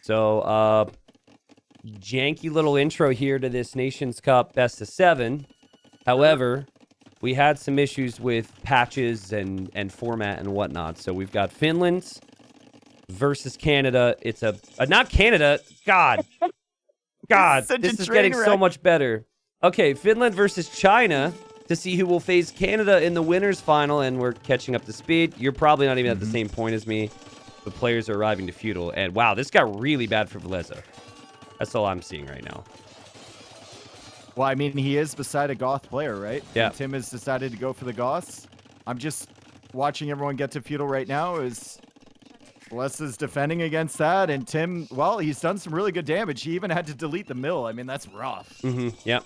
So, janky little intro here to this Nations Cup best of 7. However, we had some issues with patches and format and whatnot. So we've got Finland versus Canada. It's not Canada. God, this is getting so much better. Okay, Finland versus China to see who will face Canada in the winners final, and we're catching up to speed. You're probably not even at the same point as me. The players are arriving to feudal, and wow, this got really bad for Veleza. That's all I'm seeing right now. Well, I mean, he is beside a Goth player, right? Yeah. And Tim has decided to go for the Goths. I'm just watching everyone get to feudal right now as Les is defending against that, and Tim, well, he's done some really good damage. He even had to delete the mill. I mean, that's rough. Yep.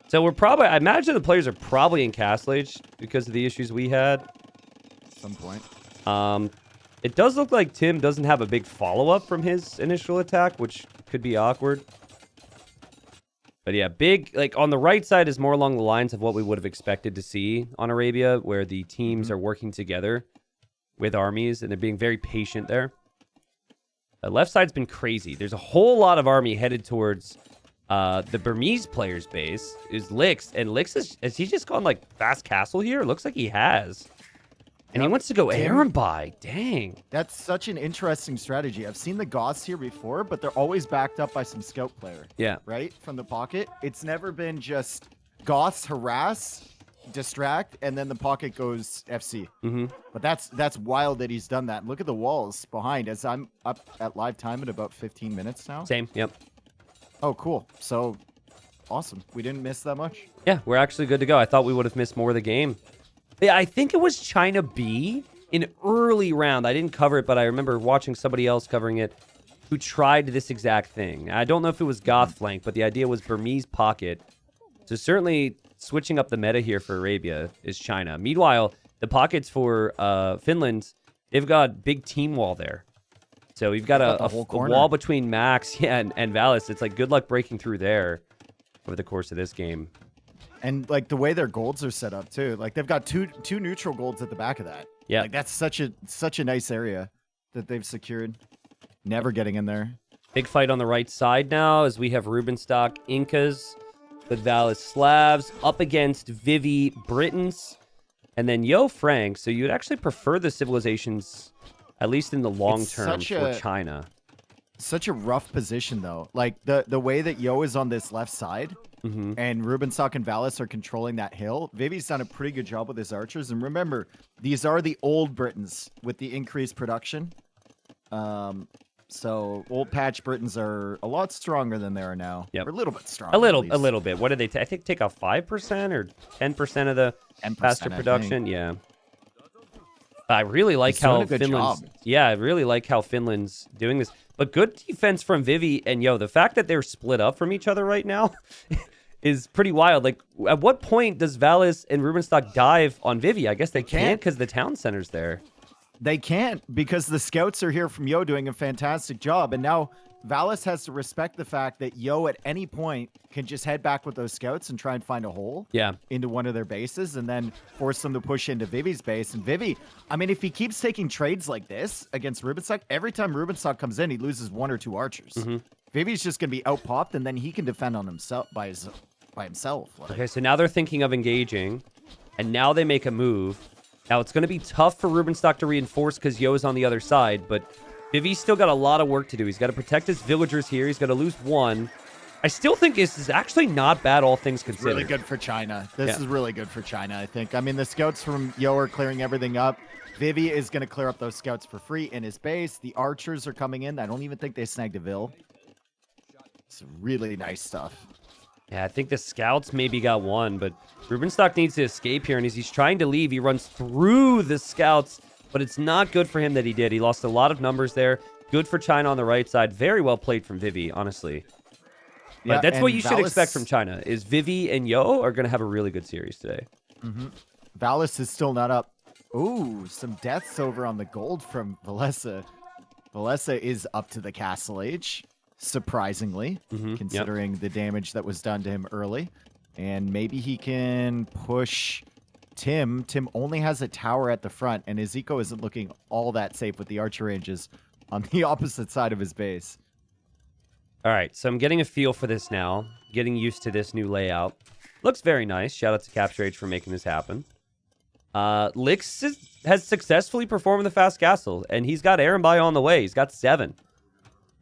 So I imagine the players are probably in Castle Age because of the issues we had. At some point. It does look like Tim doesn't have a big follow-up from his initial attack, which could be awkward. But yeah, on the right side is more along the lines of what we would have expected to see on Arabia, where the teams are working together with armies, and they're being very patient there. The left side's been crazy. There's a whole lot of army headed towards the Burmese player's base, is Lix. And Lix, has he just gone, like, fast castle here? It looks like he has. And he wants to go Arambai. Dang. That's such an interesting strategy. I've seen the Goths here before, but they're always backed up by some scout player. Yeah. Right? From the pocket. It's never been just Goths harass, distract, and then the pocket goes FC. But that's wild that he's done that. Look at the walls behind as I'm up at live time at about 15 minutes now. Same, yep. Oh, cool. So, awesome. We didn't miss that much. Yeah, we're actually good to go. I thought we would have missed more of the game. Yeah, I think it was China B in early round. I didn't cover it, but I remember watching somebody else covering it who tried this exact thing. I don't know if it was Goth flank, but the idea was Burmese pocket. So certainly switching up the meta here for Arabia is China. Meanwhile, the pockets for Finland, they've got big team wall there. So we've got a wall between Max and Valis. It's like good luck breaking through there over the course of this game. And like the way their golds are set up too, like they've got two neutral golds at the back of that. Yeah, like that's such a nice area that they've secured. Never getting in there. Big fight on the right side now as we have Rubenstock Incas with Valis Slavs up against Vivi Britons, and then Yo Frank. So you'd actually prefer the civilizations, at least in the long term, for China. Such a rough position though. Like the way that Yo is on this left side. And Rubenstock and Valis are controlling that hill. Vivi's done a pretty good job with his archers. And remember, these are the old Britons with the increased production. So old patch Britons are a lot stronger than they are now. Yep. Or a little bit stronger. A little bit. What did they I think take off 5% or 10% of the faster production? Yeah. I really like how Finland's I really like how Finland's doing this. But good defense from Vivi and Yo. The fact that they're split up from each other right now is pretty wild. Like, at what point does Valis and Rubenstock dive on Vivi? I guess they can't because the town center's there. They can't because the scouts are here from Yo doing a fantastic job. And now Valis has to respect the fact that Yo at any point can just head back with those scouts and try and find a hole into one of their bases and then force them to push into Vivi's base. And Vivi, I mean, if he keeps taking trades like this against Rubenstock, every time Rubenstock comes in, he loses 1 or 2 archers. Vivi's just going to be out-popped, and then he can defend on himself by himself. Like. Okay, so now they're thinking of engaging, and now they make a move. Now, it's going to be tough for Rubenstock to reinforce because Yo's on the other side, but Vivi's still got a lot of work to do. He's got to protect his villagers here. He's got to lose 1. I still think this is actually not bad, all things considered. Really good for China. This is really good for China, I think. I mean, the scouts from Yo are clearing everything up. Vivi is going to clear up those scouts for free in his base. The archers are coming in. I don't even think they snagged a Vil. It's really nice stuff. Yeah, I think the scouts maybe got 1, but Rubenstock needs to escape here, and as he's trying to leave, he runs through the scouts, but it's not good for him that he did. He lost a lot of numbers there. Good for China on the right side. Very well played from Vivi, honestly. But that's what you should expect from China, is Vivi and Yo are going to have a really good series today. Valis is still not up. Ooh, some deaths over on the gold from Veleza. Veleza is up to the Castle Age, surprisingly, considering the damage that was done to him early. And maybe he can push Tim. Tim only has a tower at the front, and his eco isn't looking all that safe with the archer ranges. on the opposite side of his base. All right, so I'm getting a feel for this now. Getting used to this new layout. Looks very nice. Shout out to Capture H for making this happen. Lix has successfully performed the fast castle, and he's got Erenbai on the way. He's got 7.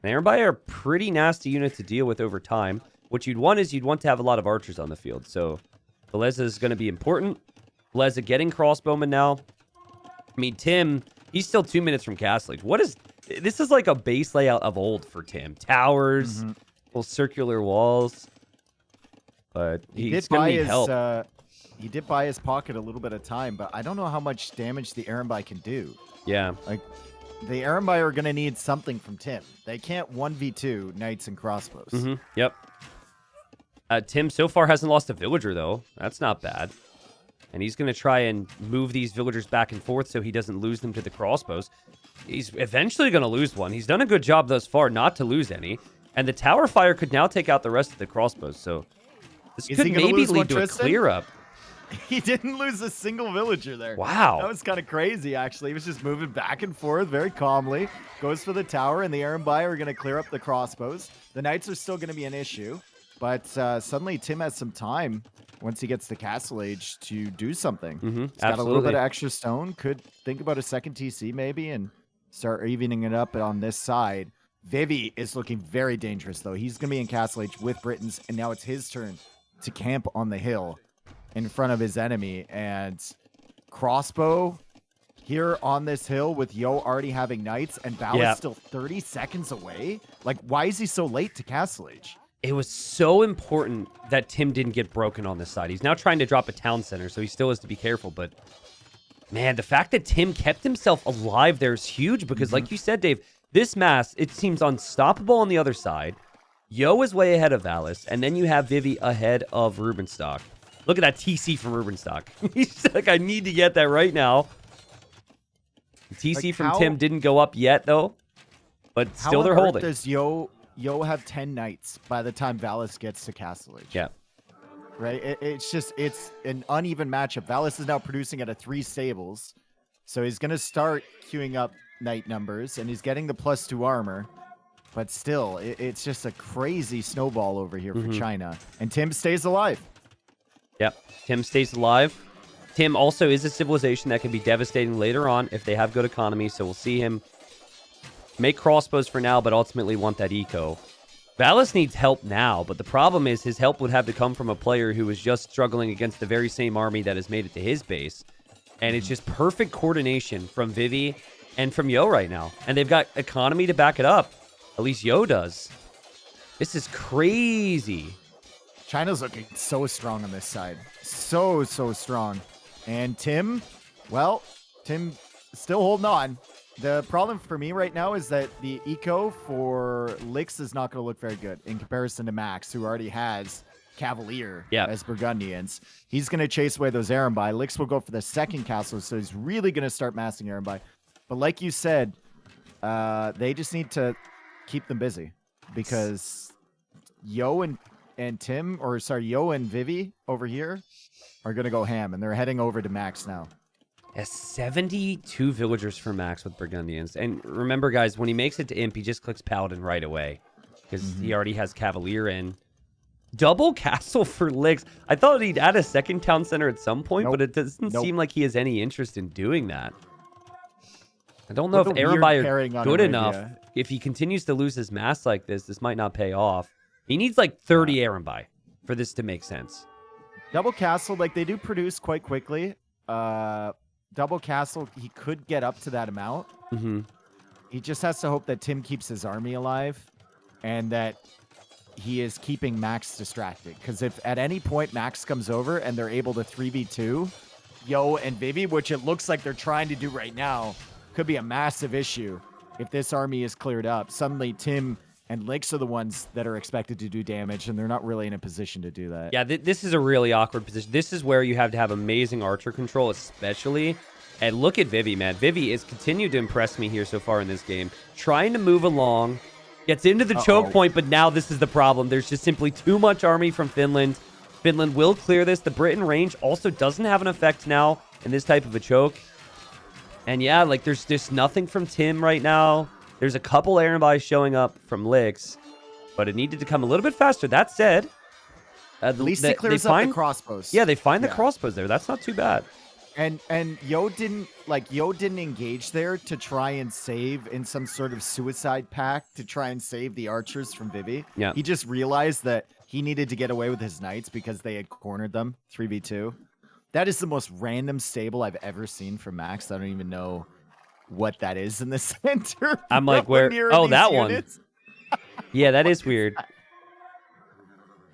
And Erenbai are a pretty nasty unit to deal with over time. What you'd want is you'd want to have a lot of archers on the field. So Beleza is going to be important. Beleza getting crossbowmen now. I mean, Tim, he's still 2 minutes from Castle Age. This is like a base layout of old for Tim. Towers, little circular walls. But he's going to need help. He did buy his pocket a little bit of time, but I don't know how much damage the Erenbai can do. Yeah. Like, the Erenbai are going to need something from Tim. They can't 1v2 knights and crossbows. Yep. Tim so far hasn't lost a villager, though. That's not bad. And he's going to try and move these villagers back and forth so he doesn't lose them to the crossbows. He's eventually going to lose one. He's done a good job thus far not to lose any. And the tower fire could now take out the rest of the crossbows. So this could maybe lead to a clear up. He didn't lose a single villager there. Wow. That was kind of crazy, actually. He was just moving back and forth very calmly. Goes for the tower, and the Erenbai are going to clear up the crossbows. The knights are still going to be an issue. But suddenly, Tim has some time once he gets to Castle Age to do something. He's got a little bit of extra stone. Could think about a second TC maybe and start evening it up on this side. Vivi is looking very dangerous, though. He's going to be in Castle Age with Britons, and now it's his turn to camp on the hill in front of his enemy. And crossbow here on this hill with Yo already having knights and Val still 30 seconds away. Like, why is he so late to Castle Age? It was so important that Tim didn't get broken on this side. He's now trying to drop a town center, so he still has to be careful. But, man, the fact that Tim kept himself alive there is huge because, like you said, Dave, this mass, it seems unstoppable on the other side. Yo is way ahead of Valis, and then you have Vivi ahead of Rubenstock. Look at that TC from Rubenstock. He's like, I need to get that right now. TC from Tim didn't go up yet, though. But still they're holding. Does Yo have 10 knights by the time Valis gets to Castle Age? Yeah. Right? It's an uneven matchup. Valis is now producing at a 3 stables. So he's going to start queuing up knight numbers, and he's getting the +2 armor. But still, it's just a crazy snowball over here for China. And Tim stays alive. Yep, Tim stays alive. Tim also is a civilization that can be devastating later on if they have good economy, so we'll see him make crossbows for now, but ultimately want that eco. Valis needs help now, but the problem is his help would have to come from a player who is just struggling against the very same army that has made it to his base. And it's just perfect coordination from Vivi and from Yo right now. And they've got economy to back it up. At least Yo does. This is crazy. China's looking so strong on this side. So strong. And Tim, well, Tim still holding on. The problem for me right now is that the eco for Lix is not going to look very good in comparison to Max, who already has Cavalier as Burgundians. He's going to chase away those Erenbai. Lix will go for the second castle, so he's really going to start massing Erenbai. But like you said, they just need to keep them busy because Yo and Vivi over here are going to go ham, and they're heading over to Max now. 72 villagers for Max with Burgundians. And remember, guys, when he makes it to Imp, he just clicks Paladin right away because he already has Cavalier in. Double castle for Lix. I thought he'd add a second town center at some point, but it doesn't seem like he has any interest in doing that. I don't know if Erenbai are good enough. If he continues to lose his mass like this might not pay off. He needs like 30 Erenbai for this to make sense. Double castle, like they do produce quite quickly. Double castle, he could get up to that amount. He just has to hope that Tim keeps his army alive and that he is keeping Max distracted. Because if at any point Max comes over and they're able to 3v2 Yo and Vivi, which it looks like they're trying to do right now, could be a massive issue if this army is cleared up. Suddenly Tim and Lix are the ones that are expected to do damage, and they're not really in a position to do that. Yeah, this is a really awkward position. This is where you have to have amazing archer control, especially. And look at Vivi, man. Vivi has continued to impress me here so far in this game. Trying to move along. Gets into the choke point, but now this is the problem. There's just simply too much army from Finland. Finland will clear this. The Britain range also doesn't have an effect now in this type of a choke. And yeah, like there's just nothing from Tim right now. There's a couple Aaron buys showing up from Licks, but it needed to come a little bit faster. That said, at least he clears up the crossbows. Yeah, they find the crossbows there. That's not too bad. And Yo didn't engage there to try and save in some sort of suicide pact to try and save the archers from Vivi. Yeah. He just realized that he needed to get away with his knights because they had cornered them 3v2. That is the most random stable I've ever seen from Max. I don't even know what that is in the center. I'm like, where? Oh, that units. One. Yeah, that is weird.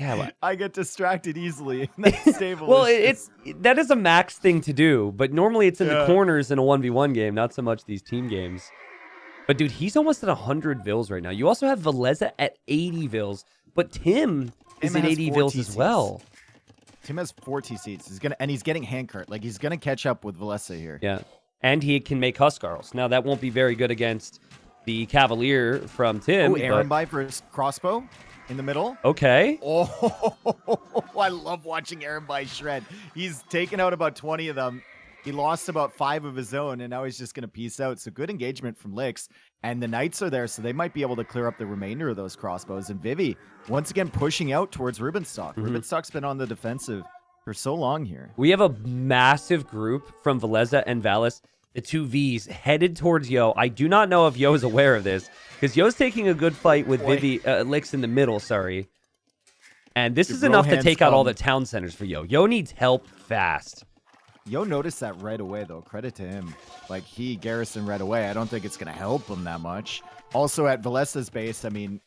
Yeah, I get distracted easily in that stable. Well, that is a Max thing to do, but normally it's in the corners in a 1v1 game, not so much these team games. But dude, he's almost at 100 vills right now. You also have Veleza at 80 vills, but Tim is at 80 vills as well. Tim has 40 seats. He's getting handcart. Like he's gonna catch up with Veleza here. Yeah, and he can make Huskarls. Now that won't be very good against the Cavalier from Tim. Oh, Aaron by for his crossbow. In the middle. Okay. Oh, I love watching Aaron by shred. He's taken out about 20 of them. He lost about 5 of his own, and now he's just going to piece out. So good engagement from Licks. And the Knights are there, so they might be able to clear up the remainder of those crossbows. And Vivi, once again, pushing out towards Rubenstock. Rubenstock's been on the defensive for so long here. We have a massive group from Veleza and Valis. The two Vs headed towards Yo. I do not know if Yo is aware of this, because Yo's taking a good fight with Licks in the middle, sorry. And this is enough to take out all the town centers for Yo. Yo needs help fast. Yo noticed that right away, though. Credit to him. Like, he garrisoned right away. I don't think it's going to help him that much. Also, at Valesa's base, I mean,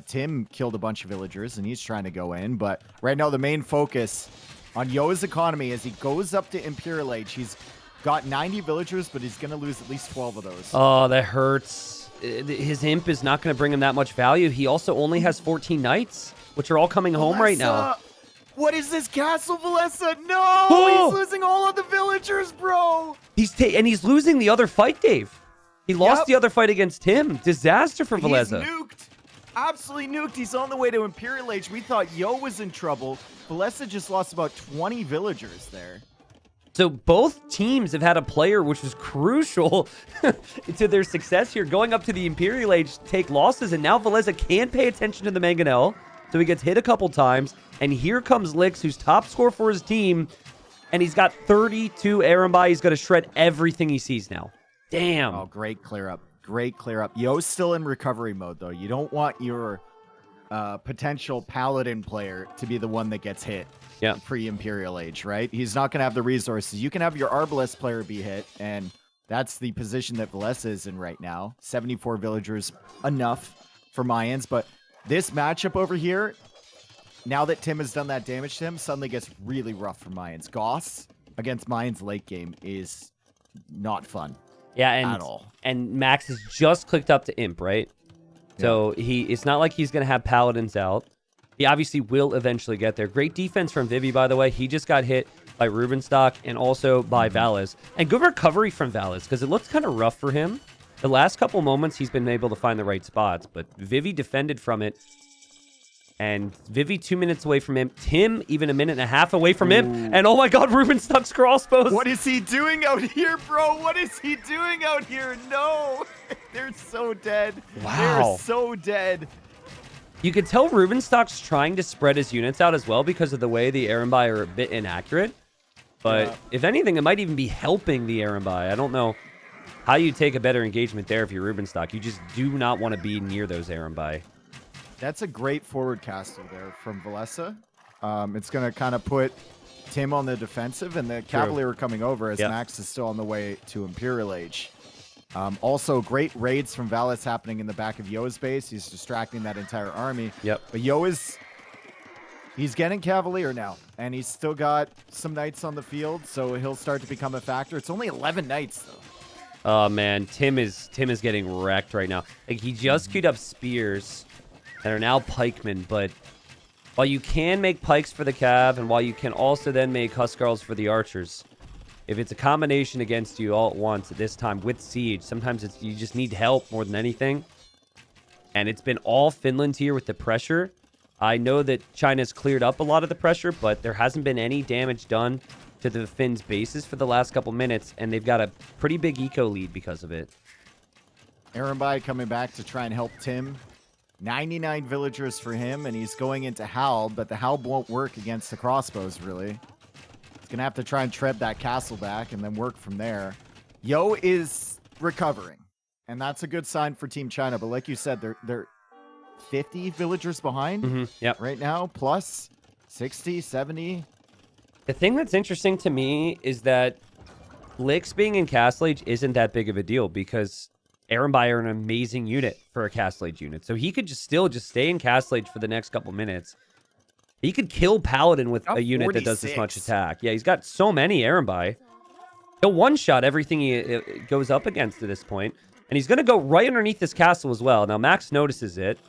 Tim killed a bunch of villagers, and he's trying to go in. But right now, the main focus on Yo's economy as he goes up to Imperial Age. He's got 90 villagers, but he's going to lose at least 12 of those. Oh, that hurts. His imp is not going to bring him that much value. He also only has 14 knights, which are all coming home right now. What is this castle, Veleza? No! He's losing all of the villagers, bro! He's losing the other fight, Dave. He lost the other fight against him. Disaster for Veleza. He's nuked. Absolutely nuked. He's on the way to Imperial Age. We thought Yo was in trouble. Veleza just lost about 20 villagers there. So both teams have had a player which was crucial to their success here. Going up to the Imperial Age, take losses, and now Veleza can't pay attention to the Mangonel, so he gets hit a couple times. And here comes Licks, who's top scorer for his team, and he's got 32 Arambai. He's going to shred everything he sees now. Damn. Oh, great clear up. Great clear up. Yo's still in recovery mode, though. You don't want your potential Paladin player to be the one that gets hit. Yeah. Pre-Imperial Age, right? He's not going to have the resources. You can have your Arbalest player be hit, and that's the position that Veleza is in right now. 74 villagers, enough for Mayans, but this matchup over here, now that Tim has done that damage to him, suddenly gets really rough for Mayans. Goss against Mayans late game is not fun. Yeah, at all. And Max has just clicked up to Imp, right? Yeah. So it's not like he's going to have Paladins out. He obviously will eventually get there. Great defense from Vivi, by the way. He just got hit by Rubenstock and also by Valis. And good recovery from Valis, because it looked kind of rough for him. The last couple moments, he's been able to find the right spots, but Vivi defended from it. And Vivi 2 minutes away from him. Tim even a minute and a half away from him. And oh my god, Rubenstock's crossbows. What is he doing out here, bro? What is he doing out here? No. They're so dead. Wow. They're so dead. You could tell Rubenstock's trying to spread his units out as well because of the way the Arambai are a bit inaccurate. But if anything, it might even be helping the Arambai. I don't know how you take a better engagement there if you're Rubenstock. You just do not want to be near those Arambai. That's a great forward castle there from Veleza. It's going to kind of put Tim on the defensive, and the Cavalier are coming over as Max is still on the way to Imperial Age. Also, great raids from Valis happening in the back of Yo's base. He's distracting that entire army. Yep. But Yo he's getting Cavalier now, and he's still got some Knights on the field, so he'll start to become a factor. It's only 11 Knights, though. Oh, man. Tim is getting wrecked right now. Like, he just queued up Spears that are now pikemen, but while you can make pikes for the Cav, and while you can also then make Huskarls for the archers, if it's a combination against you all at once at this time with Siege, sometimes you just need help more than anything. And it's been all Finland here with the pressure. I know that China's cleared up a lot of the pressure, but there hasn't been any damage done to the Finns' bases for the last couple minutes, and they've got a pretty big eco lead because of it. Ehrenby coming back to try and help Tim. 99 villagers for him, and he's going into Halb, but the Halb won't work against the crossbows, really. He's going to have to try and treb that castle back and then work from there. Yo is recovering, and that's a good sign for Team China. But like you said, they're 50 villagers behind right now, plus 60, 70. The thing that's interesting to me is that Licks being in Castle Age isn't that big of a deal because Ehrenby are an amazing unit for a Castle Age unit. So he could still stay in Castle Age for the next couple minutes. He could kill Paladin with a unit 46. that does this much attack. Yeah, he's got so many Ehrenby. He'll one-shot everything he goes up against to this point. And he's going to go right underneath this castle as well. Now, Max notices it.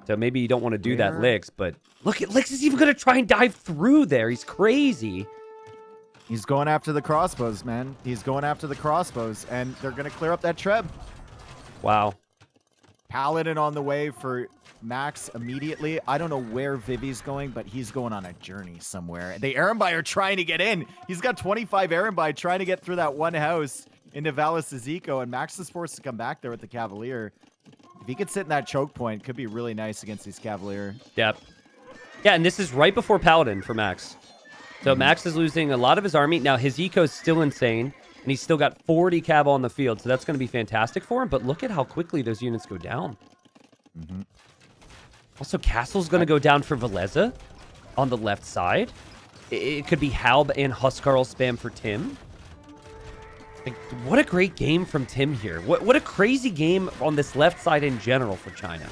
So maybe you don't want to do that, Licks. But look, Licks is even going to try and dive through there. He's crazy. He's going after the crossbows, man. He's going after the crossbows, and they're going to clear up that treb. Wow. Paladin on the way for Max immediately. I don't know where Vivi's going, but he's going on a journey somewhere. The Ehrenby are trying to get in. He's got 25 Ehrenby trying to get through that one house into Valis' eco, and Max is forced to come back there with the Cavalier. If he could sit in that choke point, could be really nice against these Cavalier. Yep. Yeah, and this is right before Paladin for Max. So Max is losing a lot of his army. Now, his eco is still insane, and he's still got 40 cav on the field, so that's going to be fantastic for him. But look at how quickly those units go down. Also, Castle's going to go down for Veleza on the left side. It could be Halb and Huskarl spam for Tim. Like, what a great game from Tim here. What a crazy game on this left side in general for China.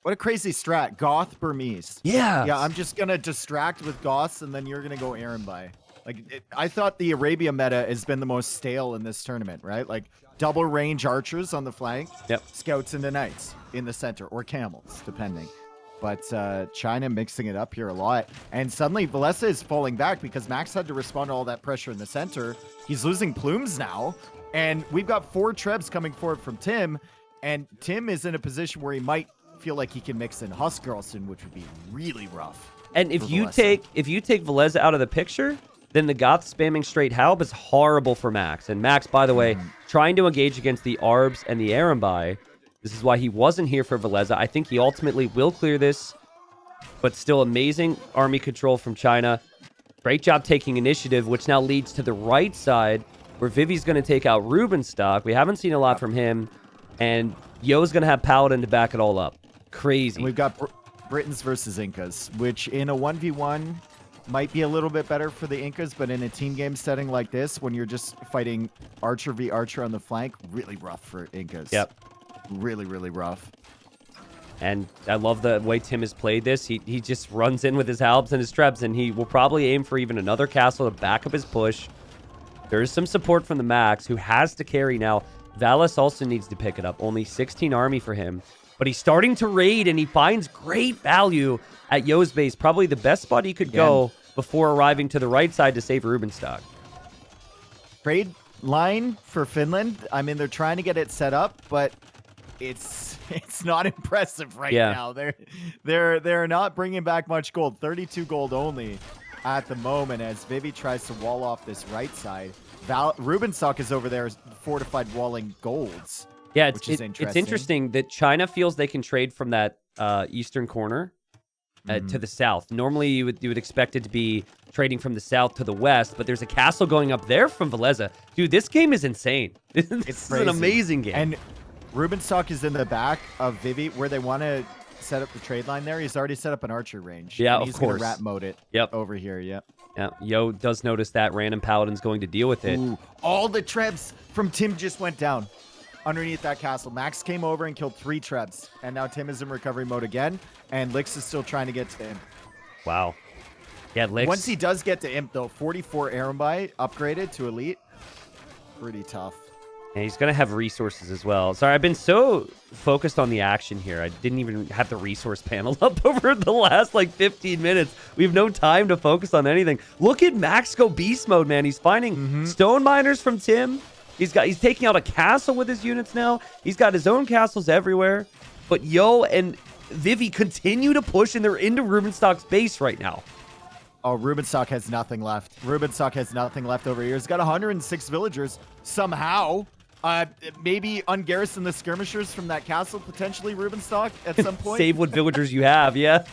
What a crazy strat. Goth Burmese. Yeah. Yeah, I'm just going to distract with Goths, and then you're going to go Ehrenby. Like, I thought the Arabia meta has been the most stale in this tournament, right? Like, double range archers on the flank. Yep. Scouts into knights in the center, or camels, depending. But China mixing it up here a lot. And suddenly, Veleza is falling back because Max had to respond to all that pressure in the center. He's losing plumes now. And we've got 4 trebs coming forward from Tim. And Tim is in a position where he might feel like he can mix in Huskarl soon, which would be really rough. And if you take Veleza out of the picture, then the Goth spamming straight Halb is horrible for Max. And Max, by the way, trying to engage against the Arbs and the Ehrenby. This is why he wasn't here for Veleza. I think he ultimately will clear this, but still amazing army control from China. Great job taking initiative, which now leads to the right side, where Vivi's going to take out Rubenstock. We haven't seen a lot from him, and Yo's going to have Paladin to back it all up. Crazy. And we've got Britons versus Incas, which in a 1v1 might be a little bit better for the Incas, but in a team game setting like this, when you're just fighting archer v archer on the flank, really rough for Incas. Yep. Really, really rough. And I love the way Tim has played this. He just runs in with his Halbs and his Trebs, and he will probably aim for even another castle to back up his push. There is some support from the Max, who has to carry now. Valis also needs to pick it up. Only 16 army for him. But he's starting to raid, and he finds great value at Yo's base. Probably the best spot he could go before arriving to the right side to save Rubenstock. Trade line for Finland. I mean, they're trying to get it set up, but it's not impressive right now. They're not bringing back much gold. 32 gold only at the moment as Vivi tries to wall off this right side. Rubenstock is over there fortified walling golds. Yeah, it's interesting that China feels they can trade from that eastern corner to the south. Normally, you would expect it to be trading from the south to the west, but there's a castle going up there from Veleza. Dude, this game is insane. This is an amazing game. And Rubenstock is in the back of Vivi where they want to set up the trade line there. He's already set up an archer range. Yeah, he's going to rat mode it over here. Yep. Yeah, Yo does notice that random Paladin's going to deal with it. Ooh, all the trebs from Tim just went down underneath that castle. Max came over and killed 3 trebs, and now Tim is in recovery mode again, and Lix is still trying to get to Imp. Wow. Yeah, Lix. Once he does get to Imp, though, 44 Ehrenby upgraded to Elite. Pretty tough. And he's going to have resources as well. Sorry, I've been so focused on the action here. I didn't even have the resource panel up over the last, 15 minutes. We have no time to focus on anything. Look at Max go beast mode, man. He's finding stone miners from Tim. He's taking out a castle with his units now. He's got his own castles everywhere. But Yo and Vivi continue to push, and they're into Rubenstock's base right now. Oh, Rubenstock has nothing left. Rubenstock has nothing left over here. He's got 106 villagers somehow. Maybe ungarrison the skirmishers from that castle, potentially, Rubenstock, at some point. Save what villagers you have, yeah.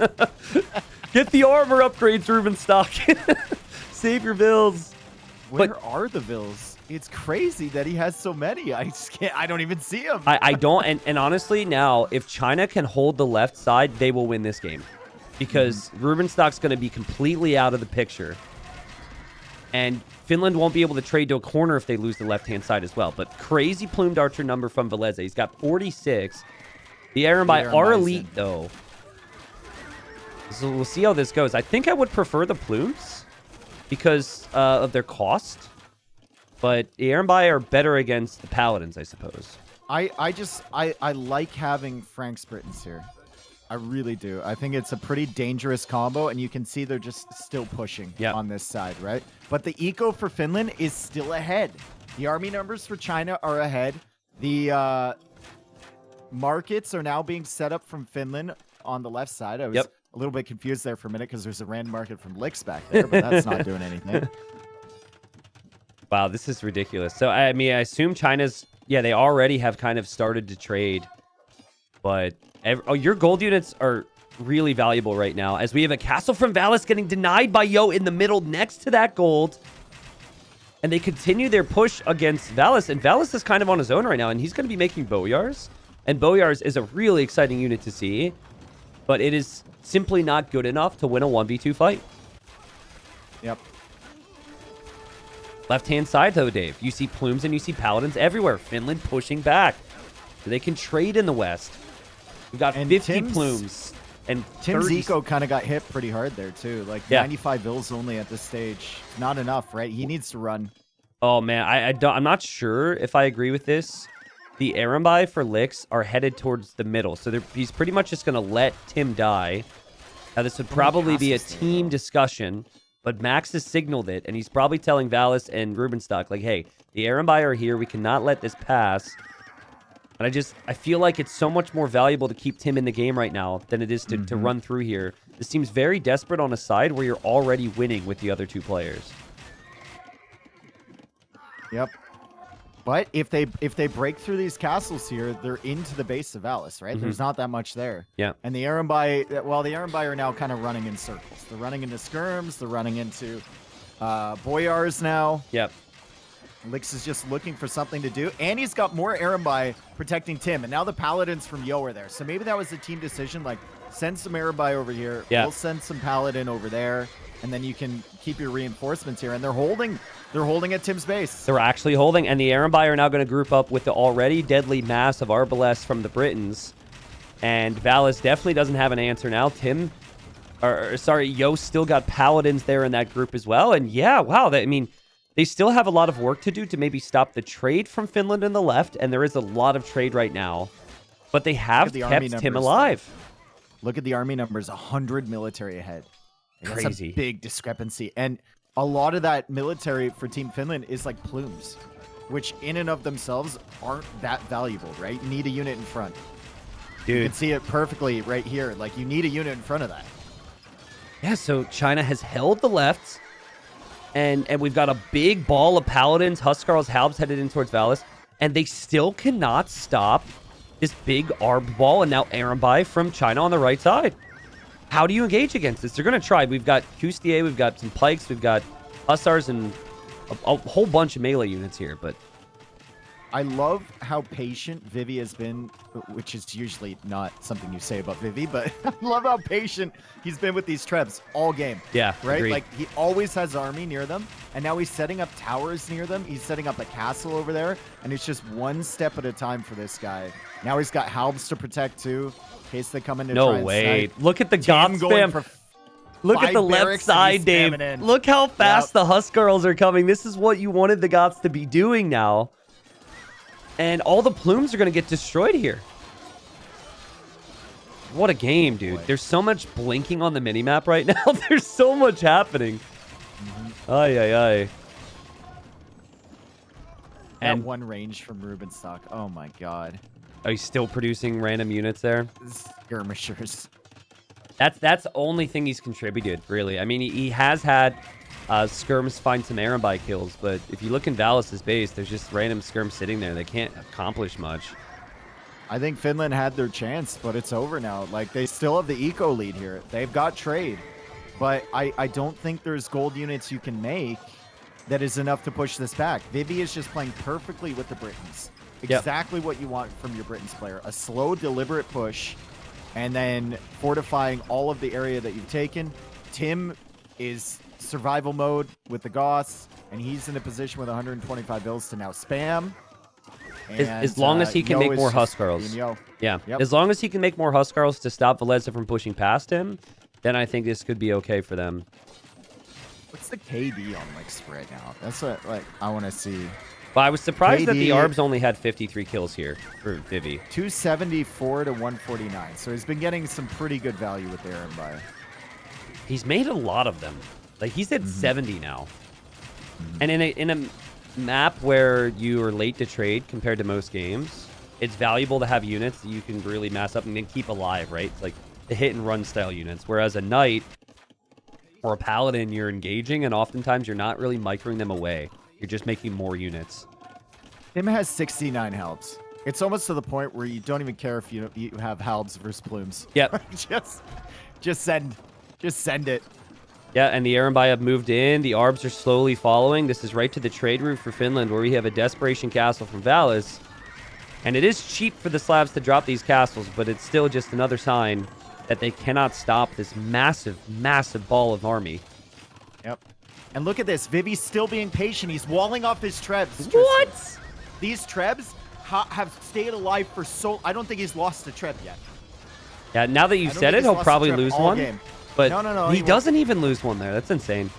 Get the armor upgrades, Rubenstock. Save your vills. Where are the vills? It's crazy that he has so many. I just can't. I don't even see them. I don't. And honestly, now, if China can hold the left side, they will win this game. Because Rubenstock's going to be completely out of the picture. And Finland won't be able to trade to a corner if they lose the left-hand side as well. But crazy plumed archer number from Veleze. He's got 46. The Arambai are elite, though. So we'll see how this goes. I think I would prefer the plumes because of their cost. But the Arambai are better against the paladins, I suppose. I like having Franks Britons here. I really do. I think it's a pretty dangerous combo, and you can see they're just still pushing on this side, right? But the eco for Finland is still ahead. The army numbers for China are ahead. The markets are now being set up from Finland on the left side. I was a little bit confused there for a minute because there's a random market from Licks back there, but that's not doing anything. Wow, this is ridiculous. So, I mean, I assume China's... Yeah, they already have kind of started to trade. But... your gold units are really valuable right now, as we have a castle from Valis getting denied by Yo in the middle next to that gold. And they continue their push against Valis, and Valis is kind of on his own right now, and he's going to be making Boyars. And Boyars is a really exciting unit to see, but it is simply not good enough to win a 1v2 fight. Yep. Left-hand side, though, Dave. You see plumes and you see paladins everywhere. Finland pushing back. They can trade in the west. We got 50 plumes and Tim's eco kind of got hit pretty hard there too. Like 95 vills only at this stage. Not enough, right? He needs to run. Oh man, I'm not sure if I agree with this. The Arambai for Licks are headed towards the middle, so he's pretty much just going to let Tim die. Now this would probably be a team discussion, but Max has signaled it, and he's probably telling Valis and Rubenstock, like, hey, the Arambai are here. We cannot let this pass. And I feel like it's so much more valuable to keep Tim in the game right now than it is to run through here. This seems very desperate on a side where you're already winning with the other two players. Yep. But if they break through these castles here, they're into the base of Valis, right? There's not that much there. Yeah. And the Arambai, well, the Arambai are now kind of running in circles. They're running into skirms. They're running into Boyars now. Yep. Licks is just looking for something to do, and he's got more Arambai protecting Tim, and now the Paladins from Yo are there. So maybe that was a team decision, like, send some Arambai over here, we'll send some Paladin over there, and then you can keep your reinforcements here. And they're holding at Tim's base. They're actually holding, and the Arambai are now going to group up with the already deadly mass of Arbalest from the Britons, and Valis definitely doesn't have an answer now. Yo still got Paladins there in that group as well, and yeah, wow, they still have a lot of work to do to maybe stop the trade from Finland in the left, and there is a lot of trade right now. But they have kept Tim alive. Look at the army numbers, 100 military ahead. Crazy. That's a big discrepancy. And a lot of that military for Team Finland is like plumes, which in and of themselves aren't that valuable, right? You need a unit in front. Dude. You can see it perfectly right here. Like, you need a unit in front of that. Yeah, so China has held the left. And we've got a big ball of Paladins, Huskarls, Halbs headed in towards Valis. And they still cannot stop this big Arb ball and now Arambai from China on the right side. How do you engage against this? They're going to try. We've got Custier, we've got some Pikes, we've got Hussars, and a whole bunch of melee units here. But I love how patient Vivi has been, which is usually not something you say about Vivi, but I love how patient he's been with these trebs all game. Yeah, right? agreed. Like, he always has army near them, and now he's setting up towers near them. He's setting up a castle over there, and it's just one step at a time for this guy. Now he's got Halbs to protect, too, in case they come in to try and snipe. Look at the God spam. Look at the left side, Dave. Look how fast the Huskarls are coming. This is what you wanted the Goths to be doing now. And all the plumes are going to get destroyed here. What a game, dude. Boy. There's so much blinking on the minimap right now. There's so much happening. Ay, ay, ay. And one range from Rubenstock. Oh, my God. Are you still producing random units there? Skirmishers. That's the only thing he's contributed, really. I mean, he has had skirms find some Aaron by kills, but if you look in Valis' base, there's just random skirms sitting there. They can't accomplish much. I think Finland had their chance, but it's over now. Like, they still have the eco lead here. They've got trade, but I don't think there's gold units you can make that is enough to push this back. Vivi is just playing perfectly with the Britons. Exactly what you want from your Britons player. A slow, deliberate push, and then fortifying all of the area that you've taken. Tim is survival mode with the Goths, and he's in a position with 125 bills to now spam. And, as long as he can make more Huskarls. Yeah. Yep. As long as he can make more Huskarls to stop Veleza from pushing past him, then I think this could be okay for them. What's the KD on like spread now? That's what I want to see. Well, I was surprised that the Arbs only had 53 kills here for Vivi. 274 to 149. So he's been getting some pretty good value with Aaron by. He's made a lot of them. Like, he's at 70 now. And in a map where you are late to trade compared to most games, it's valuable to have units that you can really mass up and then keep alive, right? It's like the hit and run style units. Whereas a knight or a paladin, you're engaging, and oftentimes you're not really microing them away. You're just making more units. Tim has 69 helps. It's almost to the point where you don't even care if you have halbs versus plumes. Yep. just send it. Yeah, and the Erenbai have moved in. The Arbs are slowly following. This is right to the trade route for Finland, where we have a Desperation Castle from Valis. And it is cheap for the Slavs to drop these castles, but it's still just another sign that they cannot stop this massive, massive ball of army. Yep. And look at this. Vivi's still being patient. He's walling off his trebs. What? These trebs have stayed alive for so... I don't think he's lost a treb yet. Yeah, now that you've said it, he'll probably lose one. Game. But no, he doesn't even lose one there. That's insane.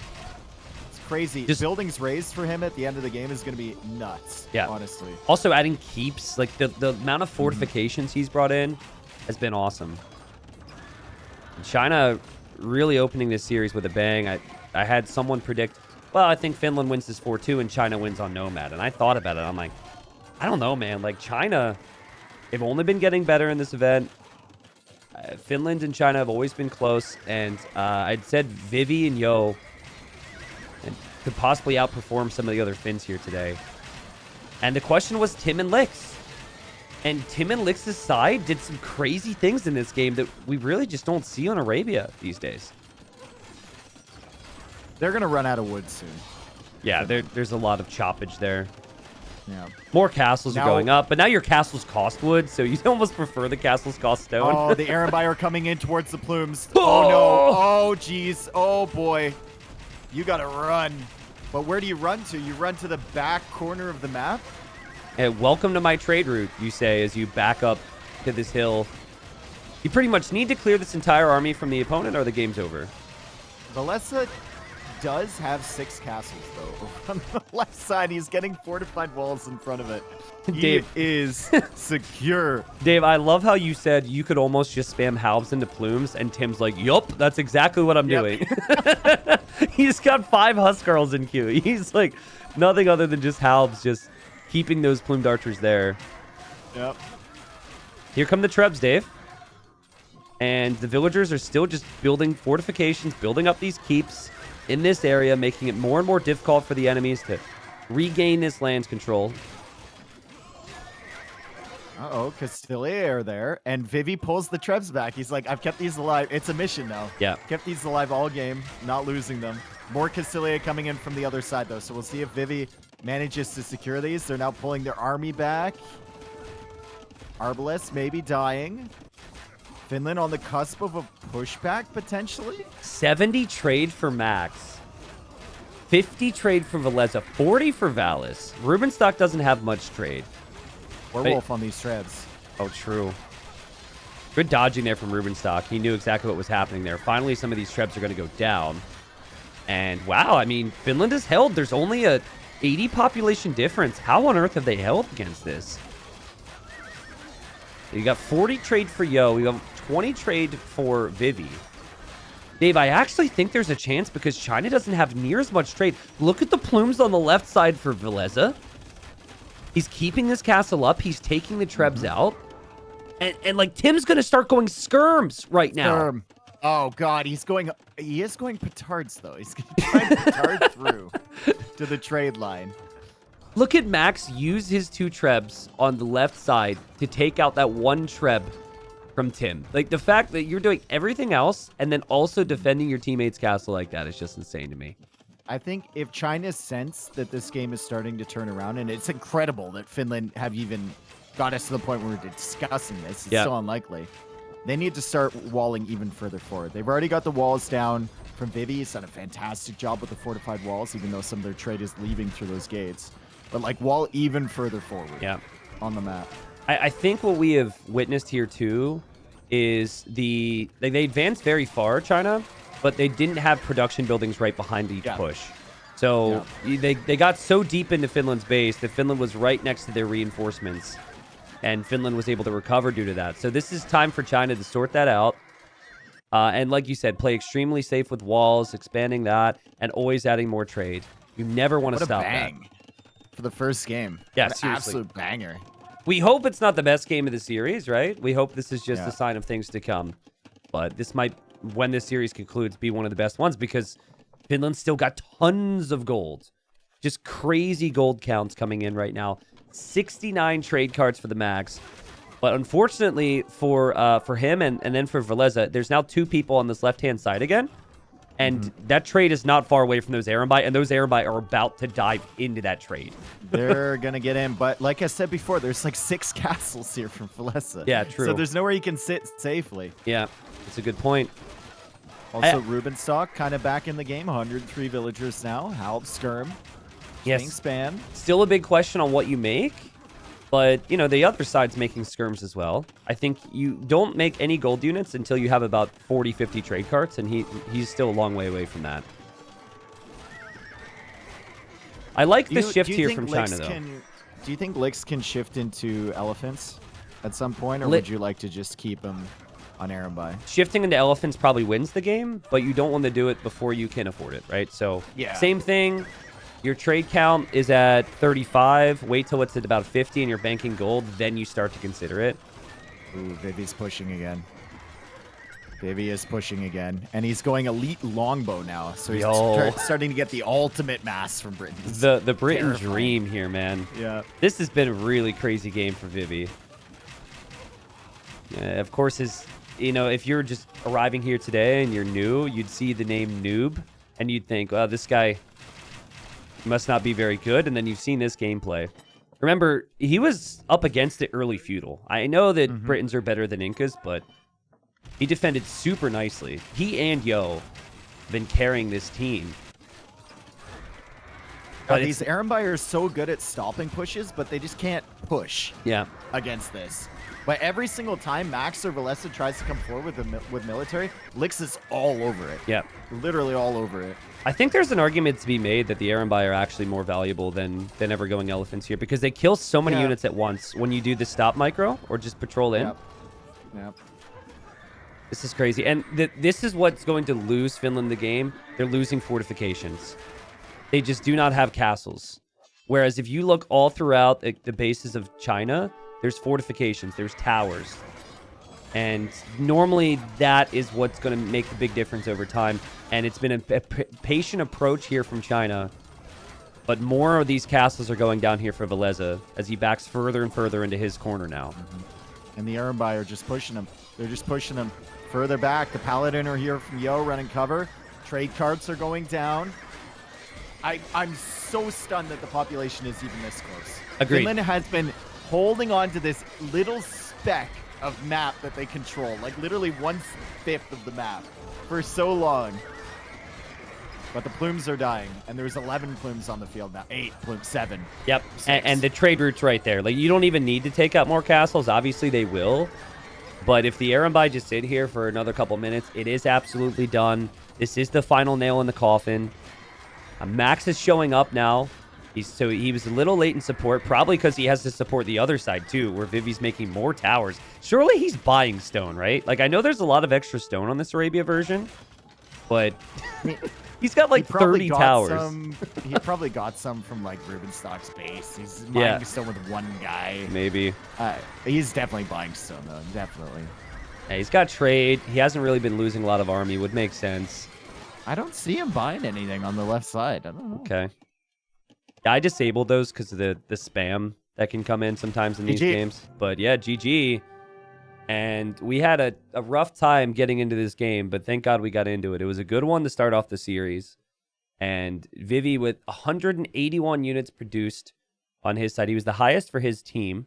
It's crazy. Just buildings raised for him at the end of the game is going to be nuts, honestly. Also, adding keeps, like the amount of fortifications he's brought in has been awesome. China really opening this series with a bang. I had someone predict, well, I think Finland wins this 4-2 and China wins on Nomad. And I thought about it. I'm like, I don't know, man. Like, China, they've only been getting better in this event. Finland and China have always been close. And I'd said Vivi and Yo could possibly outperform some of the other Finns here today. And the question was Tim and Lix. And Tim and Lix's side did some crazy things in this game that we really just don't see on Arabia these days. They're going to run out of wood soon. Yeah, there's a lot of choppage there. Yeah. More castles are going up, but now your castles cost wood, so you almost prefer the castles cost stone. Oh, the Erenbai are coming in towards the plumes. Oh, no. Oh, geez. Oh, boy. You got to run. But where do you run to? You run to the back corner of the map? Hey, welcome to my trade route, you say, as you back up to this hill. You pretty much need to clear this entire army from the opponent or the game's over. Veleza does have 6 castles, though. On the left side, he's getting fortified walls in front of it. Dave is secure. Dave, I love how you said you could almost just spam halves into plumes, and Tim's like, yup, that's exactly what I'm doing. He's got 5 Huskarls in queue. He's like, nothing other than just halves, just keeping those plumed archers there. Yep. Here come the trebs, Dave. And the villagers are still just building fortifications, building up these keeps in this area, making it more and more difficult for the enemies to regain this land control. Uh-oh, Castilla are there, and Vivi pulls the trebs back. He's like, I've kept these alive. It's a mission now. Yeah. Kept these alive all game, not losing them. More Castilla coming in from the other side, though, so we'll see if Vivi manages to secure these. They're now pulling their army back. Arbalest maybe dying. Finland on the cusp of a pushback, potentially? 70 trade for Max. 50 trade for Veleza. 40 for Valis. Rubenstock doesn't have much trade. Werewolf on these trebs. Oh, true. Good dodging there from Rubenstock. He knew exactly what was happening there. Finally, some of these trebs are going to go down. And wow, I mean, Finland has held. There's only a 80 population difference. How on earth have they held against this? You got 40 trade for Yo. You have 20 trade for Vivi. Dave, I actually think there's a chance because China doesn't have near as much trade. Look at the plumes on the left side for Veleza. He's keeping this castle up. He's taking the trebs out. And like, Tim's going to start going skirms right now. Oh God, he is going petards though. He's trying to petard through to the trade line. Look at Max use his 2 trebs on the left side to take out that 1 treb from Tim. Like, the fact that you're doing everything else and then also defending your teammate's castle like that is just insane to me. I think if China sense that this game is starting to turn around, and it's incredible that Finland have even got us to the point where we're discussing this. It's so unlikely. They need to start walling even further forward. They've already got the walls down from Vivi. He's done a fantastic job with the fortified walls, even though some of their trade is leaving through those gates. But like wall even further forward on the map. I think what we have witnessed here too is they advanced very far, China, but they didn't have production buildings right behind each push. So they got so deep into Finland's base that Finland was right next to their reinforcements, and Finland was able to recover due to that. So this is time for China to sort that out. And like you said, play extremely safe with walls, expanding that, and always adding more trade. You never want to stop that. For the first game. Yeah, seriously. Absolute banger. We hope it's not the best game of the series, right? We hope this is just a sign of things to come. But this might, when this series concludes, be one of the best ones because Finland's still got tons of gold. Just crazy gold counts coming in right now. 69 trade cards for the Max. But unfortunately for him and then for Veleza, there's now 2 people on this left-hand side again. And that trade is not far away from those Arambai, and those Arambai are about to dive into that trade. They're going to get in, but like I said before, there's like 6 castles here from Veleza. Yeah, true. So there's nowhere you can sit safely. Yeah, that's a good point. Also, Rubenstock kind of back in the game, 103 villagers now. Halp, Skirm, being spanned. Still a big question on what you make. But, you know, the other side's making skirms as well. I think you don't make any gold units until you have about 40, 50 trade carts, and he's still a long way away from that. I like the shift here from China, though. Do you think Licks can shift into elephants at some point, or would you like to just keep them on Arambai? Shifting into elephants probably wins the game, but you don't want to do it before you can afford it, right? So, same thing. Your trade count is at 35. Wait till it's at about 50 and you're banking gold. Then you start to consider it. Ooh, Vivi's pushing again. Vivi is pushing again. And he's going elite longbow now. So he's starting to get the ultimate mass from Britain. The Britain dream here, man. Yeah. This has been a really crazy game for Vivi. Of course, if you're just arriving here today and you're new, you'd see the name Noob. And you'd think, well, this guy must not be very good, and then you've seen this gameplay. Remember, he was up against it early feudal. I know that Britons are better than Incas, but he defended super nicely. He and Yo have been carrying this team. These Arambai are so good at stopping pushes, but they just can't push against this. But every single time Max or Veleza tries to come forward with military, Licks is all over it. Yeah. Literally all over it. I think there's an argument to be made that the Arambai are actually more valuable than ever going elephants here because they kill so many units at once when you do the stop micro or just patrol in. Yep. This is crazy. And this is what's going to lose Finland the game. They're losing fortifications. They just do not have castles. Whereas if you look all throughout the bases of China, there's fortifications, there's towers. And normally that is what's going to make the big difference over time. And it's been a patient approach here from China. But more of these castles are going down here for Veleza as he backs further and further into his corner now. And the Arambai are just pushing him. They're just pushing him further back. The Paladin are here from Yo running cover. Trade carts are going down. I'm so stunned that the population is even this close. Agreed. Finland has been holding on to this little speck of map that they control, like literally 1/5 of the map for so long. But the plumes are dying, and there's 11 plumes on the field now. 8 plumes, 7. Yep, and the trade route's right there. Like, you don't even need to take out more castles. Obviously, they will. But if the Arambai just sit here for another couple minutes, it is absolutely done. This is the final nail in the coffin. Max is showing up now. He was a little late in support, probably because he has to support the other side, too, where Vivi's making more towers. Surely he's buying stone, right? Like, I know there's a lot of extra stone on this Arabia version, but he's got, like, 30 towers. He probably got some from, like, Rubenstock's base. He's buying stone with one guy. Maybe. He's definitely buying stone, though. Definitely. Yeah, he's got trade. He hasn't really been losing a lot of army. Would make sense. I don't see him buying anything on the left side. I don't know. Okay. Yeah, I disabled those because of the spam that can come in sometimes in these games. But yeah, GG. And we had a rough time getting into this game, but thank God we got into it. It was a good one to start off the series. And Vivi with 181 units produced on his side. He was the highest for his team,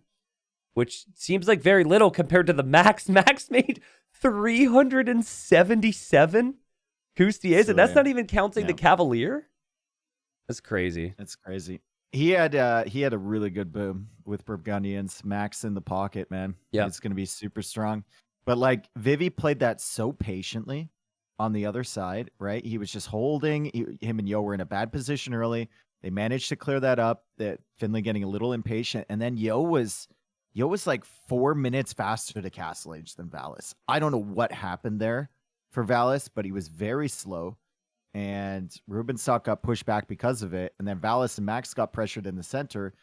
which seems like very little compared to the Max. Max made 377 Coustiers, and that's not even counting the Cavalier. That's crazy. That's crazy. He had a really good boom with Burgundians. Max in the pocket, man. Yeah, it's gonna be super strong. But like Vivi played that so patiently on the other side, right? He was just holding. Him and Yo were in a bad position early. They managed to clear that up. That Finley getting a little impatient, and then Yo was like 4 minutes faster to castle age than Valis. I don't know what happened there for Valis, but he was very slow. And Rubenstock got pushed back because of it. And then Valis and Max got pressured in the center.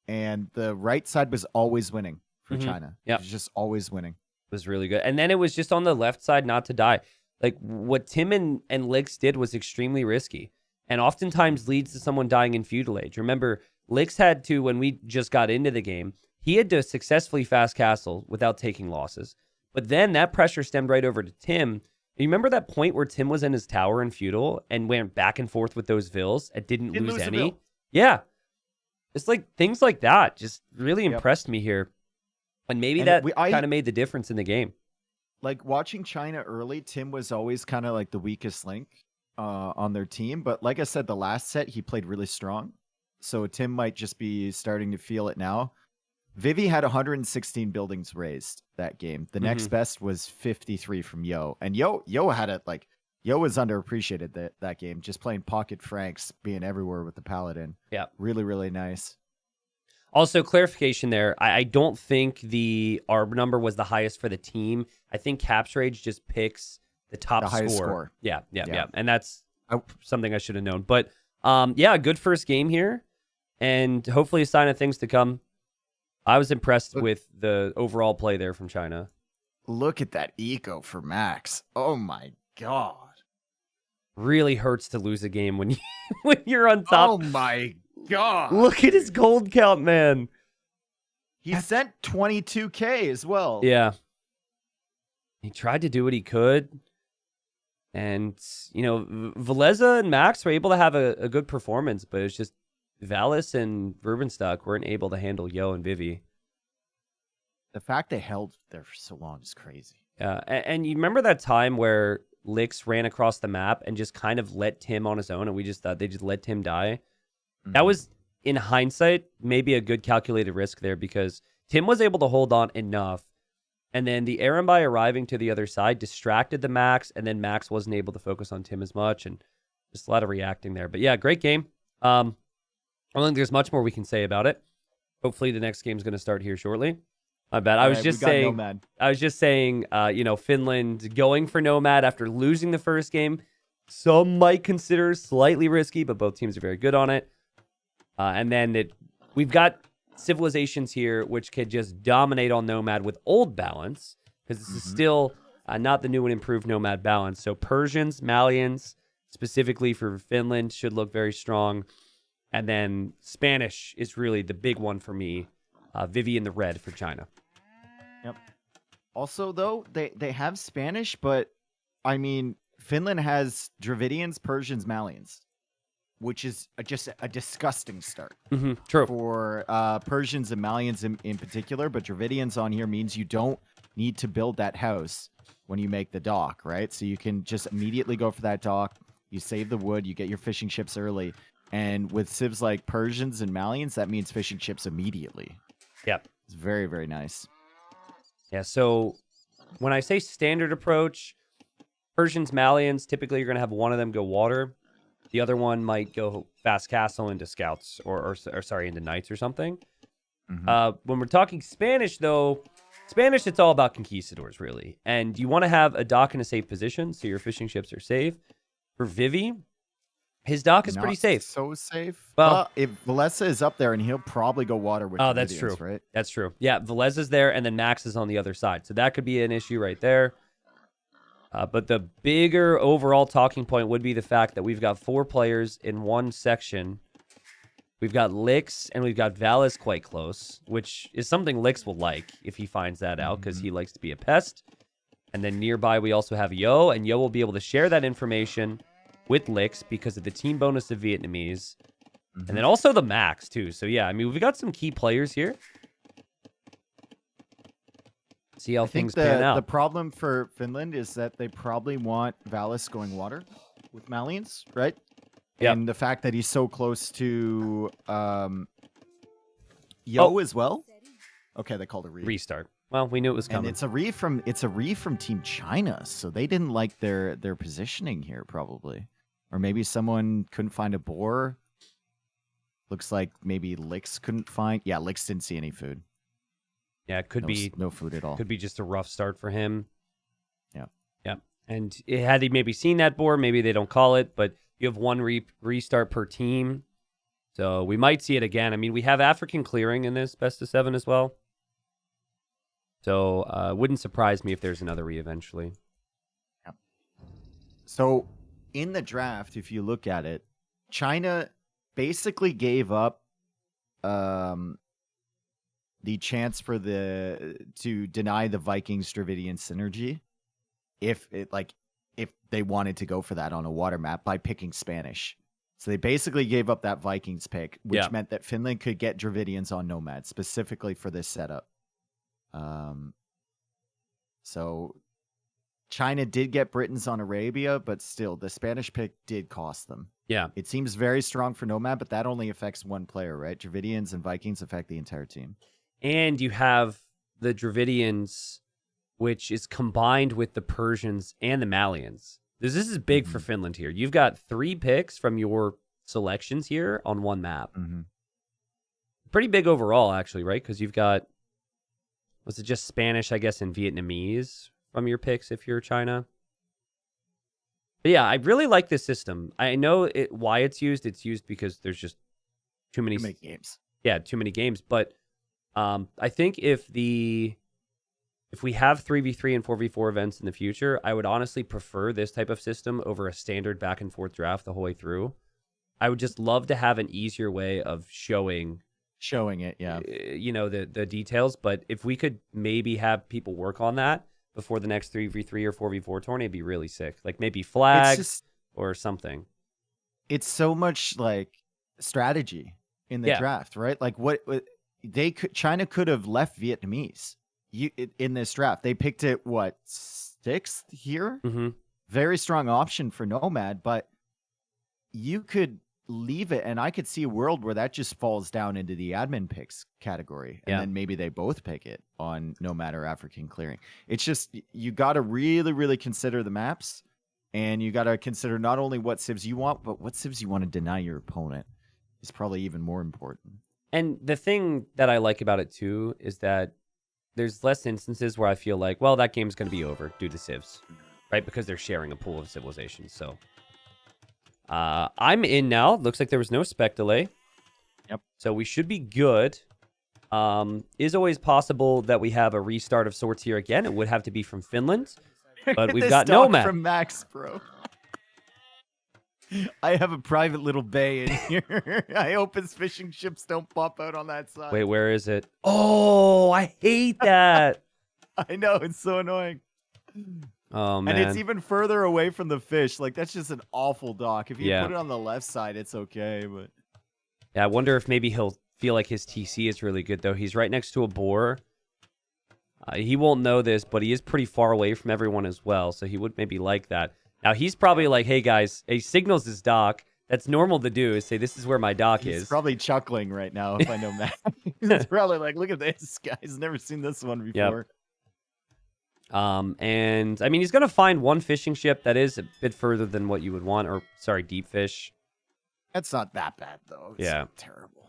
And the right side was always winning for China. Yeah. It was just always winning. It was really good. And then it was just on the left side not to die. Like what Tim and Lix did was extremely risky. And oftentimes leads to someone dying in feudal age. Remember, Lix had to, when we just got into the game, he had to successfully fast castle without taking losses. But then that pressure stemmed right over to Tim. You remember that point where Tim was in his tower in feudal and went back and forth with those vills and didn't lose any? Yeah. It's like things like that just really impressed me here. And maybe that kind of made the difference in the game. Like watching China early, Tim was always kind of like the weakest link on their team. But like I said, the last set, he played really strong. So Tim might just be starting to feel it now. Vivi had 116 buildings raised that game. The next best was 53 from Yo. And Yo had it like, Yo was underappreciated that game, just playing pocket Franks, being everywhere with the Paladin. Yeah. Really, really nice. Also, clarification there. I don't think the ARB number was the highest for the team. I think Caps Rage just picks the top score. Yeah. And that's something I should have known. But yeah, good first game here. And hopefully a sign of things to come. I was impressed with the overall play there from China. Look at that eco for Max. Oh my God. Really hurts to lose a game when you're on top. Oh my God. Look at his gold count, man. He sent 22K as well. Yeah. He tried to do what he could. And, Veleza and Max were able to have a good performance, but it's just Valis and Rubenstock weren't able to handle Yo and Vivi. The fact they held there for so long is crazy. Yeah, and you remember that time where Lix ran across the map and just kind of let Tim on his own, and we just thought they just let Tim die? That was, in hindsight, maybe a good calculated risk there because Tim was able to hold on enough, and then the Erenbai arriving to the other side distracted the Max, and then Max wasn't able to focus on Tim as much, and just a lot of reacting there. But yeah, great game. I don't think there's much more we can say about it. Hopefully the next game's going to start here shortly. I bet. I was just saying, Finland going for Nomad after losing the first game. Some might consider slightly risky, but both teams are very good on it. And then we've got civilizations here which could just dominate on Nomad with old balance because this is still not the new and improved Nomad balance. So Persians, Malians, specifically for Finland, should look very strong. And then Spanish is really the big one for me. Vivi in the red for China. Yep. Also, though, they have Spanish, but, I mean, Finland has Dravidians, Persians, Malians, which is just a disgusting start. True. For Persians and Malians in particular, but Dravidians on here means you don't need to build that house when you make the dock, right? So you can just immediately go for that dock. You save the wood. You get your fishing ships early. And with civs like Persians and Malians, that means fishing ships immediately. Yep. It's very, very nice. Yeah, so when I say standard approach, Persians, Malians, typically you're going to have one of them go water. The other one might go fast castle into scouts or into knights or something. When we're talking Spanish, though, it's all about conquistadors, really. And you want to have a dock in a safe position so your fishing ships are safe. For Vivi, His dock is pretty safe. So safe. Well, if Valesa is up there, and he'll probably go water with. Oh, that's true. Right? That's true. Yeah, Valeza's there, and then Max is on the other side. So that could be an issue right there. But the bigger overall talking point would be the fact that we've got 4 players in one section. We've got Lix and we've got Valis quite close, which is something Lix will like if he finds that out, because he likes to be a pest. And then nearby we also have Yo, and Yo will be able to share that information with Lix because of the team bonus of Vietnamese. And then also the Max, too. So, yeah, I mean, we've got some key players here. See how things pan out. The problem for Finland is that they probably want Valis going water with Malians, right? Yep. And the fact that he's so close to Yo as well. Okay, they called a restart. Well, we knew it was coming. And it's a re from Team China, so they didn't like their positioning here, probably. Or maybe someone couldn't find a boar. Looks like maybe Lix couldn't find. Yeah, Lix didn't see any food. Yeah, it could be no food at all. Could be just a rough start for him. Yeah. Yeah. And had he maybe seen that boar, maybe they don't call it, but you have one restart per team. So we might see it again. I mean, we have African clearing in this best of 7 as well. So wouldn't surprise me if there's another re eventually. Yeah. So in the draft, if you look at it, China basically gave up the chance for to deny the Vikings Dravidian synergy if they wanted to go for that on a water map by picking Spanish. So they basically gave up that Vikings pick, which meant that Finland could get Dravidians on Nomad specifically for this setup. So China did get Britons on Arabia, but still the Spanish pick did cost them. Yeah. It seems very strong for Nomad, but that only affects one player, right? Dravidians and Vikings affect the entire team. And you have the Dravidians, which is combined with the Persians and the Malians. This is big for Finland here. You've got 3 picks from your selections here on one map. Pretty big overall, actually, right? Because you've got, was it just Spanish, I guess, and Vietnamese from your picks if you're China? But yeah, I really like this system. I know why it's used. It's used because there's just too many games. Yeah, too many games. But I think if we have 3v3 and 4v4 events in the future, I would honestly prefer this type of system over a standard back and forth draft the whole way through. I would just love to have an easier way of showing it, yeah. The details. But if we could maybe have people work on that before the next 3v3 or 4v4 tourney, it'd be really sick. Like maybe flags or something. It's so much like strategy in the draft, right? Like China could have left Vietnamese in this draft. They picked it 6th here. Very strong option for Nomad, but you could leave it, and I could see a world where that just falls down into the admin picks category, and then maybe they both pick it on Nomad or African clearing. It's just, you got to really, really consider the maps, and you got to consider not only what civs you want, but what civs you want to deny your opponent is probably even more important. And the thing that I like about it too is that there's less instances where I feel like, well, that game's going to be over due to civs, right? Because they're sharing a pool of civilizations. So I'm in now. Looks like there was no spec delay. Yep. So we should be good. Is always possible that we have a restart of sorts here again. It would have to be from Finland, but we've got Nomad from Max, bro. I have a private little bay in here. I hope his fishing ships don't pop out on that side. Wait, where is it? Oh, I hate that. I know, it's so annoying. Oh, man. And it's even further away from the fish. Like, that's just an awful dock. If you put it on the left side, it's okay, but... Yeah, I wonder if maybe he'll feel like his TC is really good, though. He's right next to a boar. He won't know this, but he is pretty far away from everyone as well, so he would maybe like that. Now, he's probably like, hey, guys, he signals his dock. That's normal to do, is say, this is where my dock is. He's probably chuckling right now, if I know Matt. He's probably like, look at this, guy's never seen this one before. Yep. And, I mean, he's going to find one fishing ship that is a bit further than what you would want, or, sorry, deep fish. That's not that bad, though. It's terrible.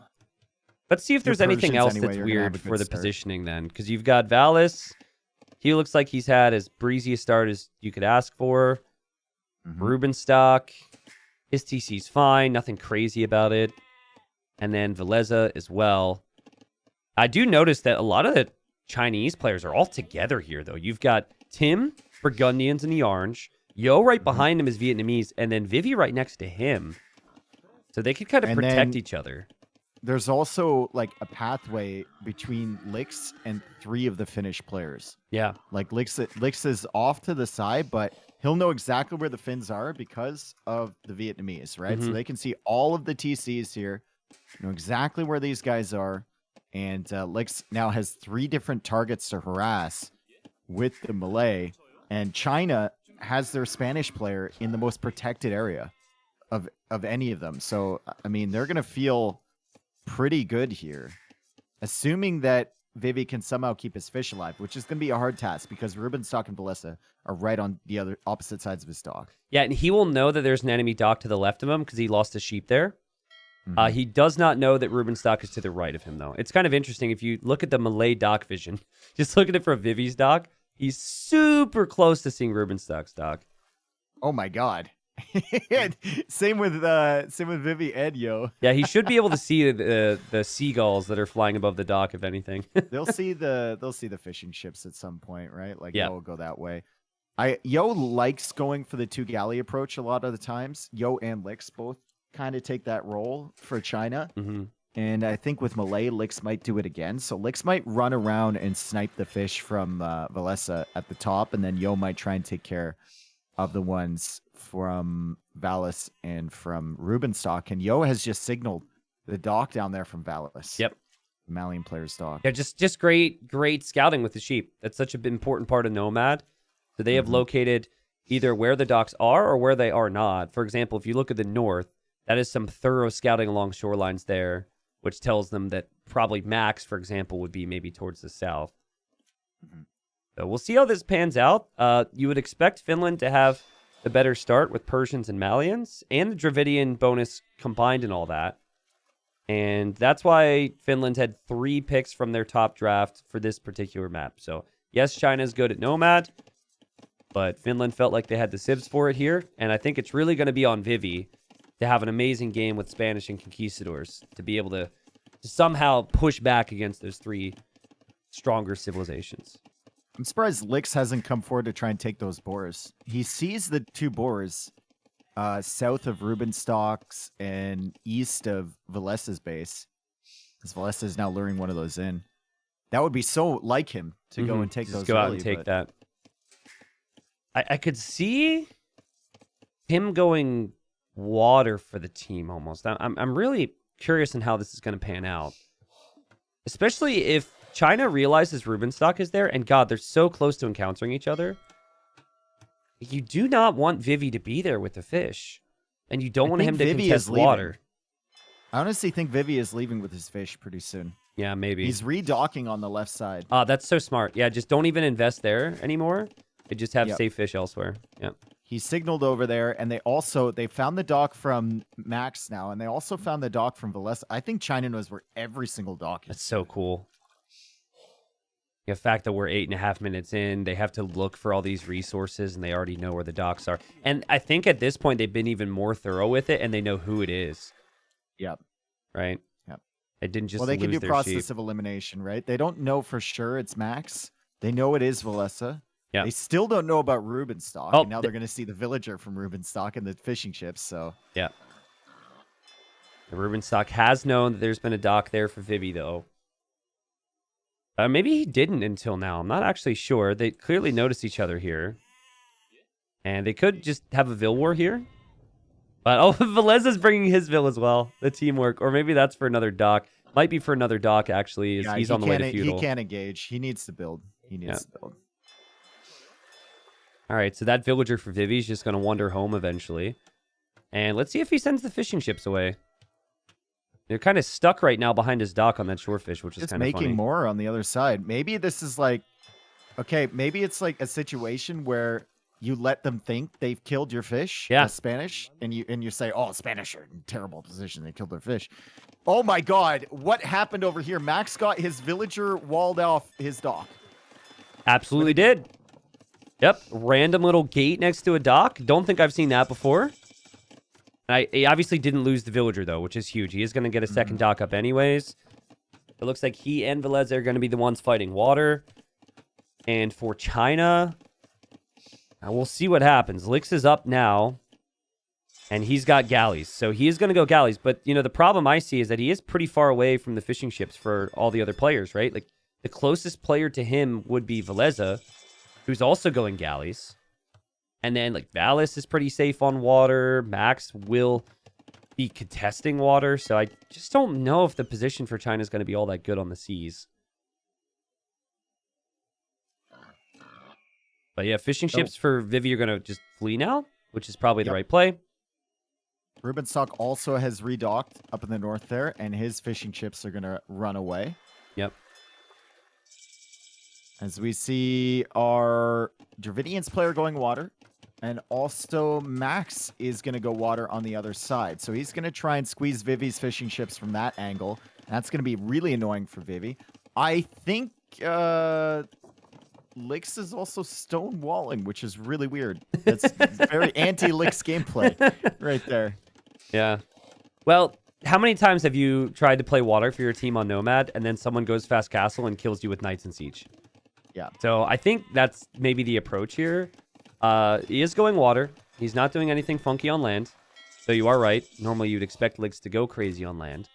Let's see if there's anything else that's weird for the positioning then, because you've got Valis. He looks like he's had as breezy a start as you could ask for. Rubenstock. His TC's fine. Nothing crazy about it. And then Veleza as well. I do notice that a lot of the Chinese players are all together here, though. You've got Tim, Burgundians in the orange. Yo right behind him is Vietnamese. And then Vivi right next to him. So they could kind of protect each other. There's also like a pathway between Lix and 3 of the Finnish players. Yeah. Like Lix is off to the side, but he'll know exactly where the Finns are because of the Vietnamese, right? So they can see all of the TCs here, know exactly where these guys are. And Lix now has 3 different targets to harass with the Malay. And China has their Spanish player in the most protected area of any of them. So, I mean, they're going to feel pretty good here, assuming that Vivi can somehow keep his fish alive, which is going to be a hard task because Rubenstock and Veleza are right on the other opposite sides of his dock. Yeah, and he will know that there's an enemy dock to the left of him because he lost his sheep there. He does not know that Rubenstock is to the right of him, though. It's kind of interesting. If you look at the Malay dock vision, just look at it from Vivi's dock, he's super close to seeing Rubenstock's dock. Oh, my God. same with Vivi and Yo. Yeah, he should be able to see the seagulls that are flying above the dock, if anything. they'll see the fishing ships at some point, right? Like, Yo will go that way. Yo likes going for the 2 galley approach a lot of the times. Yo and Lix both kind of take that role for China. And I think with Malay, Lix might do it again. So Lix might run around and snipe the fish from Veleza at the top, and then Yo might try and take care of the ones from Valis and from Rubenstock. And Yo has just signaled the dock down there from Valis. Yep. Malian player's dock. Yeah, just great scouting with the sheep. That's such an important part of Nomad. So they have located either where the docks are or where they are not. For example, if you look at the north, that is some thorough scouting along shorelines there, which tells them that probably Max, for example, would be maybe towards the south. So we'll see how this pans out. You would expect Finland to have the better start with Persians and Malians and the Dravidian bonus combined and all that. And that's why Finland had 3 picks from their top draft for this particular map. So yes, China's good at Nomad, but Finland felt like they had the sibs for it here. And I think it's really going to be on Vivi to have an amazing game with Spanish and Conquistadors to be able to somehow push back against those 3 stronger civilizations. I'm surprised Lix hasn't come forward to try and take those boars. He sees the 2 boars south of Rubenstock's and east of Valesa's base. Because Valesa is now luring one of those in. That would be so like him to go and take those. Go out and take that. I could see him going water for the team almost. I'm really curious on how this is going to pan out. Especially if China realizes Rubenstock is there, and God, they're so close to encountering each other. You do not want Vivi to be there with the fish. And you don't want him to contest water. I honestly think Vivi is leaving with his fish pretty soon. Yeah, maybe. He's redocking on the left side. That's so smart. Yeah, just don't even invest there anymore. They just have safe fish elsewhere. Yeah. He signaled over there, and they found the dock from Max now, and they also found the dock from Veleza. I think China knows where every single dock is. That's so cool. The fact that we're 8.5 minutes in, they have to look for all these resources, and they already know where the docks are. And I think at this point, they've been even more thorough with it, and they know who it is. Yep. Right? Yep. They didn't just they can do process sheep. of elimination, right? They don't know for sure it's Max. They know it is Veleza. Yeah. They still don't know about Rubenstock, and now they're going to see the villager from Rubenstock and the fishing ships. So yeah, the Rubenstock has known that there's been a dock there for Vivi, though. Maybe he didn't until now. I'm not actually sure. They clearly noticed each other here, and they could just have a Vil war here. But Valeza's bringing his Vil as well. The teamwork, or maybe that's for another dock. Might be for another dock actually. He's on the way to feudal. He can't engage. He needs to build. He needs to build. All right, so that villager for Vivi is just going to wander home eventually. And let's see if he sends the fishing ships away. They're kind of stuck right now behind his dock on that shorefish, which is kind of funny. It's making more on the other side. Maybe this is like, okay, maybe it's like a situation where you let them think they've killed your fish, Spanish, and you say, oh, Spanish are in terrible position. They killed their fish. Oh, my God. What happened over here? Max got his villager walled off his dock. Absolutely did. Yep, random little gate next to a dock. Don't think I've seen that before. He obviously didn't lose the villager, though, which is huge. He is going to get a second dock up anyways. It looks like he and Velez are going to be the ones fighting water. And for China, we'll see what happens. Lix is up now, and he's got galleys. So he is going to go galleys. But, the problem I see is that he is pretty far away from the fishing ships for all the other players, right? Like, the closest player to him would be Veleza, who's also going galleys. And then, like, Valis is pretty safe on water. Max will be contesting water. So I just don't know if the position for China is going to be all that good on the seas. But yeah, fishing ships for Vivi are going to just flee now, which is probably the right play. Rubenstock also has redocked up in the north there, and his fishing ships are going to run away. Yep. As we see our Dravidians player going water, and also Max is going to go water on the other side. So he's going to try and squeeze Vivi's fishing ships from that angle. That's going to be really annoying for Vivi. I think Lix is also stonewalling, which is really weird. It's very anti-Lix gameplay right there. Yeah. Well, how many times have you tried to play water for your team on Nomad, and then someone goes fast castle and kills you with Knights in Siege? Yeah. So I think that's maybe the approach here. He is going water. He's not doing anything funky on land. So you are right. Normally you'd expect Lix to go crazy on land.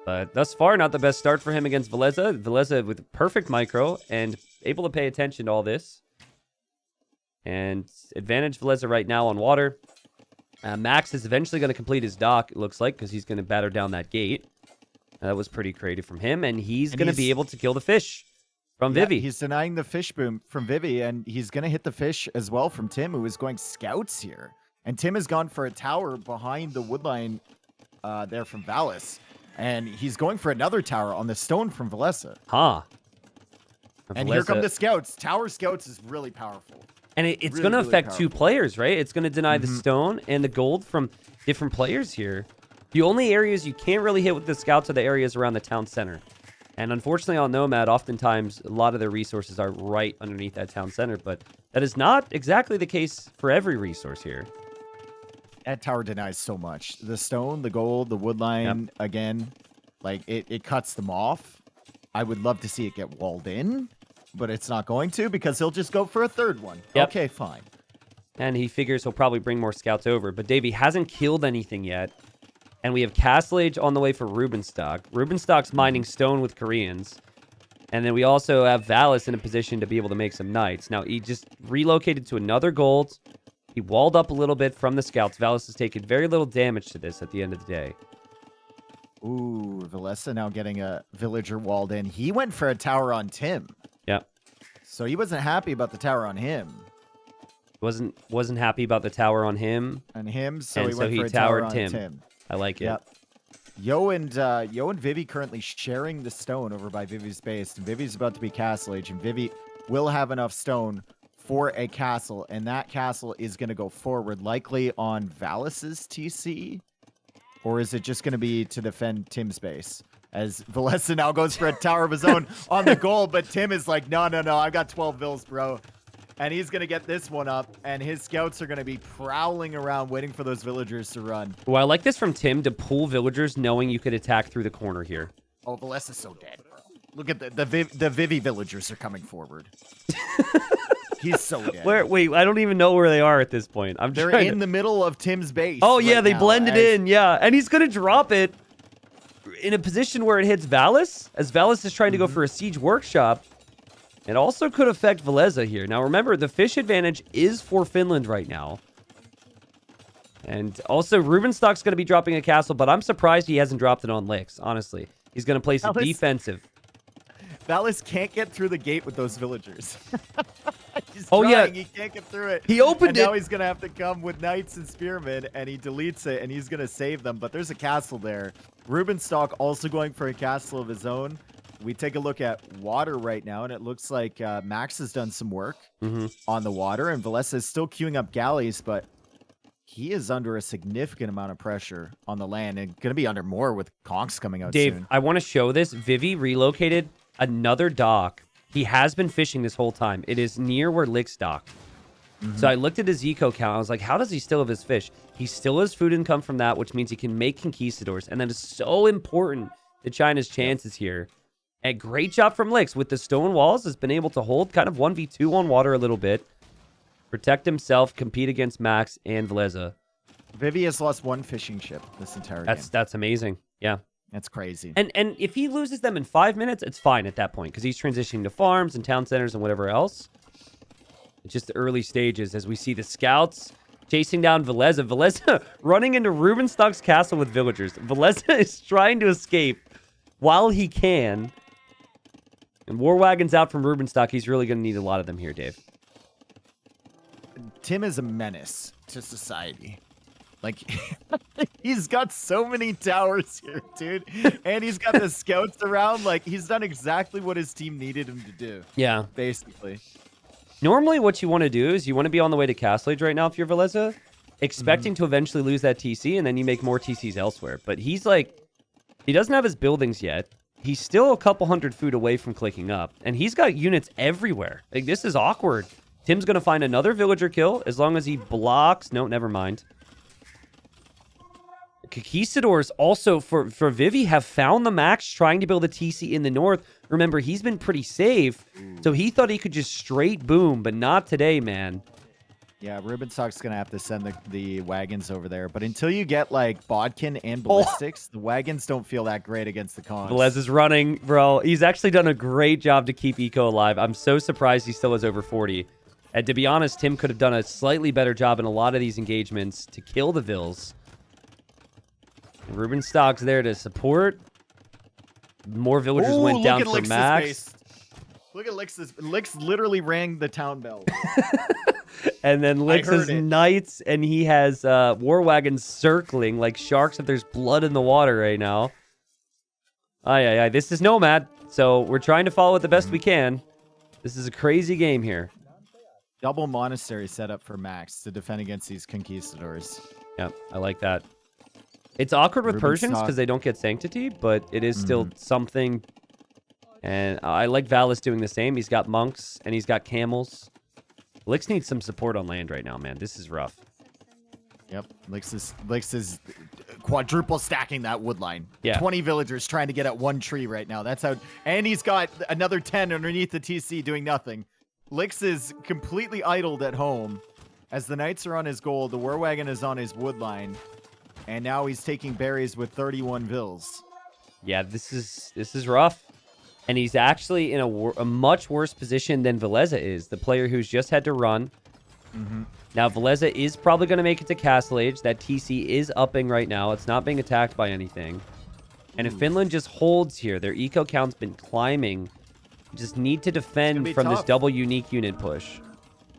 But thus far, not the best start for him against Veleza. Veleza with perfect micro and able to pay attention to all this. And advantage Veleza right now on water. Max is eventually going to complete his dock, it looks like, because he's going to batter down that gate. That was pretty creative from him. And he's going to be able to kill the fish from Vivi. He's denying the fish boom from Vivi, and he's going to hit the fish as well from Tim, who is going scouts here. And Tim has gone for a tower behind the woodline there from Valis. And he's going for another tower on the stone from Valesa. Huh. And here come the scouts. Tower scouts is really powerful. And it's going to affect two players, right? It's going to deny the stone and the gold from different players here. The only areas you can't really hit with the scouts are the areas around the town center. And unfortunately on Nomad, oftentimes a lot of their resources are right underneath that town center. But that is not exactly the case for every resource here. That tower denies so much. The stone, the gold, the woodline, again, like it cuts them off. I would love to see it get walled in, but it's not going to because he'll just go for a third one. Yep. Okay, fine. And he figures he'll probably bring more scouts over. But Davey hasn't killed anything yet. And we have Castle Age on the way for Rubenstock. Rubenstock's mining stone with Koreans. And then we also have Valis in a position to be able to make some knights. Now, he just relocated to another gold. He walled up a little bit from the scouts. Valis has taken very little damage to this at the end of the day. Ooh, Valesa now getting a villager walled in. He went for a tower on Tim. Yep. So he wasn't happy about the tower on him. Wasn't happy about the tower on him. So he went for a tower on Tim. I like it. Yep. Yo and Vivi currently sharing the stone over by Vivi's base. And Vivi's about to be Castle Age. And Vivi will have enough stone for a castle. And that castle is going to go forward, likely on Valis's TC. Or is it just going to be to defend Tim's base? As Valesa now goes for a tower of his own on the goal. But Tim is like, no, I've got 12 vills, bro. And he's going to get this one up, and his scouts are going to be prowling around waiting for those villagers to run. Well, I like this from Tim to pull villagers knowing you could attack through the corner here. Oh, Valesa's so dead, bro. Look at the Vivi villagers are coming forward. He's so dead. Wait, I don't even know where they are at this point. They're in the middle of Tim's base. Oh, yeah, they blended in, yeah. And he's going to drop it in a position where it hits Valis, as Valis is trying to go for a siege workshop. It also could affect Veleza here. Now, remember, the fish advantage is for Finland right now. And also, Rubenstock's going to be dropping a castle, but I'm surprised he hasn't dropped it on Lix, honestly. He's going to place it defensive. Valis can't get through the gate with those villagers. He's trying. He can't get through it. He opened it. Now he's going to have to come with knights and spearmen, and he deletes it, and he's going to save them. But there's a castle there. Rubenstock also going for a castle of his own. We take a look at water right now, and it looks like Max has done some work on the water, and Valesa is still queuing up galleys, but he is under a significant amount of pressure on the land, and going to be under more with conks coming out soon. Dave, I want to show this. Vivi relocated another dock. He has been fishing this whole time. It is near where Lix docked. So I looked at his eco count. I was like, how does he still have his fish? He still has food income from that, which means he can make conquistadors. And that is so important to China's chances here. A great job from Lix with the stone walls. Has been able to hold kind of 1v2 on water a little bit. Protect himself, compete against Max and Veleza. Vivi has lost 1 fishing ship this entire game. That's amazing. Yeah. That's crazy. And if he loses them in 5 minutes, it's fine at that point because he's transitioning to farms and town centers and whatever else. It's just the early stages as we see the scouts chasing down Veleza. Veleza running into Rubenstock's castle with villagers. Veleza is trying to escape while he can. And War Wagon's out from Rubenstock. He's really going to need a lot of them here, Dave. Tim is a menace to society. Like, he's got so many towers here, dude. And he's got the scouts around. Like, he's done exactly what his team needed him to do. Yeah. Basically. Normally, what you want to do is you want to be on the way to Castle Age right now if you're Veleza, expecting to eventually lose that TC, and then you make more TCs elsewhere. But he's like, he doesn't have his buildings yet. He's still a couple hundred food away from clicking up, and he's got units everywhere. Like, this is awkward. Tim's going to find another villager kill as long as he blocks. No, never mind. Conquistadors also for Vivi have found the max trying to build a TC in the north. Remember, he's been pretty safe, so he thought he could just straight boom, but not today, man. Yeah, Rubenstock's going to have to send the wagons over there. But until you get, like, Bodkin and Ballistics, the wagons don't feel that great against the Kongs. Velez is running, bro. He's actually done a great job to keep Eco alive. I'm so surprised he still has over 40. And to be honest, Tim could have done a slightly better job in a lot of these engagements to kill the Vils. Rubenstock's there to support. More villagers went down for Max. Base. Look at Lix's. Lix literally rang the town bell. And then Lix is knights, and he has war wagons circling like sharks if there's blood in the water right now. Aye. This is Nomad, so we're trying to follow it the best we can. This is a crazy game here. Double monastery set up for Max to defend against these conquistadors. Yeah, I like that. It's awkward with Persians because they don't get Sanctity, but it is still something. And I like Valis doing the same. He's got monks, and he's got camels. Lix needs some support on land right now, man. This is rough. Yep. Lix is quadruple stacking that wood line. Yeah. 20 villagers trying to get at one tree right now. That's how. And he's got another 10 underneath the TC doing nothing. Lix is completely idled at home. As the knights are on his gold, the war wagon is on his wood line. And now he's taking berries with 31 vills. Yeah, this is rough. And he's actually in a much worse position than Veleza is, the player who's just had to run. Now, Veleza is probably going to make it to Castle Age. That TC is upping right now. It's not being attacked by anything. And if Finland just holds here, their eco count's been climbing. Just need to defend from this double unique unit push.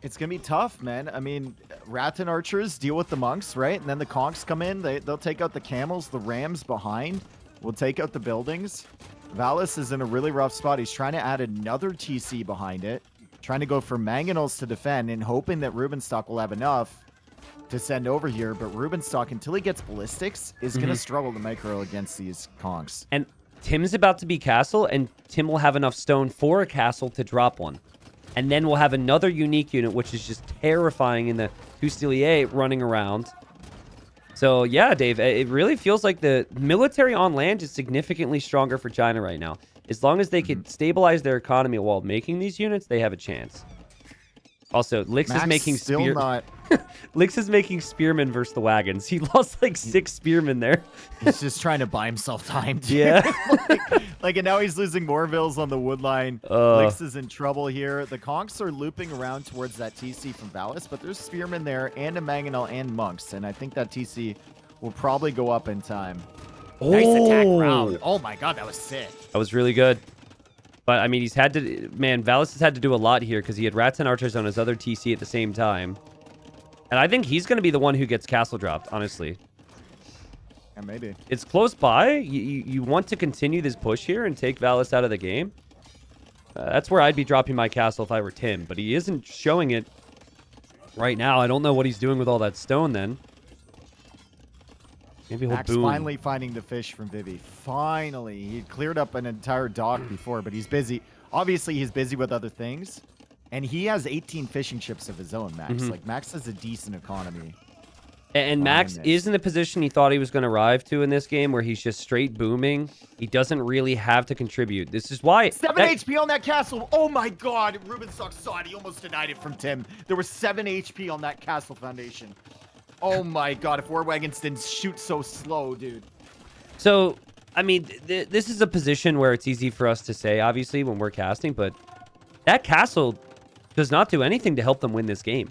It's going to be tough, man. I mean, Rattan archers deal with the monks, right? And then the conks come in. They'll take out the camels. The rams behind will take out the buildings. Valis is in a really rough spot. He's trying to add another TC behind it. Trying to go for mangonels to defend and hoping that Rubenstock will have enough to send over here. But Rubenstock, until he gets ballistics, is going to struggle to micro against these conks. And Tim's about to be castle, and Tim will have enough stone for a castle to drop one. And then we'll have another unique unit, which is just terrifying in the Fusilier running around. So, yeah, Dave, it really feels like the military on land is significantly stronger for China right now. As long as they can stabilize their economy while making these units, they have a chance. Also, Lix is making Lix is making spearmen versus the wagons. He lost like 6 spearmen there. He's just trying to buy himself time. Dude. Yeah. and now he's losing more vills on the wood line. Lix is in trouble here. The conks are looping around towards that TC from Valis, but there's spearmen there and a mangonel and monks, and I think that TC will probably go up in time. Oh. Nice attack round. Oh my god, that was sick. That was really good. But, I mean, he's had to... Man, Valis has had to do a lot here because he had rats and archers on his other TC at the same time. And I think he's going to be the one who gets castle dropped, honestly. Yeah, maybe. It's close by. You want to continue this push here and take Valis out of the game. That's where I'd be dropping my castle if I were Tim. But he isn't showing it right now. I don't know what he's doing with all that stone then. Maybe he'll boom. Finally finding the fish from Vivi. Finally. He cleared up an entire dock before, but he's busy. Obviously, he's busy with other things. And he has 18 fishing ships of his own, Max. Like, Max has a decent economy. And Max is in the position he thought he was going to arrive to in this game, where he's just straight booming. He doesn't really have to contribute. This is why... 7 HP on that castle. Oh, my God. Ruben Stock saw it. He almost denied it from Tim. There was 7 HP on that castle foundation. Oh, my God. If War Wagons didn't shoot so slow, dude. So, I mean, this is a position where it's easy for us to say, obviously, when we're casting, but that castle does not do anything to help them win this game.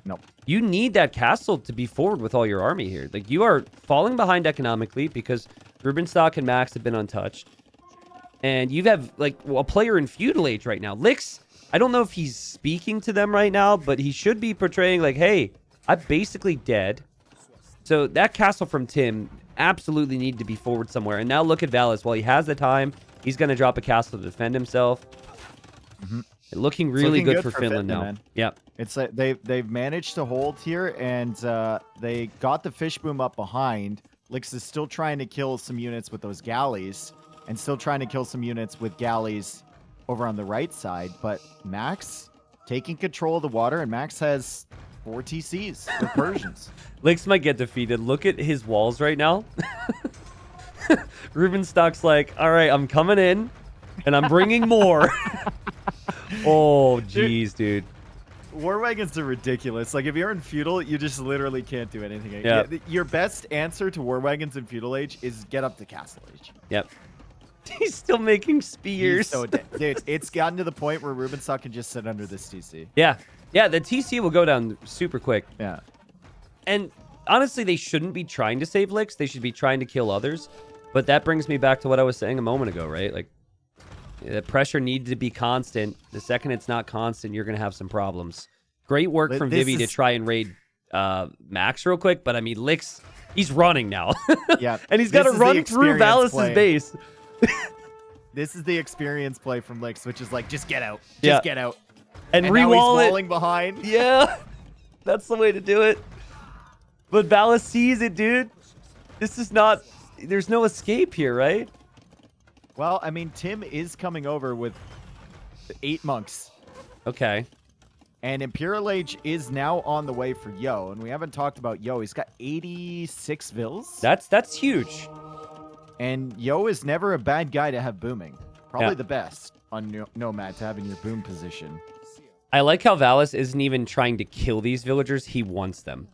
Nope. You need that castle to be forward with all your army here. Like, you are falling behind economically because Rubenstock and Max have been untouched. And you have, like, a player in feudal age right now. Lix, I don't know if he's speaking to them right now, but he should be portraying, like, hey, I'm basically dead. So that castle from Tim absolutely need to be forward somewhere. And now look at Valis. While he has the time, he's going to drop a castle to defend himself. Looking really good for Finland now. Man. Yep. It's like they've managed to hold here, and they got the fish boom up behind. Lix is still trying to kill some units with those galleys, and still trying to kill some units with galleys over on the right side. But Max taking control of the water, and Max has 4 TCs with Persians. Lix might get defeated. Look at his walls right now. Rubenstock's like, all right, I'm coming in, and I'm bringing more. Oh, jeez, dude. War Wagons are ridiculous. Like, if you're in feudal, you just literally can't do anything. Yep. Your best answer to War Wagons in feudal age is get up to castle age. Yep. He's still making spears. So dude, it's gotten to the point where Rubenstock can just sit under this TC. Yeah. Yeah, the TC will go down super quick. Yeah. And honestly, they shouldn't be trying to save Lix. They should be trying to kill others. But that brings me back to what I was saying a moment ago, right? Like, the pressure needs to be constant. The second it's not constant, you're going to have some problems. Great work from Vivi to try and raid Max real quick. But, I mean, Lix, he's running now. Yeah. And he's got to run through Valis's base. This is the experience play from Lix, which is like, just get out. Just get out. And re-wall it. Now he's walling behind. Yeah. That's the way to do it. But Valis sees it, dude. This is not... There's no escape here, right? Well, I mean, Tim is coming over with 8 monks. Okay. And Imperial Age is now on the way for Yo. And we haven't talked about Yo. He's got 86 vills. That's huge. And Yo is never a bad guy to have booming. Probably the best on Nomad to have in your boom position. I like how Valis isn't even trying to kill these villagers. He wants them.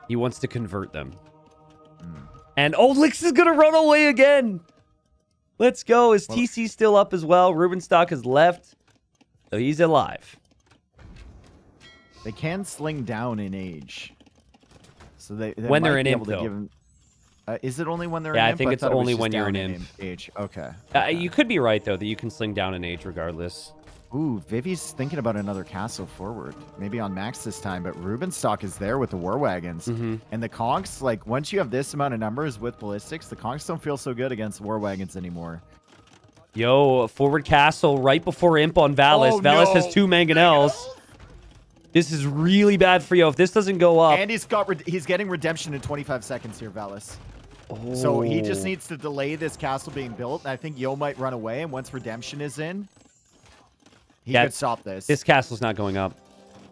He wants to convert them. And, oh, Lix is going to run away again. Let's go. Is TC still up as well? Rubenstock has left. So he's alive. They can sling down in age. So they when they're in imp, though. Give them, is it only when they're in imp? imp? I think it's only when you're in imp. Age. Okay. You could be right, though, that you can sling down in age regardless. Ooh, Vivi's thinking about another castle forward. Maybe on Max this time, but Rubenstock is there with the War Wagons. And the Conks, like, once you have this amount of numbers with ballistics, the Conks don't feel so good against War Wagons anymore. Yo, forward castle right before imp on Valis. Oh, Valis has 2 mangonels. This is really bad for Yo. If this doesn't go up... And he's getting redemption in 25 seconds here, Valis. Oh. So he just needs to delay this castle being built. And I think Yo might run away, and once redemption is in... He could stop this. This castle's not going up.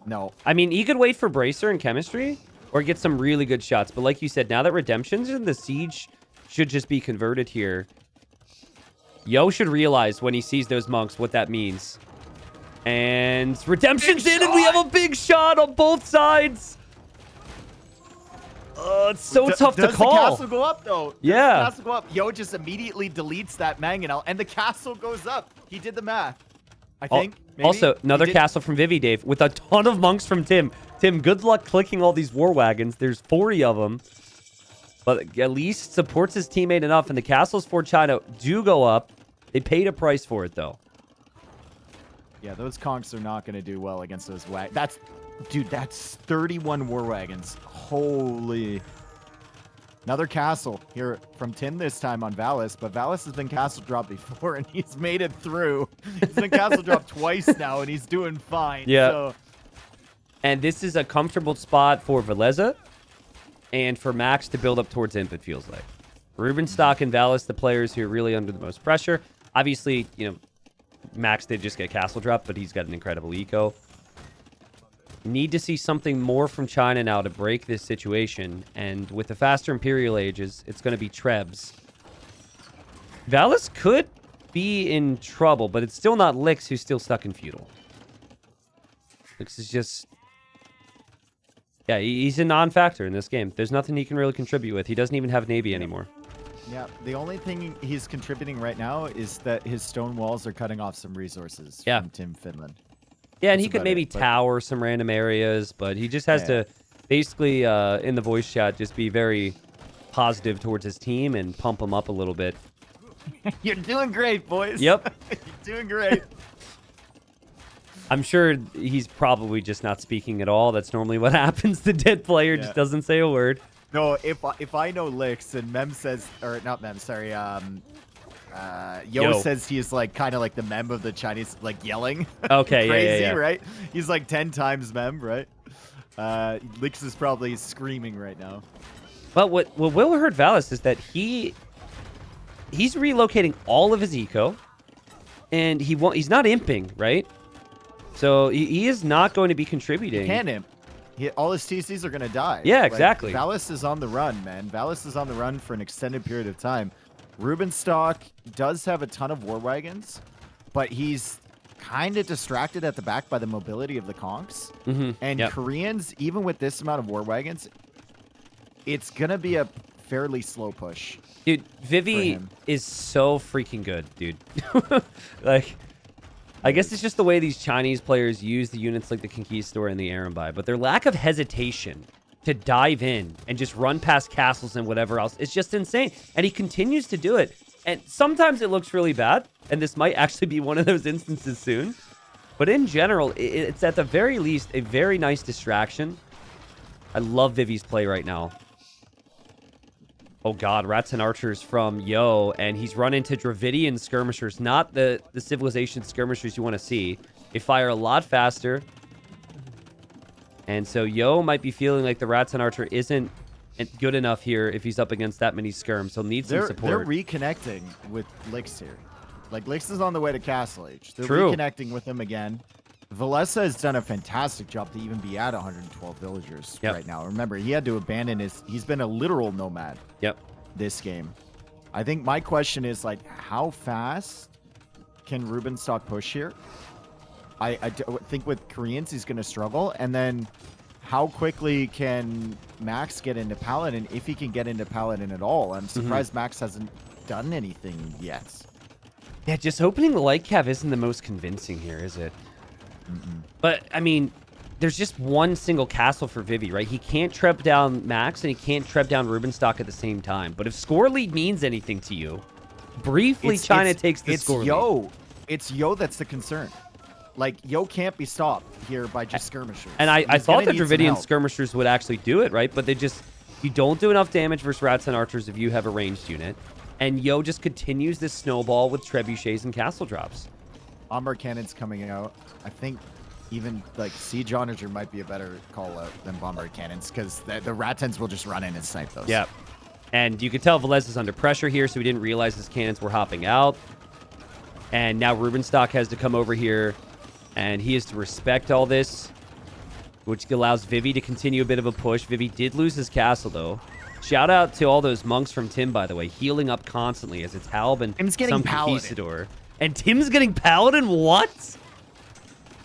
No. I mean, he could wait for Bracer and Chemistry or get some really good shots. But like you said, now that Redemption's in, the siege should just be converted here. Yo should realize when he sees those monks what that means. And Redemption's in, and we have a big shot on both sides. It's so tough to call. Does the castle go up, though? Yeah. Does the castle go up? Yo just immediately deletes that mangonel, and the castle goes up. He did the math. I think. Maybe. Also, another castle from Vivi, Dave, with a ton of monks from Tim. Tim, good luck clicking all these war wagons. There's 40 of them. But at least supports his teammate enough. And the castles for China do go up. They paid a price for it, though. Yeah, those conks are not going to do well against those wagons. Dude, that's 31 war wagons. Holy... Another castle here from Tim this time on Valis, but Valis has been castle dropped before, and he's made it through. He's been castle dropped twice now, and he's doing fine. Yeah. So. And this is a comfortable spot for Veleza and for Max to build up towards imp, it feels like. Rubenstock and Valis, the players who are really under the most pressure. Obviously, you know, Max did just get castle drop, but he's got an incredible eco. Need to see something more from China now to break this situation. And with the faster Imperial ages, it's going to be Trebs. Valis could be in trouble, but it's still not Lix who's still stuck in feudal. Lix is just... Yeah, he's a non-factor in this game. There's nothing he can really contribute with. He doesn't even have Navy anymore. Yeah, the only thing he's contributing right now is that his stone walls are cutting off some resources from Team Finland. Yeah, and he could maybe tower some random areas, but he just has to basically, in the voice chat, just be very positive towards his team and pump them up a little bit. You're doing great, boys. Yep. You're doing great. I'm sure he's probably just not speaking at all. That's normally what happens. The dead player just doesn't say a word. No, if I know Lix and Mem says, or not Mem, sorry, Yo says he's like kind of like the Mem of the Chinese, like yelling. Okay, crazy, yeah. Right? He's like 10 times Mem, right? Lix is probably screaming right now. But what Will heard Valis is that he's relocating all of his eco, and he's not imping, right? So he is not going to be contributing. He can imp. All his TCs are going to die. Yeah, exactly. Like, Valis is on the run, man. Valis is on the run for an extended period of time. Rubenstock does have a ton of war wagons, but he's kind of distracted at the back by the mobility of the conks. And Koreans, even with this amount of war wagons, it's going to be a fairly slow push. Dude, Vivi is so freaking good, dude. Like... I guess it's just the way these Chinese players use the units like the Conquistador and the Arambai, but their lack of hesitation to dive in and just run past castles and whatever else is just insane. And he continues to do it. And sometimes it looks really bad, and this might actually be one of those instances soon. But in general, it's at the very least a very nice distraction. I love Vivi's play right now. Oh god, Rats and Archers from Yo, and he's run into Dravidian skirmishers, not the civilization skirmishers you want to see. They fire a lot faster. And so Yo might be feeling like the Rats and Archer isn't good enough here if he's up against that many skirms. He'll need some support. They're reconnecting with Lix here. Like, Lix is on the way to Castle Age. They're True. Reconnecting with him again. Valessa has done a fantastic job to even be at 112 villagers right now. Remember, he had to abandon he's been a literal nomad this game. I think my question is, like, how fast can Rubenstock push here? I think with Koreans, he's going to struggle. And then how quickly can Max get into Paladin, if he can get into Paladin at all? I'm surprised Max hasn't done anything yet. Yeah, just opening the light cav isn't the most convincing here, is it? But, I mean, there's just one single castle for Vivi, right? He can't trep down Max, and he can't trep down Rubenstock at the same time. But if score lead means anything to you, briefly China takes the score lead. It's Yo that's the concern. Like, Yo can't be stopped here by just skirmishers. And I thought the Dravidian skirmishers would actually do it, right? But they just... You don't do enough damage versus Rats and Archers if you have a ranged unit. And Yo just continues this snowball with trebuchets and castle drops. Bomber cannons coming out. I think even like Siege Onager might be a better call out than bomber cannons, because the Ratans will just run in and snipe those. Yeah. And you could tell Velez is under pressure here, so he didn't realize his cannons were hopping out. And now Rubenstock has to come over here, and he has to respect all this, which allows Vivi to continue a bit of a push. Vivi did lose his castle, though. Shout out to all those monks from Tim, by the way, healing up constantly as it's Halb and some Conquistador. And Tim's getting Paladin? What?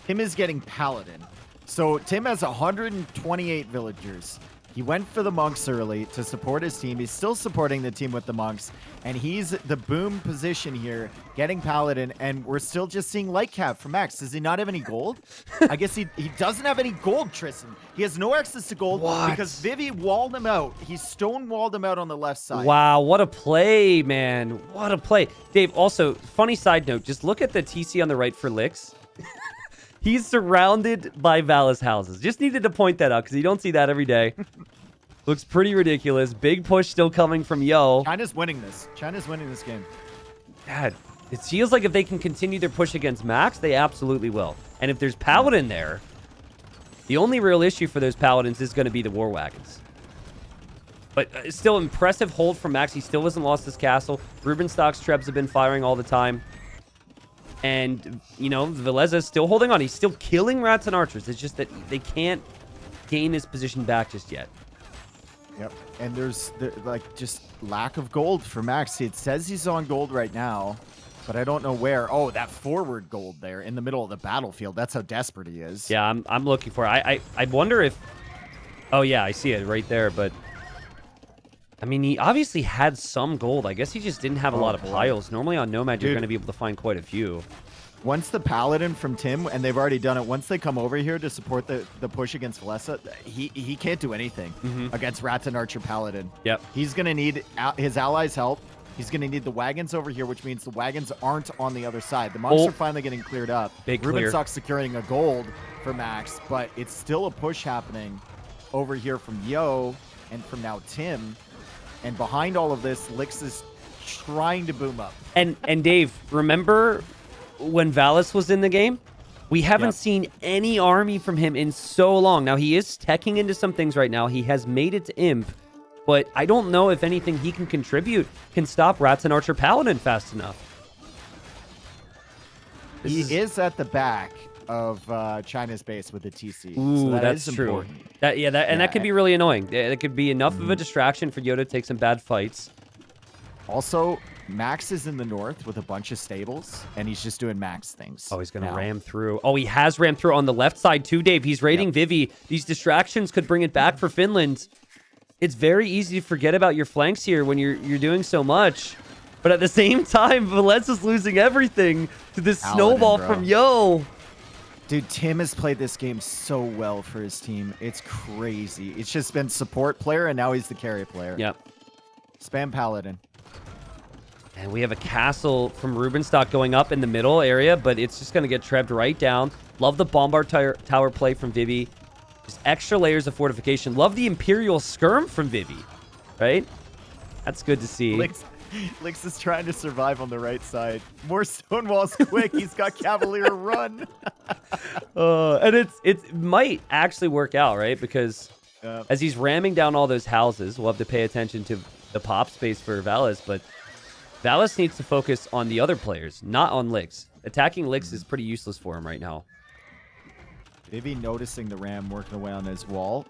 Tim is getting Paladin. So Tim has 128 villagers. He went for the monks early to support his team. He's still supporting the team with the monks. And he's the boom position here, getting Paladin. And we're still just seeing light cap from Max. Does he not have any gold? I guess he doesn't have any gold, Tristan. He has no access to gold because Vivi walled him out. He stone-walled him out on the left side. Wow, what a play, man. What a play. Dave, also, funny side note, just look at the TC on the right for Lix. He's surrounded by Valis houses. Just needed to point that out because you don't see that every day. Looks pretty ridiculous. Big push still coming from Yo. China's winning this. China's winning this game. God, it feels like if they can continue their push against Max, they absolutely will. And if there's Paladin there, the only real issue for those Paladins is going to be the war wagons. But still impressive hold from Max. He still hasn't lost his castle. Rubenstock's trebs have been firing all the time. And, you know, Valeza's still holding on. He's still killing rats and archers. It's just that they can't gain his position back just yet. Yep. And there's like just lack of gold for Max. It says he's on gold right now, but I don't know where. Oh, that forward gold there in the middle of the battlefield. That's how desperate he is. Yeah, I'm looking for it. I wonder if... Oh, yeah, I see it right there, but... I mean, he obviously had some gold. I guess he just didn't have a lot of piles. Normally on Nomad, you're going to be able to find quite a few. Once the Paladin from Tim, and they've already done it, once they come over here to support the push against Valesa, he can't do anything against Rats and Archer Paladin. Yep. He's going to need his allies' help. He's going to need the wagons over here, which means the wagons aren't on the other side. The monks are finally getting cleared up. Rubenstock's securing a gold for Max, but it's still a push happening over here from Yo and from now Tim. And behind all of this, Lix is trying to boom up. And Dave, remember when Valis was in the game? We haven't seen any army from him in so long. Now, he is teching into some things right now. He has made it to Imp, but I don't know if anything he can contribute can stop Rats and Archer Paladin fast enough. He is at the back of China's base with the TC. Ooh, so that's true. That could be really annoying. It could be enough of a distraction for Yoda to take some bad fights. Also, Max is in the north with a bunch of stables, and he's just doing Max things. Oh, he's going to ram through. Oh, he has rammed through on the left side too, Dave. He's raiding Vivi. These distractions could bring it back for Finland. It's very easy to forget about your flanks here when you're doing so much. But at the same time, Valeza's losing everything to this snowball from Yo. Dude, Tim has played this game so well for his team. It's crazy. It's just been support player, and now he's the carry player. Yep. Spam Paladin. And we have a castle from Rubenstock going up in the middle area, but it's just going to get trebbed right down. Love the Bombard Tower play from Vivi. Just extra layers of fortification. Love the Imperial skirm from Vivi, right? That's good to see. Lix is trying to survive on the right side. More stone walls quick. He's got Cavalier run. And it might actually work out, right? Because as he's ramming down all those houses, we'll have to pay attention to the pop space for Valis, but Valis needs to focus on the other players, not on Lix. Attacking Lix is pretty useless for him right now. Vivi noticing the ram working away on his wall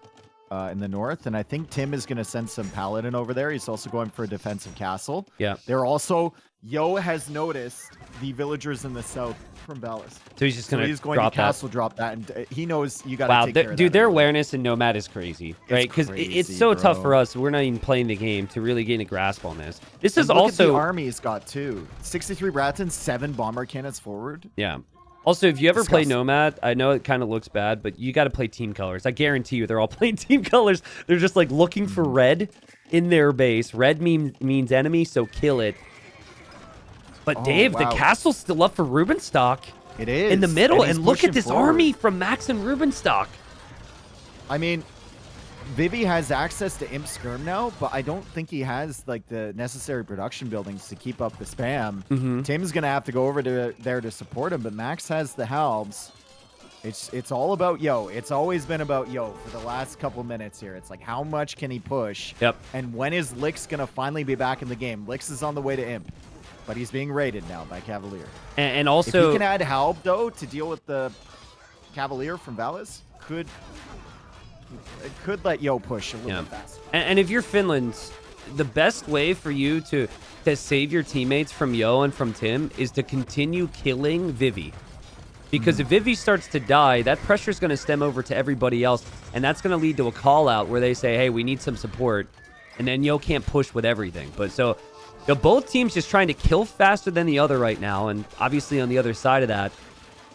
in the north, and I think Tim is going to send some Paladin over there. He's also going for a defensive castle. Yeah. They're also... Yo has noticed the villagers in the south from Valis. So he's just going to castle drop that, and he knows you got to take care of that. Dude, their awareness in Nomad is crazy, right? Because it's so tough for us. We're not even playing the game to really gain a grasp on this. This is also... the army's got, too. 63 Ratton, 7 bomber cannons forward. Yeah. Also, if you ever play Nomad, I know it kind of looks bad, but you got to play team colors. I guarantee you they're all playing team colors. They're just like looking for red in their base. Red means enemy, so kill it. But Dave, the castle's still up for Rubenstock. It is. In the middle, and look at this army from Max and Rubenstock. I mean, Vivi has access to Imp Skirm now, but I don't think he has like the necessary production buildings to keep up the spam. Tim's going to have to go over there to support him, but Max has the halbs. It's all about Yo. It's always been about Yo for the last couple minutes here. It's like, how much can he push? Yep. And when is Lix going to finally be back in the game? Lix is on the way to Imp, but he's being raided now by Cavalier. And also... If he can add halb, though, to deal with the Cavalier from Valis, it could let Yo push a little bit faster. And if you're Finland, the best way for you to save your teammates from Yo and from Tim is to continue killing Vivi. Because if Vivi starts to die, that pressure is going to stem over to everybody else, and that's going to lead to a call-out where they say, hey, we need some support, and then Yo can't push with everything. But so, both teams just trying to kill faster than the other right now, and obviously on the other side of that,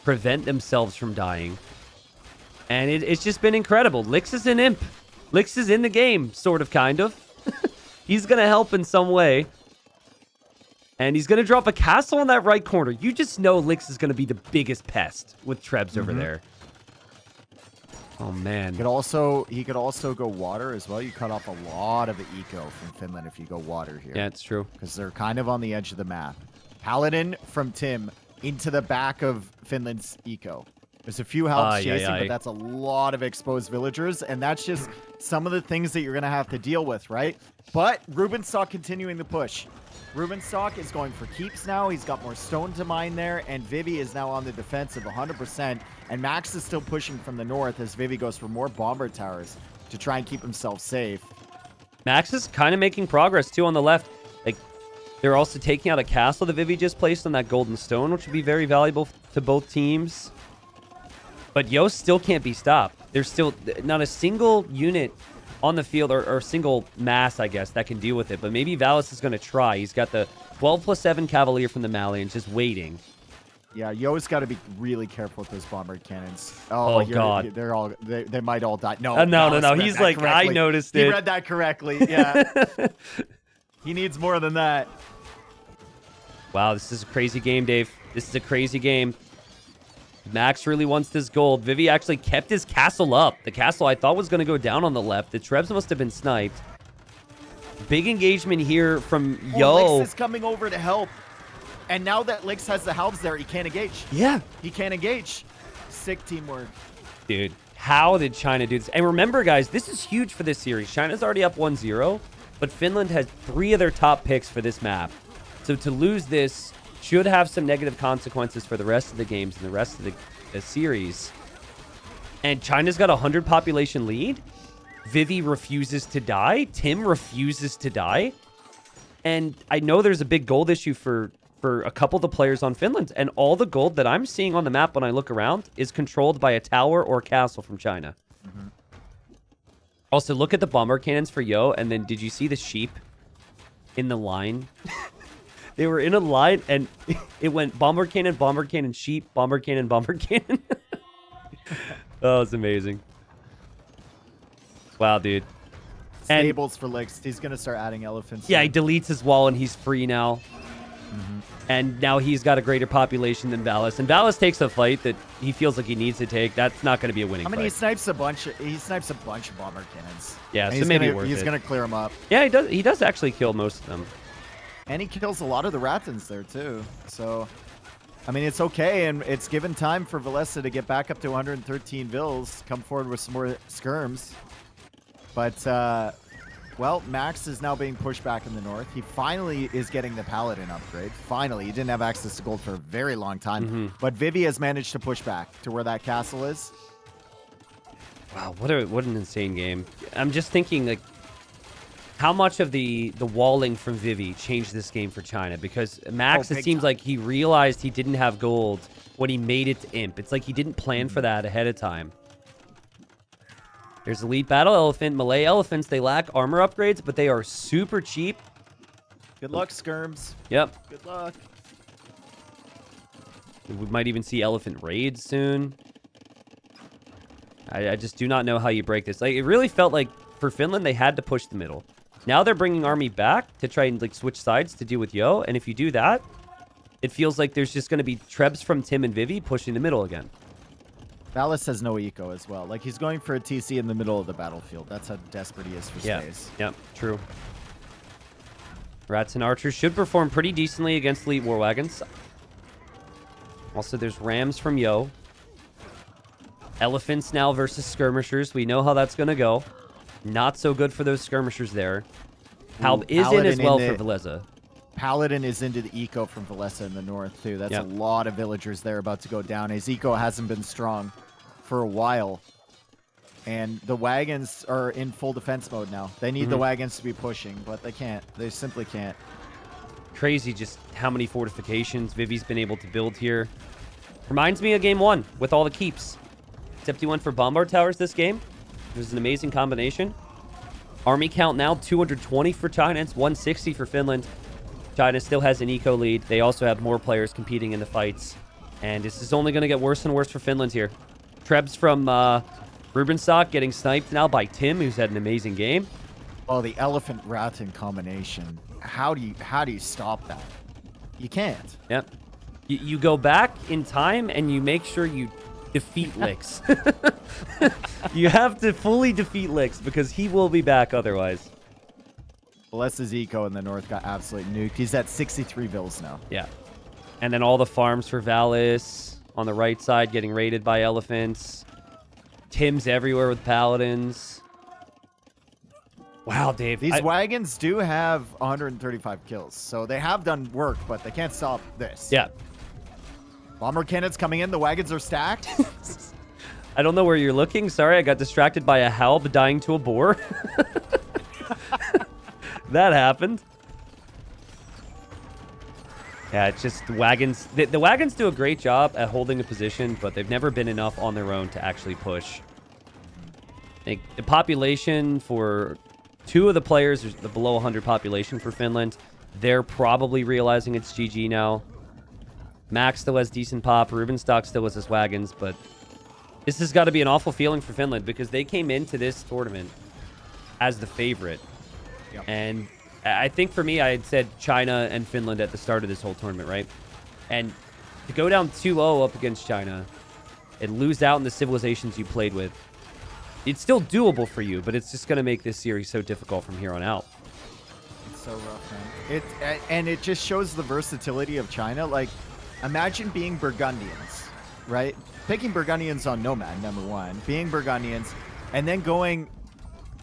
prevent themselves from dying. And it's just been incredible. Lix is an Imp. Lix is in the game, sort of, kind of. He's going to help in some way. And he's going to drop a castle in that right corner. You just know Lix is going to be the biggest pest with Trebs over there. Oh, man. He could also go water as well. You cut off a lot of the eco from Finland if you go water here. Yeah, it's true. Because they're kind of on the edge of the map. Paladin from Tim into the back of Finland's eco. There's a few helps chasing, but that's a lot of exposed villagers, and that's just some of the things that you're going to have to deal with, right? But Rubenstock continuing the push. Rubenstock is going for keeps now. He's got more stone to mine there, and Vivi is now on the defensive 100%, and Max is still pushing from the north as Vivi goes for more bomber towers to try and keep himself safe. Max is kind of making progress, too, on the left. Like, they're also taking out a castle that Vivi just placed on that golden stone, which would be very valuable to both teams. But Yo still can't be stopped. There's still not a single unit on the field or single mass, I guess, that can deal with it. But maybe Valis is going to try. He's got the 12+7 Cavalier from the Malians just waiting. Yeah, Yo's got to be really careful with those bomber cannons. Oh God. They might all die. No, no. He's like, correctly. I noticed it. He read that correctly. Yeah. He needs more than that. Wow, this is a crazy game, Dave. This is a crazy game. Max really wants this gold. Vivi actually kept his castle up. The castle I thought was going to go down on the left. The Trebs must have been sniped. Big engagement here from Yo. Lix is coming over to help. And now that Lix has the halves there, he can't engage. Yeah. He can't engage. Sick teamwork. Dude, how did China do this? And remember, guys, this is huge for this series. China's already up 1-0, but Finland has 3 of their top picks for this map. So to lose this should have some negative consequences for the rest of the games and the rest of the series. And China's got a 100 population lead. Vivi refuses to die. Tim refuses to die. And I know there's a big gold issue for a couple of the players on Finland. And all the gold that I'm seeing on the map when I look around is controlled by a tower or castle from China. Mm-hmm. Also, look at the bomber cannons for Yo. And then did you see the sheep in the line? They were in a line, and it went bomber cannon, sheep, bomber cannon, bomber cannon. Oh, it's amazing. Wow, dude. Stables for Lix. He's going to start adding elephants. Yeah, he deletes his wall, and he's free now. Mm-hmm. And now he's got a greater population than Valis. And Valis takes a fight that he feels like he needs to take. That's not going to be a winning fight. He snipes a bunch of bomber cannons. Yeah, so maybe worth it. He's going to clear them up. Yeah, he does actually kill most of them. And he kills a lot of the Ratans there, too. So, I mean, it's okay. And it's given time for Valesa to get back up to 113 vills, come forward with some more skirms. But, well, Max is now being pushed back in the north. He finally is getting the Paladin upgrade. Finally. He didn't have access to gold for a very long time. Mm-hmm. But Vivi has managed to push back to where that castle is. Wow, what an insane game. I'm just thinking, like, how much of the walling from Vivi changed this game for China? Because Max, it seems like he realized he didn't have gold when he made it to Imp. It's like he didn't plan for that ahead of time. There's Elite Battle Elephant. Malay Elephants, they lack armor upgrades, but they are super cheap. Good luck, skirms. Yep. Good luck. We might even see Elephant raids soon. I just do not know how you break this. Like, it really felt like for Finland, they had to push the middle. Now they're bringing army back to try and like switch sides to deal with Yo. And if you do that, it feels like there's just going to be Trebs from Tim and Vivi pushing the middle again. Valis has no eco as well. Like, he's going for a TC in the middle of the battlefield. That's how desperate he is for space. Yeah, true. Rats and archers should perform pretty decently against elite war wagons. Also, there's rams from Yo. Elephants now versus skirmishers. We know how that's going to go. Not so good for those skirmishers there. Halb is in as well for Valesa. Paladin is into the eco from Valesa in the north, too. That's a lot of villagers there about to go down. His eco hasn't been strong for a while. And the wagons are in full defense mode now. They need the wagons to be pushing, but they can't. They simply can't. Crazy just how many fortifications Vivi's been able to build here. Reminds me of game 1 with all the keeps. Except he went for bombard towers this game. It was an amazing combination. Army count now 220 for China. It's 160 for Finland. China still has an eco lead. They also have more players competing in the fights. And this is only going to get worse and worse for Finland here. Trebs from Rubenstock getting sniped now by Tim, who's had an amazing game. Oh, the elephant Ratan combination. How do you stop that? You can't. Yep. You go back in time and you make sure you defeat Lix. You have to fully defeat Lix because he will be back otherwise. Valesa's eco in the north got absolutely nuked. He's at 63 vills now. Yeah. And then all the farms for Valis on the right side getting raided by elephants. Tim's everywhere with paladins. Wow, Dave. These wagons do have 135 kills, so they have done work, but they can't stop this. Yeah. Bomber cannons coming in. The wagons are stacked. I don't know where you're looking. Sorry, I got distracted by a halb dying to a boar. That happened. Yeah, it's just wagons. The wagons do a great job at holding a position, but they've never been enough on their own to actually push. I think the population for 2 of the players, there's the below 100 population for Finland. They're probably realizing it's GG now. Max still has decent pop. Rubenstock still has his wagons, but this has got to be an awful feeling for Finland because they came into this tournament as the favorite. Yep. And I think for me, I had said China and Finland at the start of this whole tournament, right? And to go down 2-0 up against China and lose out in the civilizations you played with, it's still doable for you, but it's just going to make this series so difficult from here on out. It's so rough, man. And it just shows the versatility of China. Like, imagine being Burgundians, right? Picking Burgundians on Nomad, number 1. Being Burgundians, and then going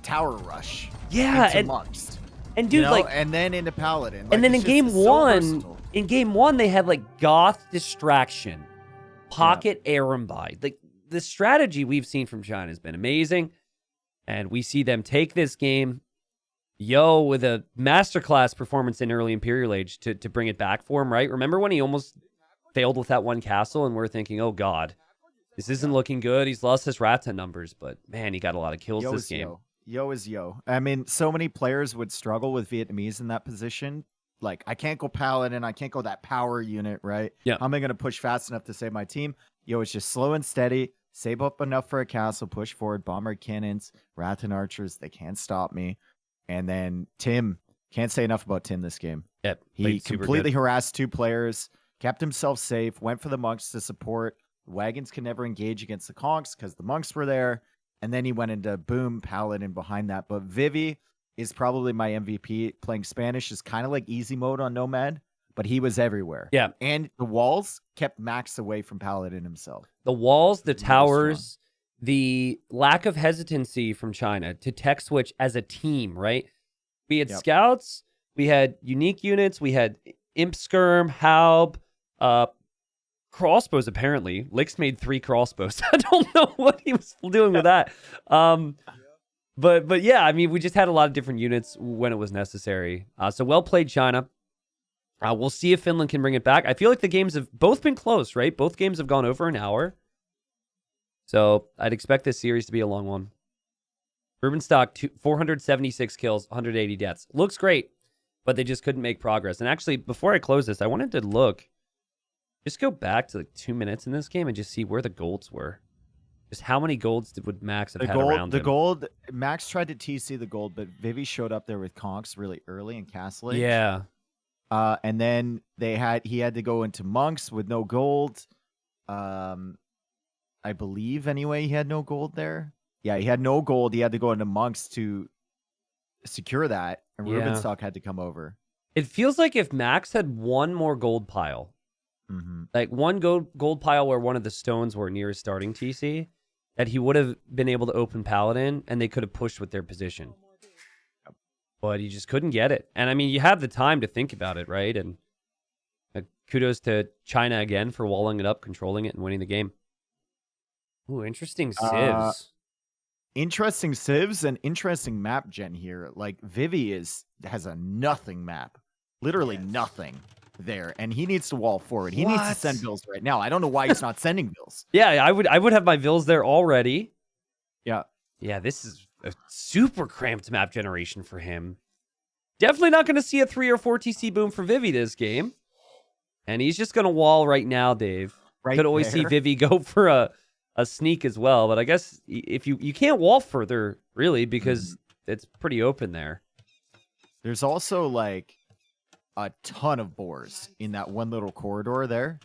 Tower Rush. Yeah, and dude, like, and then into Paladin. Like, and then in game one, they had like Goth Distraction, Pocket Arambide. Like the strategy we've seen from China has been amazing, and we see them take this game, with a masterclass performance in early Imperial Age to bring it back for him. Right? Remember when he almost failed with that one castle, and we're thinking, oh god, this isn't looking good. He's lost his Rata numbers, but man, he got a lot of kills this game. Yo is yo. I mean, so many players would struggle with Vietnamese in that position. Like, I can't go Paladin. I can't go that power unit, right? Yeah. How am I going to push fast enough to save my team? Yo, it's just slow and steady. Save up enough for a castle. Push forward. Bomber cannons. Rattan archers. They can't stop me. And then Tim. Can't say enough about Tim this game. Yep. He completely harassed 2 players. Kept himself safe. Went for the monks to support. The wagons can never engage against the conks because the monks were there. And then he went into boom, Paladin behind that. But Vivi is probably my MVP. Playing Spanish is kind of like easy mode on Nomad, but he was everywhere. Yeah. And the walls kept Max away from Paladin himself. The walls, the towers, the lack of hesitancy from China to tech switch as a team, right? We had scouts, we had unique units, we had Imp Skirm, Haub, crossbows, apparently. Lix made 3 crossbows. I don't know what he was doing with that. But yeah, I mean, we just had a lot of different units when it was necessary. So well played, China. We'll see if Finland can bring it back. I feel like the games have both been close, right? Both games have gone over an hour. So I'd expect this series to be a long one. Rubenstock, 476 kills, 180 deaths. Looks great, but they just couldn't make progress. And actually, before I close this, I wanted to look. Just go back to like 2 minutes in this game and just see where the golds were. Just how many golds would Max have had around him? The gold, Max tried to TC the gold, but Vivi showed up there with conks really early in Castle Age. Yeah. And then he had to go into monks with no gold. I believe anyway he had no gold there. Yeah, he had no gold. He had to go into monks to secure that, and Rubenstock had to come over. It feels like if Max had one more gold pile, like one gold pile where one of the stones were near his starting TC, that he would have been able to open Paladin, and they could have pushed with their position. But he just couldn't get it. And I mean, you have the time to think about it, right? And kudos to China again for walling it up, controlling it, and winning the game. Ooh, interesting civs. Interesting civs and interesting map gen here. Like, Vivi has a nothing map. Literally nothing there. And he needs to wall forward. He needs to send bills right now. I don't know why he's not sending bills. Yeah, I would have my bills there already. Yeah. Yeah, this is a super cramped map generation for him. Definitely not going to see a 3 or 4 TC boom for Vivi this game. And he's just going to wall right now, Dave. Could always see Vivi go for a sneak as well. But I guess if you can't wall further, really, because it's pretty open there. There's also, like, a ton of boars in that one little corridor there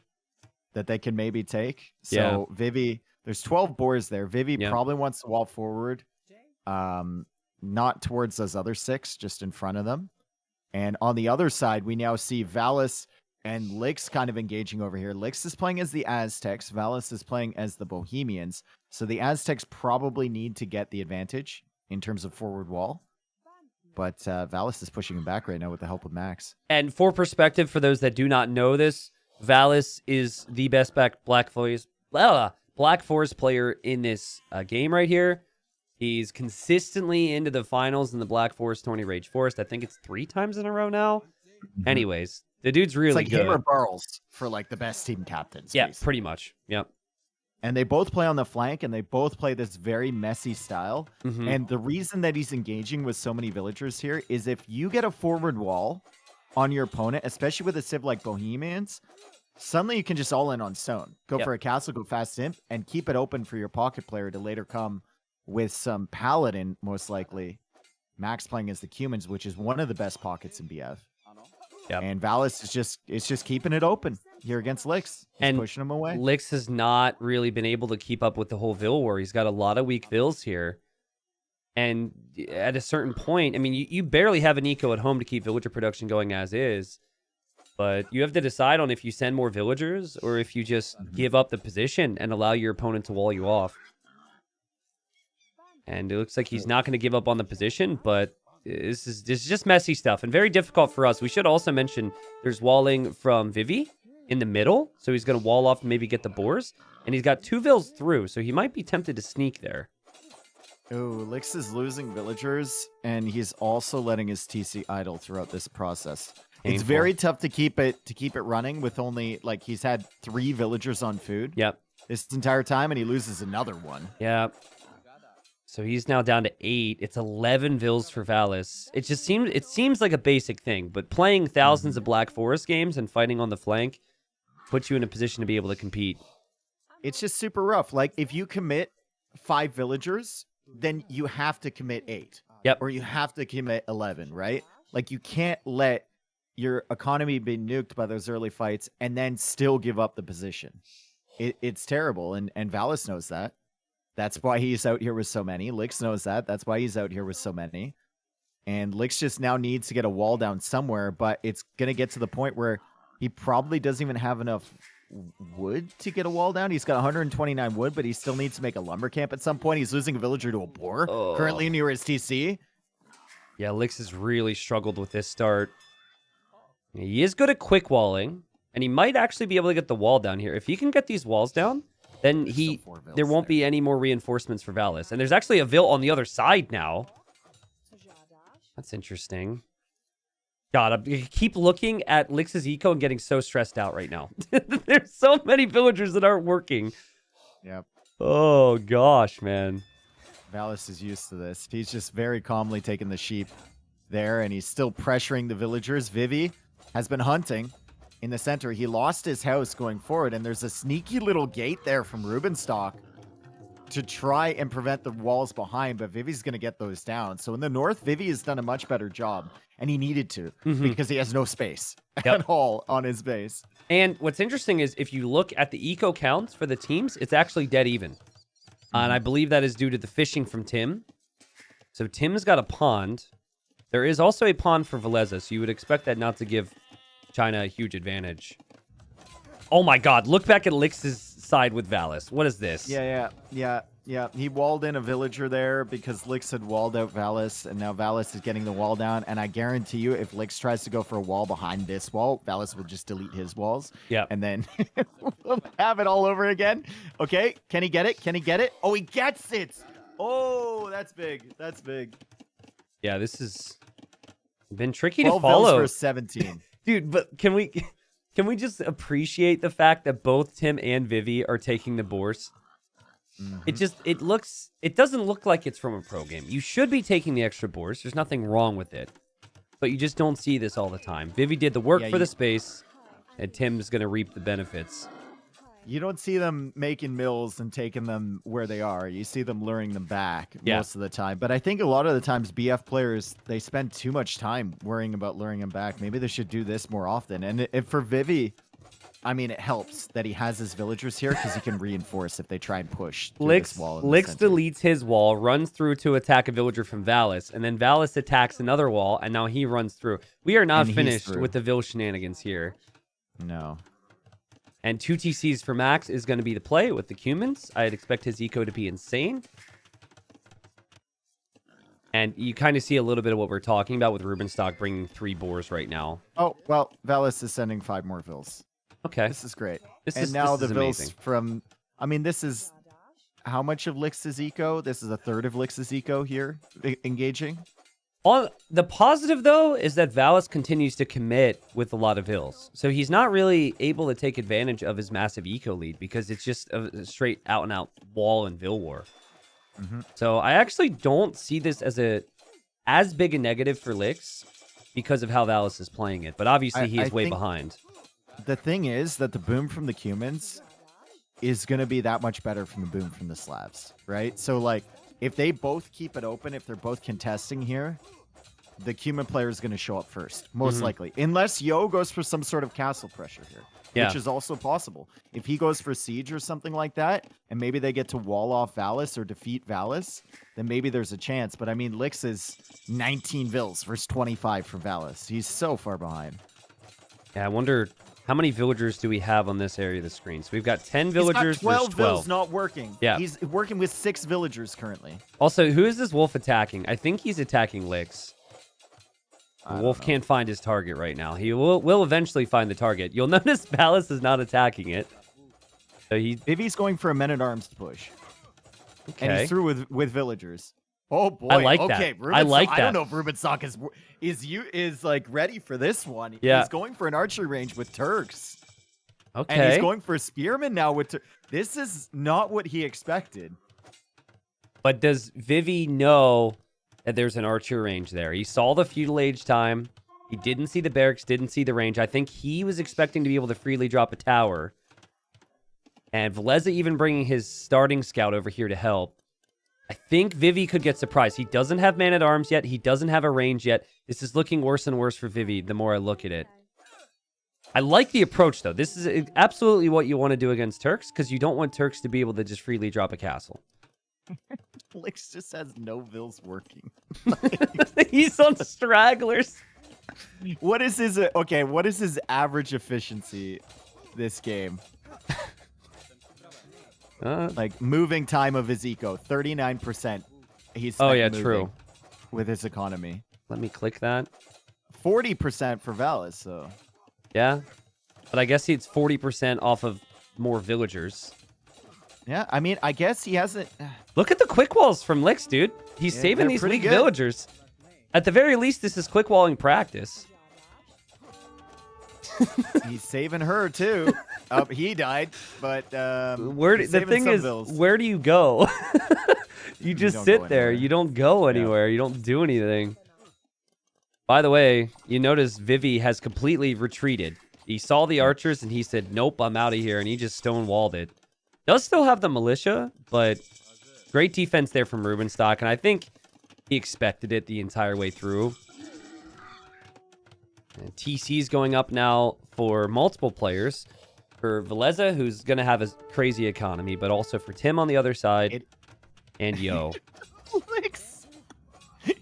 that they can maybe take. So Vivi, there's 12 boars there. Vivi probably wants to wall forward. Not towards those other 6, just in front of them. And on the other side, we now see Valis And Lix kind of engaging over here. Lix is playing as the Aztecs. Valis is playing as the Bohemians. So the Aztecs probably need to get the advantage in terms of forward wall. But Valis is pushing him back right now with the help of Max. And for perspective, for those that do not know this, Valis is the best Black Forest player in this game right here. He's consistently into the finals in the Black Forest tourney Rage Forest. I think it's 3 times in a row now. Anyways, the dude's really good. It's like him or Barles for like the best team captains. Yeah, basically. pretty much. Yep. And they both play on the flank, and they both play this very messy style. Mm-hmm. And the reason that he's engaging with so many villagers here is if you get a forward wall on your opponent, especially with a civ like Bohemians, suddenly you can just all in on stone. Go for a castle, go fast imp, and keep it open for your pocket player to later come with some paladin, most likely. Max playing as the Cumans, which is one of the best pockets in BF. Yep. And Valis is just keeping it open here against Lix. He's pushing him away. Lix has not really been able to keep up with the whole Vill war. He's got a lot of weak Vills here. And at a certain point, I mean, you barely have an eco at home to keep villager production going as is. But you have to decide on if you send more villagers or if you just give up the position and allow your opponent to wall you off. And it looks like he's not going to give up on the position, but this is just messy stuff and very difficult for us. We should also mention there's walling from Vivi in the middle, so he's going to wall off and maybe get the boars. And he's got 2 vills through, so he might be tempted to sneak there. Oh, Lix is losing villagers, and he's also letting his TC idle throughout this process. Painful. It's very tough to keep it running with only like he's had 3 villagers on food. Yep. This entire time, and he loses another one. Yep. So he's now down to 8. It's 11 vills for Valis. It seems like a basic thing, but playing thousands of Black Forest games and fighting on the flank puts you in a position to be able to compete. It's just super rough. Like if you commit 5 villagers, then you have to commit 8. Yep. Or you have to commit 11, right? Like you can't let your economy be nuked by those early fights and then still give up the position. It's terrible, and Valis knows that. That's why he's out here with so many. Lix knows that. That's why he's out here with so many. And Lix just now needs to get a wall down somewhere, but it's going to get to the point where he probably doesn't even have enough wood to get a wall down. He's got 129 wood, but he still needs to make a lumber camp at some point. He's losing a villager to a boar currently near his TC. Yeah, Lix has really struggled with this start. He is good at quick walling, and he might actually be able to get the wall down here. If he can get these walls down, then there won't be any more reinforcements for Valis. And there's actually a Vill on the other side now. That's interesting. God, I keep looking at Lix's eco and getting so stressed out right now. There's so many villagers that aren't working. Yep. Oh, gosh, man. Valis is used to this. He's just very calmly taking the sheep there, and he's still pressuring the villagers. Vivi has been hunting in the center. He lost his house going forward, and there's a sneaky little gate there from Rubenstock to try and prevent the walls behind, but Vivi's going to get those down. So in the north, Vivi has done a much better job, and he needed to because he has no space at all on his base. And what's interesting is if you look at the eco counts for the teams, it's actually dead even. And I believe that is due to the fishing from Tim. So Tim's got a pond. There is also a pond for Veleza, so you would expect that not to give China a huge advantage. Oh my god, look back at Lix's side with Valis. What is this? Yeah. He walled in a villager there because Lix had walled out Valis, and now Valis is getting the wall down. And I guarantee you, if Lix tries to go for a wall behind this wall, Valis will just delete his walls. Yeah. And then we'll have it all over again. Okay, can he get it? Can he get it? Oh, he gets it! Oh, that's big. That's big. Yeah, this has been tricky to 12 follow. for 17. Dude, but can we just appreciate the fact that both Tim and Vivi are taking the boars? It doesn't look like it's from a pro game. You should be taking the extra boars. There's nothing wrong with it. But you just don't see this all the time. Vivi did the work for the space, and Tim's going to reap the benefits. You don't see them making mills and taking them where they are. You see them luring them back most of the time. But I think a lot of the times BF players, they spend too much time worrying about luring them back. Maybe they should do this more often. And if for Vivi, I mean, it helps that he has his villagers here because he can reinforce if they try and push through this wall. Lix deletes his wall, runs through to attack a villager from Valis, and then Valis attacks another wall, and now he runs through. We are not finished with the Vill shenanigans here. No. And 2 TCs for Max is going to be the play with the Cumans. I'd expect his eco to be insane. And you kind of see a little bit of what we're talking about with Rubenstock bringing 3 boars right now. Oh, well, Valis is sending 5 more vills. Okay. This is great. This and is now this the is vills amazing. from... I mean, this is... How much of Lix's eco? This is a third of Lix's eco here, engaging. The positive, though, is that Valis continues to commit with a lot of vills. So he's not really able to take advantage of his massive eco lead because it's just a straight out-and-out wall and vill war. So I actually don't see this as big a negative for Lix because of how Valis is playing it. But obviously he is way behind. The thing is that the boom from the Cumans is going to be that much better from the boom from the Slavs, right? So, like, if they both keep it open, if they're both contesting here, the Cuman player is going to show up first, most likely. Unless Yo goes for some sort of castle pressure here, which is also possible. If he goes for siege or something like that, and maybe they get to wall off Valis or defeat Valis, then maybe there's a chance. But, I mean, Lix is 19 vills versus 25 for Valis. He's so far behind. Yeah, I wonder... How many villagers do we have on this area of the screen? So we've got 10 villagers. He's got 12 versus 12 vills not working. Yeah. He's working with 6 villagers currently. Also, who is this wolf attacking? I think he's attacking Lix. The wolf can't find his target right now. He will eventually find the target. You'll notice Valis is not attacking it. So maybe he's going for a men-at-arms push. Okay. And he's through with villagers. Oh boy. I like okay. that. I like that. I don't know if Rubenstock is like ready for this one. Yeah. He's going for an archery range with Turks. Okay. And he's going for a spearman now with this is not what he expected. But does Vivi know that there's an archer range there? He saw the feudal age time. He didn't see the barracks, didn't see the range. I think he was expecting to be able to freely drop a tower. And Veleza even bringing his starting scout over here to help. I think Vivi could get surprised. He doesn't have man-at-arms yet. He doesn't have a range yet. This is looking worse and worse for Vivi the more I look at it. I like the approach, though. This is absolutely what you want to do against Turks, because you don't want Turks to be able to just freely drop a castle. Lix just has no vills working. He's on stragglers. What is his average efficiency this game? Like moving time of his eco, 39%. He's true. With his economy. Let me click that. 40% for Valis, so. Yeah, but I guess it's 40% off of more villagers. Yeah, I mean, I guess he hasn't. Look at the quick walls from Lix, dude. He's saving these weak villagers. At the very least, this is quick walling practice. He's saving her too. He died, but the thing is, where do you go? You just sit there. You don't go anywhere. You don't do anything. By the way, you notice Vivi has completely retreated. He saw the archers and he said, "Nope, I'm out of here," and he just stonewalled it. Does still have the militia, but great defense there from Rubenstock, and I think he expected it the entire way through. And TC's going up now for multiple players. For Veleza, who's going to have a crazy economy, but also for Tim on the other side, and Yo. Lix.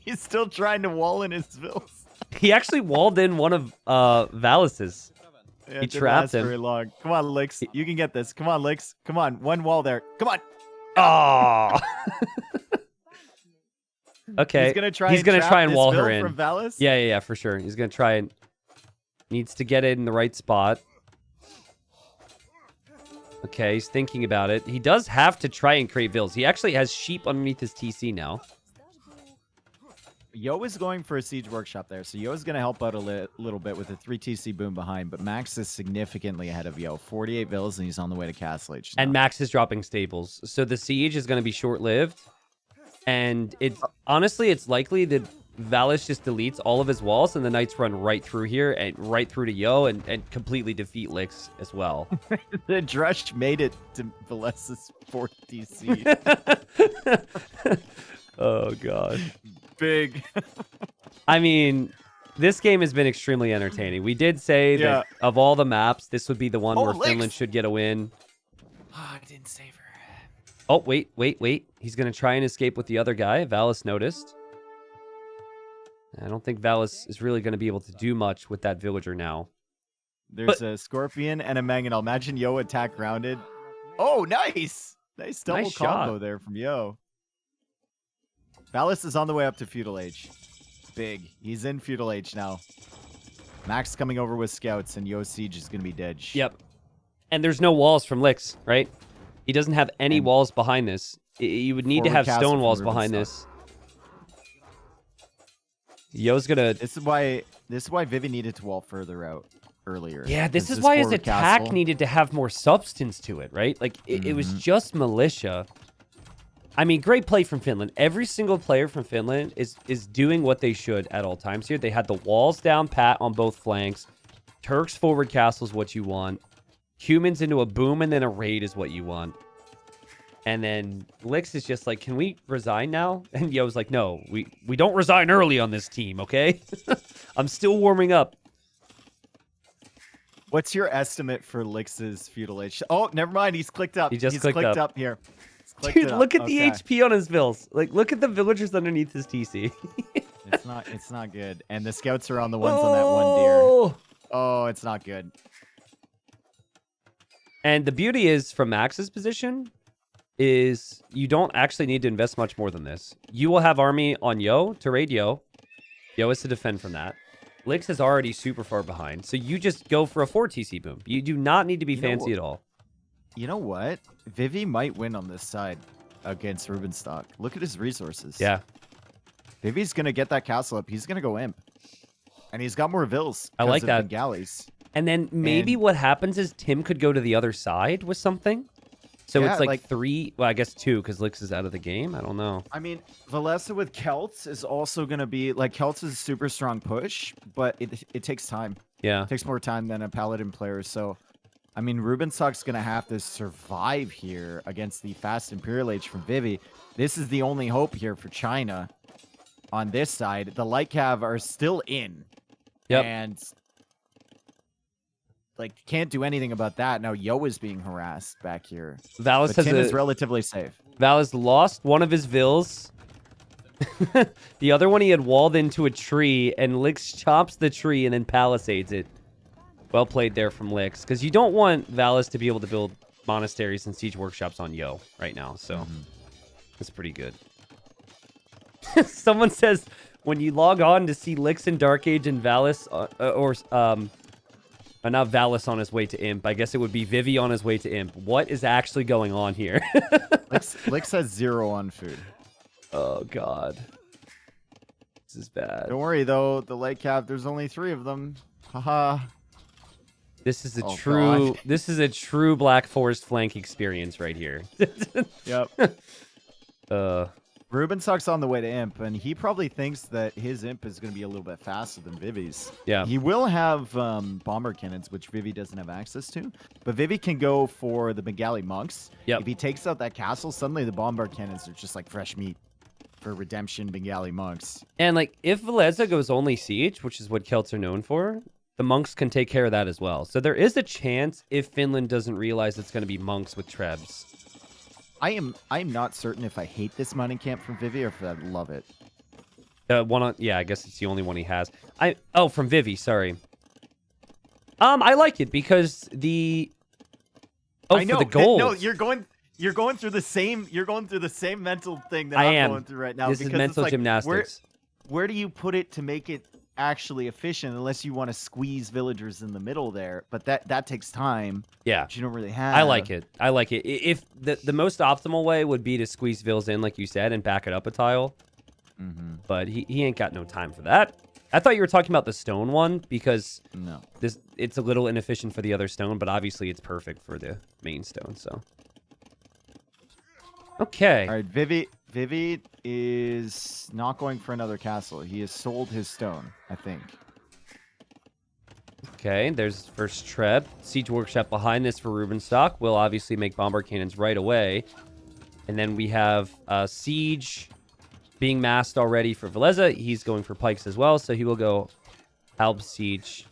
He's still trying to wall in his vills. He actually walled in one of Valis's. Yeah, he trapped him. Very long. Come on, Lix. You can get this. Come on, Lix. Come on. One wall there. Come on. Oh. Okay. He's gonna try and wall her in. From Valis? Yeah, for sure. He's gonna try and needs to get it in the right spot. Okay, he's thinking about it. He does have to try and create vills. He actually has sheep underneath his TC now. Yo is going for a siege workshop there, so Yo is going to help out a little bit with a 3 TC boom behind, but Max is significantly ahead of Yo. 48 vills, and he's on the way to Castle Age now. And Max is dropping stables, so the siege is going to be short-lived. And honestly, it's likely that Valis just deletes all of his walls, and the knights run right through here and right through to Yo and completely defeat Lix as well. The Drush made it to Valesa's 4th TC. Oh, God. Big. I mean, this game has been extremely entertaining. We did say that of all the maps, this would be the one where Finland should get a win. Oh, I didn't save her. Oh, wait. He's going to try and escape with the other guy. Valis noticed. I don't think Valis is really going to be able to do much with that villager now. There's a Scorpion and a Mangonel. Imagine Yo attack grounded. Oh, nice. Nice double Nice combo shot. there from Yo. Valis is on the way up to Feudal Age. Big. He's in Feudal Age now. Max coming over with scouts, and Yo Siege is going to be dead. Yep. And there's no walls from Lix, right? He doesn't have any walls behind this. You would need to have stone walls behind this. Yo's gonna. This is why Vivi needed to wall further out earlier. Yeah, this is why his attack needed to have more substance to it, right? Like it was just militia. I mean, great play from Finland. Every single player from Finland is doing what they should at all times here. They had the walls down pat on both flanks. Turks forward castle is what you want. Humans into a boom and then a raid is what you want. And then Lix is just like, can we resign now? And Yo's like, no, we don't resign early on this team, okay? I'm still warming up. What's your estimate for Lix's Feudal Age? Oh, never mind. He's clicked up. He's clicked up here. Dude, look at the HP on his bills. Like, look at the villagers underneath his TC. It's not good. And the scouts are on the ones on that one deer. Oh, it's not good. And the beauty is, from Max's position, is you don't actually need to invest much more than this. You will have army on Yo to raid Yo. Yo is to defend from that. Lix is already super far behind, so you just go for a 4 TC boom. You do not need to be fancy at all. You know what? Vivi might win on this side against Rubenstock. Look at his resources. Yeah. Vivi's going to get that castle up. He's going to go imp. And he's got more vills. I like that. Galleys. And then maybe what happens is Tim could go to the other side with something. So it's like 3, well, I guess 2, because Lix is out of the game. I don't know. I mean, Valesa with Celts is also going to be, like, Celts is a super strong push, but it takes time. Yeah. It takes more time than a Paladin player. So, I mean, Rubenstock's going to have to survive here against the fast Imperial Age from Vivi. This is the only hope here for China on this side. The Light Cav are still in. Yep. And like, can't do anything about that. Now Yo is being harassed back here. Valis is relatively safe. Valis lost one of his vills. The other one he had walled into a tree, and Lix chops the tree and then palisades it. Well played there from Lix, because you don't want Valis to be able to build monasteries and siege workshops on Yo right now, so that's pretty good. Someone says, when you log on to see Lix in Dark Age and Valis, not Valis on his way to Imp. I guess it would be Vivi on his way to Imp. What is actually going on here? Lix has 0 on food. Oh, God. This is bad. Don't worry, though. The Light Cav, there's only 3 of them. Haha. This is a true Black Forest flank experience right here. Yep. Rubenstock's on the way to Imp, and he probably thinks that his Imp is going to be a little bit faster than Vivi's. Yeah. He will have bomber cannons, which Vivi doesn't have access to, but Vivi can go for the Bengali monks. Yep. If he takes out that castle, suddenly the bomber cannons are just like fresh meat for redemption Bengali monks. And like, if Valesa goes only siege, which is what Celts are known for, the monks can take care of that as well. So there is a chance if Finland doesn't realize it's going to be monks with trebs. I'm not certain if I hate this mining camp from Vivi or if I love it. Yeah, I guess it's the only one he has. From Vivi, sorry. I like it because the for the gold. No, you're going through the same mental thing that I'm going through right now. This is mental gymnastics. Where do you put it to make it actually efficient, unless you want to squeeze villagers in the middle there, but that takes time. Yeah, which you don't really have. I like it. If the most optimal way would be to squeeze vills in, like you said, and back it up a tile. But he ain't got no time for that. I thought you were talking about the stone one, because it's a little inefficient for the other stone, but obviously it's perfect for the main stone. So okay, all right, Vivi is not going for another castle. He has sold his stone, I think. Okay, there's first Treb. Siege Workshop behind this for Rubenstock. We'll obviously make bomber cannons right away. And then we have Siege being massed already for Valesa. He's going for pikes as well, so he will go Halb Siege.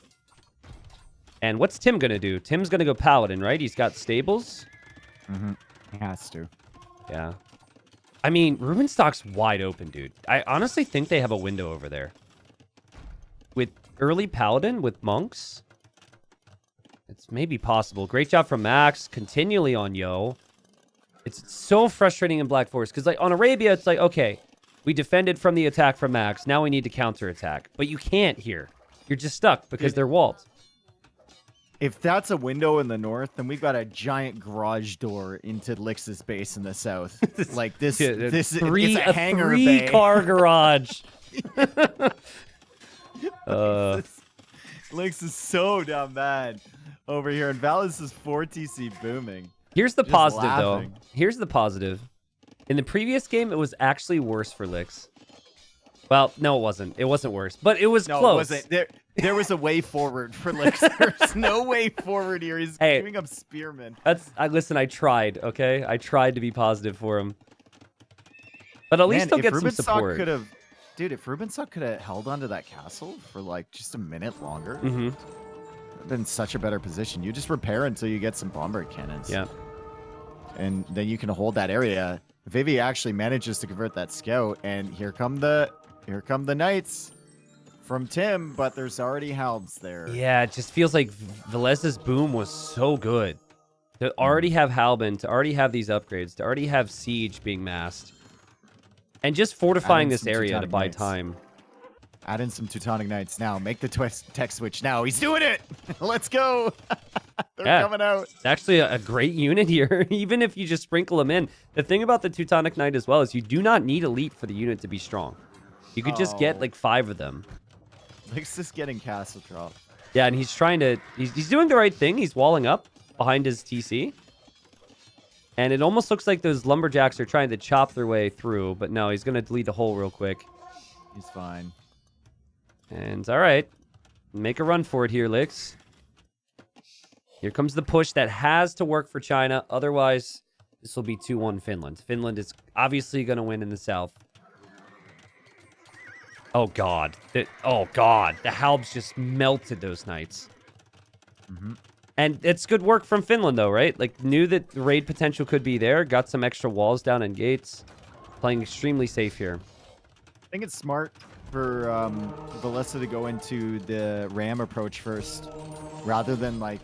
And what's Tim going to do? Tim's going to go Paladin, right? He's got stables. He has to. Yeah. I mean, Rubenstock's wide open, dude. I honestly think they have a window over there. With early Paladin, with monks. may be possible. Great job from Max, continually on Yo. It's so frustrating in Black Forest, because like on Arabia, it's like, okay, we defended from the attack from Max. Now we need to counterattack. But you can't here. You're just stuck because they're walled. If that's a window in the north, then we've got a giant garage door into Lix's base in the south. Like this, it's a hangar bay. Three-car garage. Lix is so damn bad over here, and Valis is 4 TC booming. Here's the positive, though. Here's the positive. In the previous game, it was actually worse for Lix. Well, no, it wasn't. It wasn't worse, but it was close. It wasn't. There was a way forward for Lix. There's no way forward here. He's doing up spearmen. Listen, I tried, okay? I tried to be positive for him. But at least he'll get some support. Dude, if Rubenstock could have held onto that castle for like just a minute longer, mm-hmm. been such a better position. You just repair until you get some bombard cannons. Yeah. And then you can hold that area. Vivi actually manages to convert that scout, and here come the knights from Tim, but there's already halbs there. Yeah, it just feels like Veleza's boom was so good. To already have Halbin, to already have these upgrades, to already have Siege being massed. And just fortifying this area to buy time. Add in some Teutonic Knights now. Make the tech switch now. He's doing it. Let's go. They're coming out. It's actually a great unit here, even if you just sprinkle them in. The thing about the Teutonic Knight as well is you do not need elite for the unit to be strong. You could just get like 5 of them. Lix is getting castle drop. Yeah, and he's trying to... He's doing the right thing. He's walling up behind his TC. And it almost looks like those lumberjacks are trying to chop their way through. But no, he's going to delete the hole real quick. He's fine. And all right. Make a run for it here, Lix. Here comes the push that has to work for China. Otherwise, this will be 2-1 Finland. Finland is obviously going to win in the south. Oh, God. The Halbs just melted those knights. Mm-hmm. And it's good work from Finland, though, right? Like, knew that the raid potential could be there. Got some extra walls down and gates. Playing extremely safe here. I think it's smart for Velesa to go into the ram approach first, rather than, like,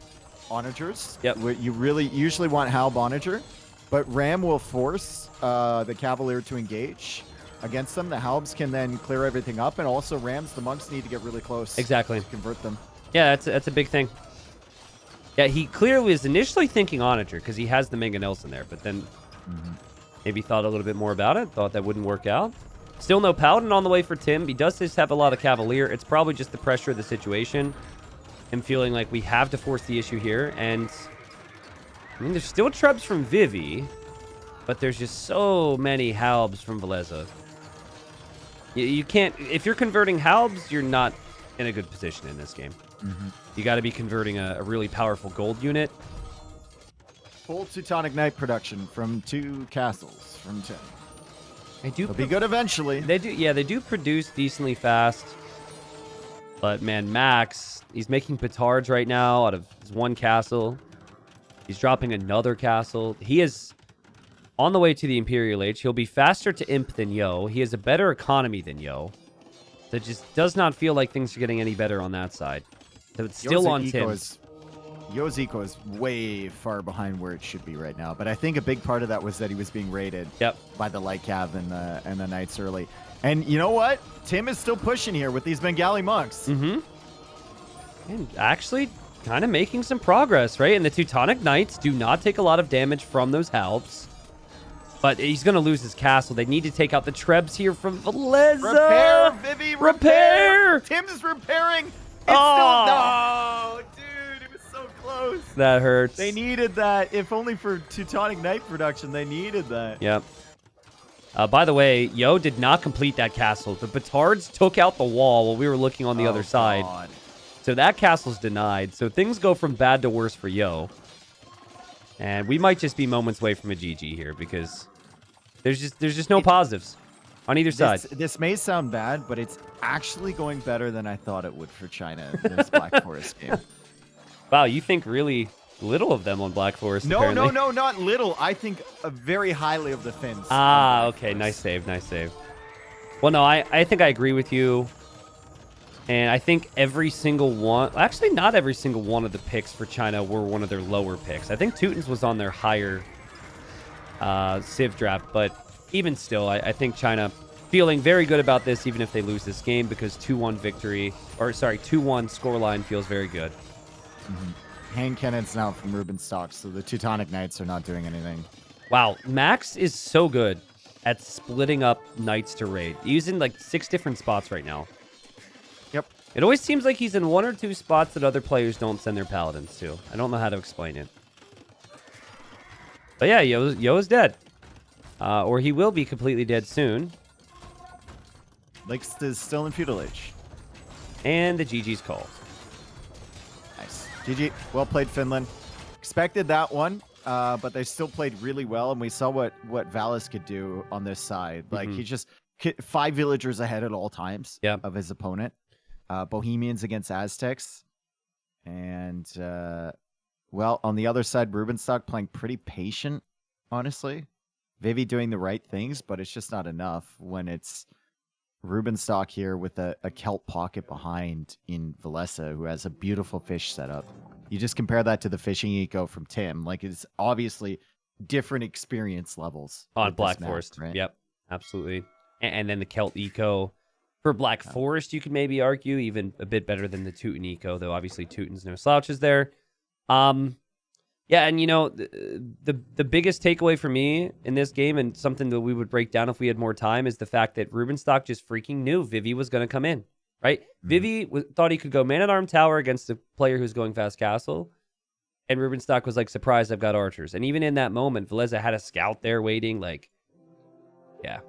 onagers. Yep. You usually want halb onager, but ram will force the cavalier to engage against them. The halbs can then clear everything up, and also rams, the monks need to get really close. Exactly. To convert them. Yeah, that's a big thing. Yeah, he clearly was initially thinking onager because he has the mangonels in there, but then maybe thought a little bit more about it, thought that wouldn't work out. Still no Paladin on the way for Tim. He does just have a lot of Cavalier. It's probably just the pressure of the situation. Him feeling like we have to force the issue here. And I mean, there's still Trebs from Vivi, but there's just so many Halbs from Veleza. You can't... If you're converting Halbs, you're not in a good position in this game. You got to be converting a really powerful gold unit. Full Teutonic Knight production from 2 castles from 10. They'll be good eventually. They do, yeah, they do produce decently fast. But man, Max, he's making petards right now out of his 1 castle. He's dropping another castle. He is on the way to the Imperial Age. He'll be faster to imp than Yo. He has a better economy than Yo. So it just does not feel like things are getting any better on that side. So it's still on Tim. Yo's eco is way far behind where it should be right now. But I think a big part of that was that he was being raided by the light cav and the knights early. And you know what? Tim is still pushing here with these Bengali monks. And actually kind of making some progress, right? And the Teutonic Knights do not take a lot of damage from those Halbs. But he's going to lose his castle. They need to take out the Trebs here from Veleza. Repair, Vivi, repair! Tim's repairing. It's no, dude, it was so close. That hurts. They needed that. If only for Teutonic Knight production, they needed that. Yep. By the way, Yo did not complete that castle. The Petards took out the wall while we were looking on the other side. God. So that castle's denied. So things go from bad to worse for Yo. And we might just be moments away from a GG here because there's just no positives on either side. This may sound bad, but it's actually going better than I thought it would for China in this Black Forest game. Wow, you think really little of them on Black Forest? No, apparently. no, not little. I think very highly of the Finns. Ah, okay, nice save, nice save. Well, no, I think I agree with you. And I think every single one, actually not every single one of the picks for China were one of their lower picks. I think Teutons was on their higher Civ draft, but even still, I think China feeling very good about this, even if they lose this game, because 2-1 victory, or sorry, 2-1 scoreline feels very good. Hand cannons now from Ruben Stock, so the Teutonic Knights are not doing anything. Wow, Max is so good at splitting up knights to raid. He's in like 6 different spots right now. Yep. It always seems like he's in 1 or 2 spots that other players don't send their paladins to. I don't know how to explain it. But yeah, Yo is dead. Or he will be completely dead soon. Lix is still in feudal age. And the GG's call. Nice. GG. Well played, Finland. Expected that one, but they still played really well, and we saw what Valis could do on this side. Like, he just 5 villagers ahead at all times of his opponent. Bohemians against Aztecs. And, well, on the other side, Rubenstock playing pretty patient, honestly. Vivi doing the right things, but it's just not enough when it's Rubenstock here with a kelp pocket behind in Valessa, who has a beautiful fish setup. You just compare that to the fishing eco from Tim. Like, it's obviously different experience levels on Black map, Forest. right? Yep, absolutely. And then the Celt eco for Black Forest, you could maybe argue even a bit better than the Teuton eco, though obviously Teuton's no slouches there. Yeah, and you know, the biggest takeaway for me in this game, and something that we would break down if we had more time, is the fact that Rubenstock just freaking knew Vivi was going to come in, right? Vivi thought he could go man-at-arm tower against a player who's going fast castle, and Rubenstock was like, surprise, I've got archers. And even in that moment, Veleza had a scout there waiting, like, yeah.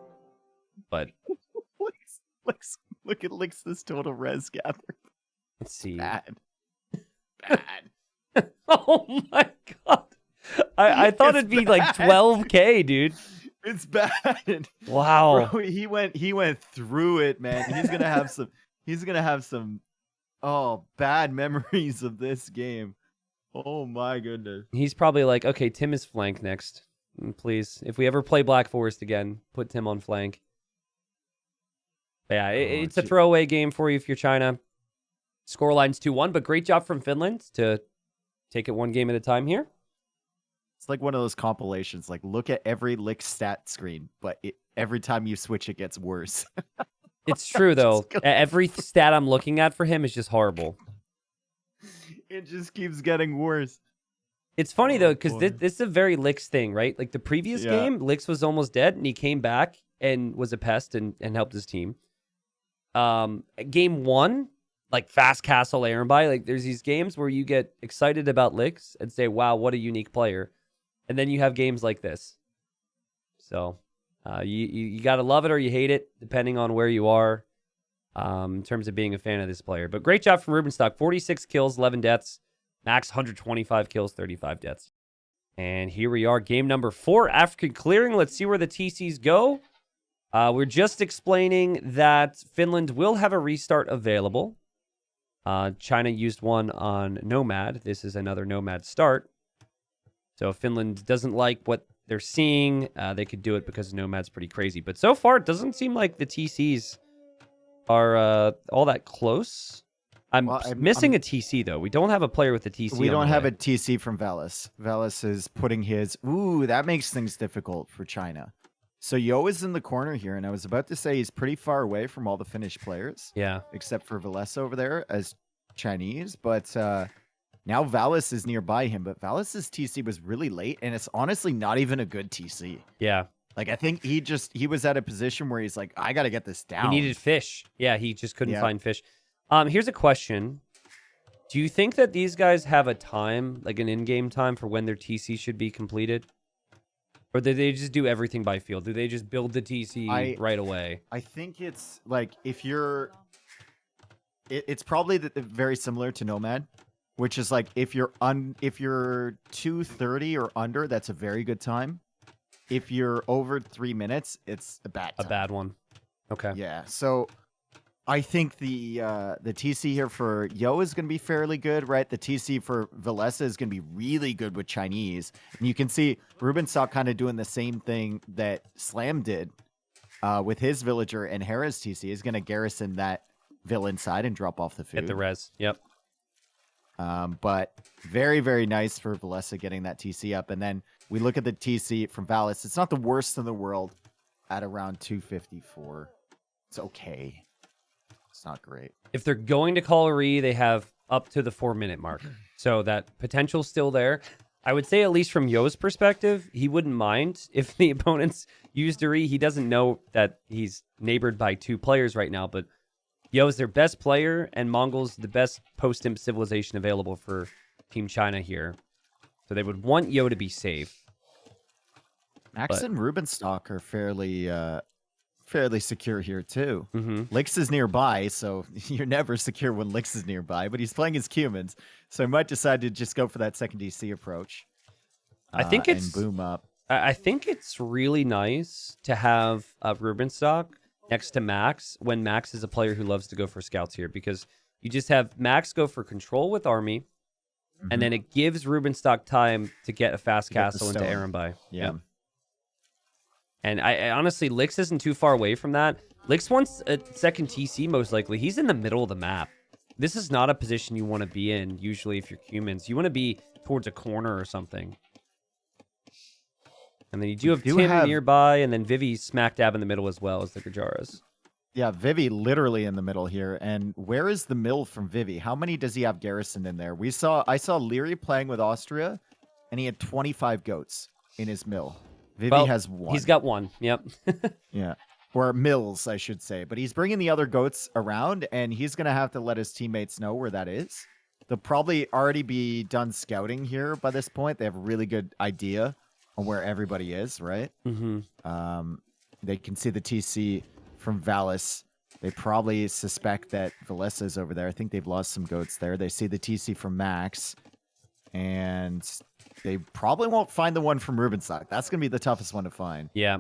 But look at Lix's total res gather. Let's see. Bad. Oh my god. I thought it'd be like 12K, dude. It's bad. Wow. Bro, he went through it, man. He's gonna have some bad memories of this game. Oh my goodness. He's probably like, okay, Tim is flank next. Please. If we ever play Black Forest again, put Tim on flank. But yeah, it's a throwaway game for you if you're China. Scoreline's 2-1, but great job from Finland to take it one game at a time here. It's like one of those compilations. Like, look at every lick stat screen, but every time you switch, it gets worse. It's true, though. Every stat I'm looking at for him is just horrible. It just keeps getting worse. It's funny, though, because this is a very Lix thing, right? Like, the previous game, Lix was almost dead, and he came back and was a pest and helped his team. Game 1... like Fast Castle Ehrenby, like there's these games where you get excited about Lix and say, wow, what a unique player. And then you have games like this. So you got to love it or you hate it, depending on where you are in terms of being a fan of this player. But great job from Rubenstock. 46 kills, 11 deaths. Max 125 kills, 35 deaths. And here we are, game number 4, African Clearing. Let's see where the TCs go. We're just explaining that Finland will have a restart available. China used one on Nomad. This is another Nomad start. So if Finland doesn't like what they're seeing, they could do it because Nomad's pretty crazy. But so far, it doesn't seem like the TCs are all that close. I'm missing a TC, though. We don't have a player with a TC. We don't have a TC from Valis. Valis is putting his... Ooh, that makes things difficult for China. So Yo is in the corner here, and I was about to say he's pretty far away from all the Finnish players. Yeah. Except for Valessa over there as Chinese. But now Valis is nearby him. But Valis's TC was really late, and it's honestly not even a good TC. Yeah. Like, I think he was at a position where he's like, I got to get this down. He needed fish. Yeah, he just couldn't find fish. Here's a question. Do you think that these guys have a time, like an in-game time for when their TC should be completed? Or do they just do everything by field? Do they just build the TC right away? I think it's like if you're... It's probably very similar to Nomad, which is like if you're 2:30 or under, that's a very good time. If you're over 3 minutes, it's a bad time. A bad one. Okay. Yeah. So I think the TC here for Yo is going to be fairly good, right? The TC for Valessa is going to be really good with Chinese. And you can see Rubenstock kind of doing the same thing that Slam did with his villager, and Hera's TC is going to garrison that villain side and drop off the food. Get the res. Yep. But very, very nice for Valessa getting that TC up. And then we look at the TC from Valis. It's not the worst in the world at around 254. It's okay. It's not great. If they're going to call a re, they have up to the 4-minute mark. So that potential's still there. I would say, at least from Yo's perspective, he wouldn't mind if the opponents used a re. He doesn't know that he's neighbored by 2 players right now, but Yo's their best player, and Mongol's the best post-imp civilization available for Team China here. So they would want Yo to be safe. Max and Rubenstock are fairly secure here too. Mm-hmm. Lix is nearby, so you're never secure when Lix is nearby, but he's playing his Cumans, so he might decide to just go for that second DC approach. I think it's and boom up. I think it's really nice to have Rubenstock next to Max when Max is a player who loves to go for scouts here, because you just have Max go for control with army, and then it gives Rubenstock time to get a fast castle into Erenby. Yeah. And I honestly, Lix isn't too far away from that. Lix wants a second TC, most likely. He's in the middle of the map. This is not a position you want to be in, usually, if you're humans. You want to be towards a corner or something. And then you do have Tim nearby, and then Vivi smack dab in the middle as well as the Gujaras. Yeah, Vivi literally in the middle here. And where is the mill from Vivi? How many does he have garrisoned in there? I saw Leary playing with Austria, and he had 25 goats in his mill. Vivi has 1. He's got 1. Yep. Yeah. Or mills, I should say. But he's bringing the other goats around, and he's going to have to let his teammates know where that is. They'll probably already be done scouting here by this point. They have a really good idea on where everybody is, right? Mm-hmm. They can see the TC from Valis. They probably suspect that Valessa is over there. I think they've lost some goats there. They see the TC from Max, and they probably won't find the one from Rubenstock. That's going to be the toughest one to find. Yeah.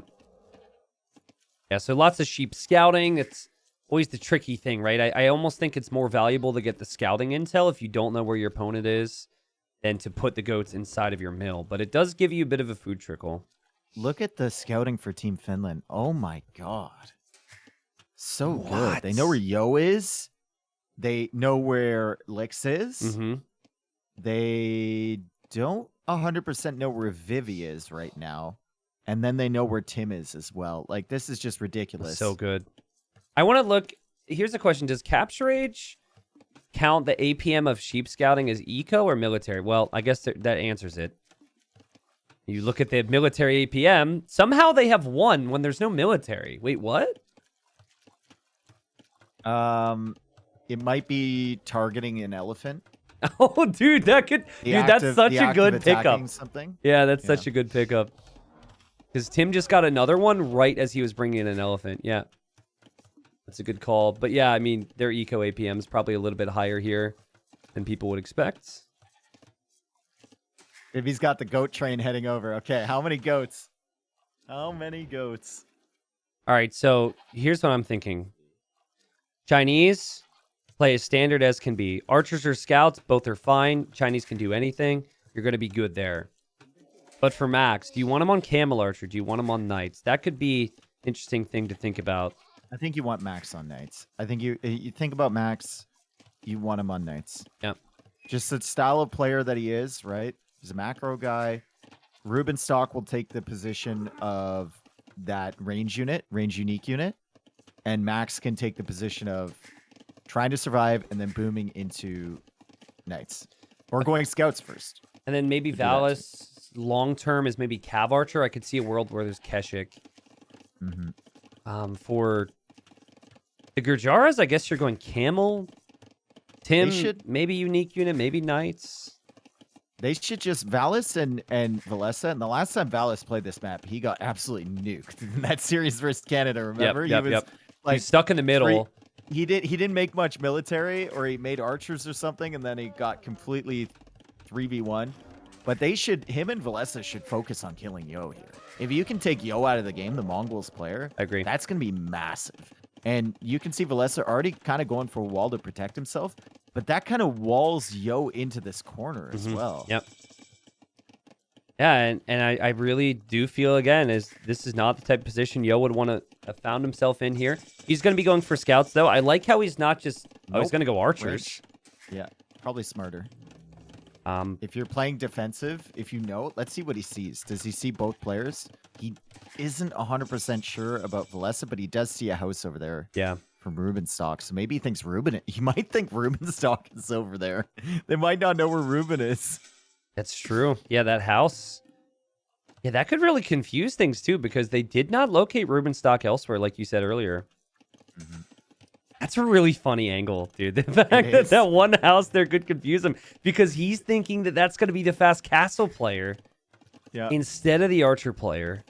Yeah, so lots of sheep scouting. It's always the tricky thing, right? I almost think it's more valuable to get the scouting intel if you don't know where your opponent is than to put the goats inside of your mill. But it does give you a bit of a food trickle. Look at the scouting for Team Finland. Oh my god. So good. They know where Yo is. They know where Lix is. Mm-hmm. They don't 100% know where Vivi is right now. And then they know where Tim is as well. Like, this is just ridiculous. So good. I want to look. Here's a question. Does Capture Age count the APM of sheep scouting as eco or military? Well, I guess that answers it. You look at the military APM. Somehow they have 1 when there's no military. Wait, what? It might be targeting an elephant. Oh, dude, that's such a good pickup. Something. Yeah, that's such a good pickup. Because Tim just got another one right as he was bringing in an elephant. Yeah. That's a good call. But yeah, I mean, their eco APM is probably a little bit higher here than people would expect. If he's got the goat train heading over. Okay, how many goats? How many goats? All right, so here's what I'm thinking. Chinese play as standard as can be. Archers or scouts, both are fine. Chinese can do anything. You're going to be good there. But for Max, do you want him on camel archer? Do you want him on knights? That could be an interesting thing to think about. I think you want Max on knights. I think you think about Max, you want him on knights. Yep. Just the style of player that he is, right? He's a macro guy. Rubenstock will take the position of that range unique unit. And Max can take the position of trying to survive and then booming into knights. Or going scouts first. And then maybe Valis long-term is maybe Cav Archer. I could see a world where there's Keshik. Mm-hmm. For the Gurjaras, I guess you're going Camel. Tim, maybe unique unit, maybe Knights. They should just Valis and Valessa. And the last time Valis played this map, he got absolutely nuked in that series versus Canada. Remember? Yep. Like he's stuck in the middle. He didn't make much military, or he made archers or something, and then he got completely 3v1. But him and Valessa should focus on killing Yo here. If you can take Yo out of the game, the Mongols player, I agree. That's going to be massive. And you can see Valessa already kind of going for a wall to protect himself, but that kind of walls Yo into this corner as well. Yep. Yeah, and I really do feel, again, is this is not the type of position Yo would want to have found himself in here. He's going to be going for scouts, though. I like how he's not just... Oh, he's going to go archers. Yeah, probably smarter. Um, If you're playing defensive, if you know, let's see what he sees. Does he see both players? He isn't 100% sure about Valesa, but he does see a house over there. Yeah. From Rubenstock. So maybe he thinks he might think Rubenstock is over there. They might not know where Ruben is. That's true. Yeah, that house. Yeah, that could really confuse things too, because they did not locate Rubenstock elsewhere, like you said earlier. Mm-hmm. That's a really funny angle, dude. The fact that one house there could confuse him, because he's thinking that that's going to be the fast castle player instead of the archer player.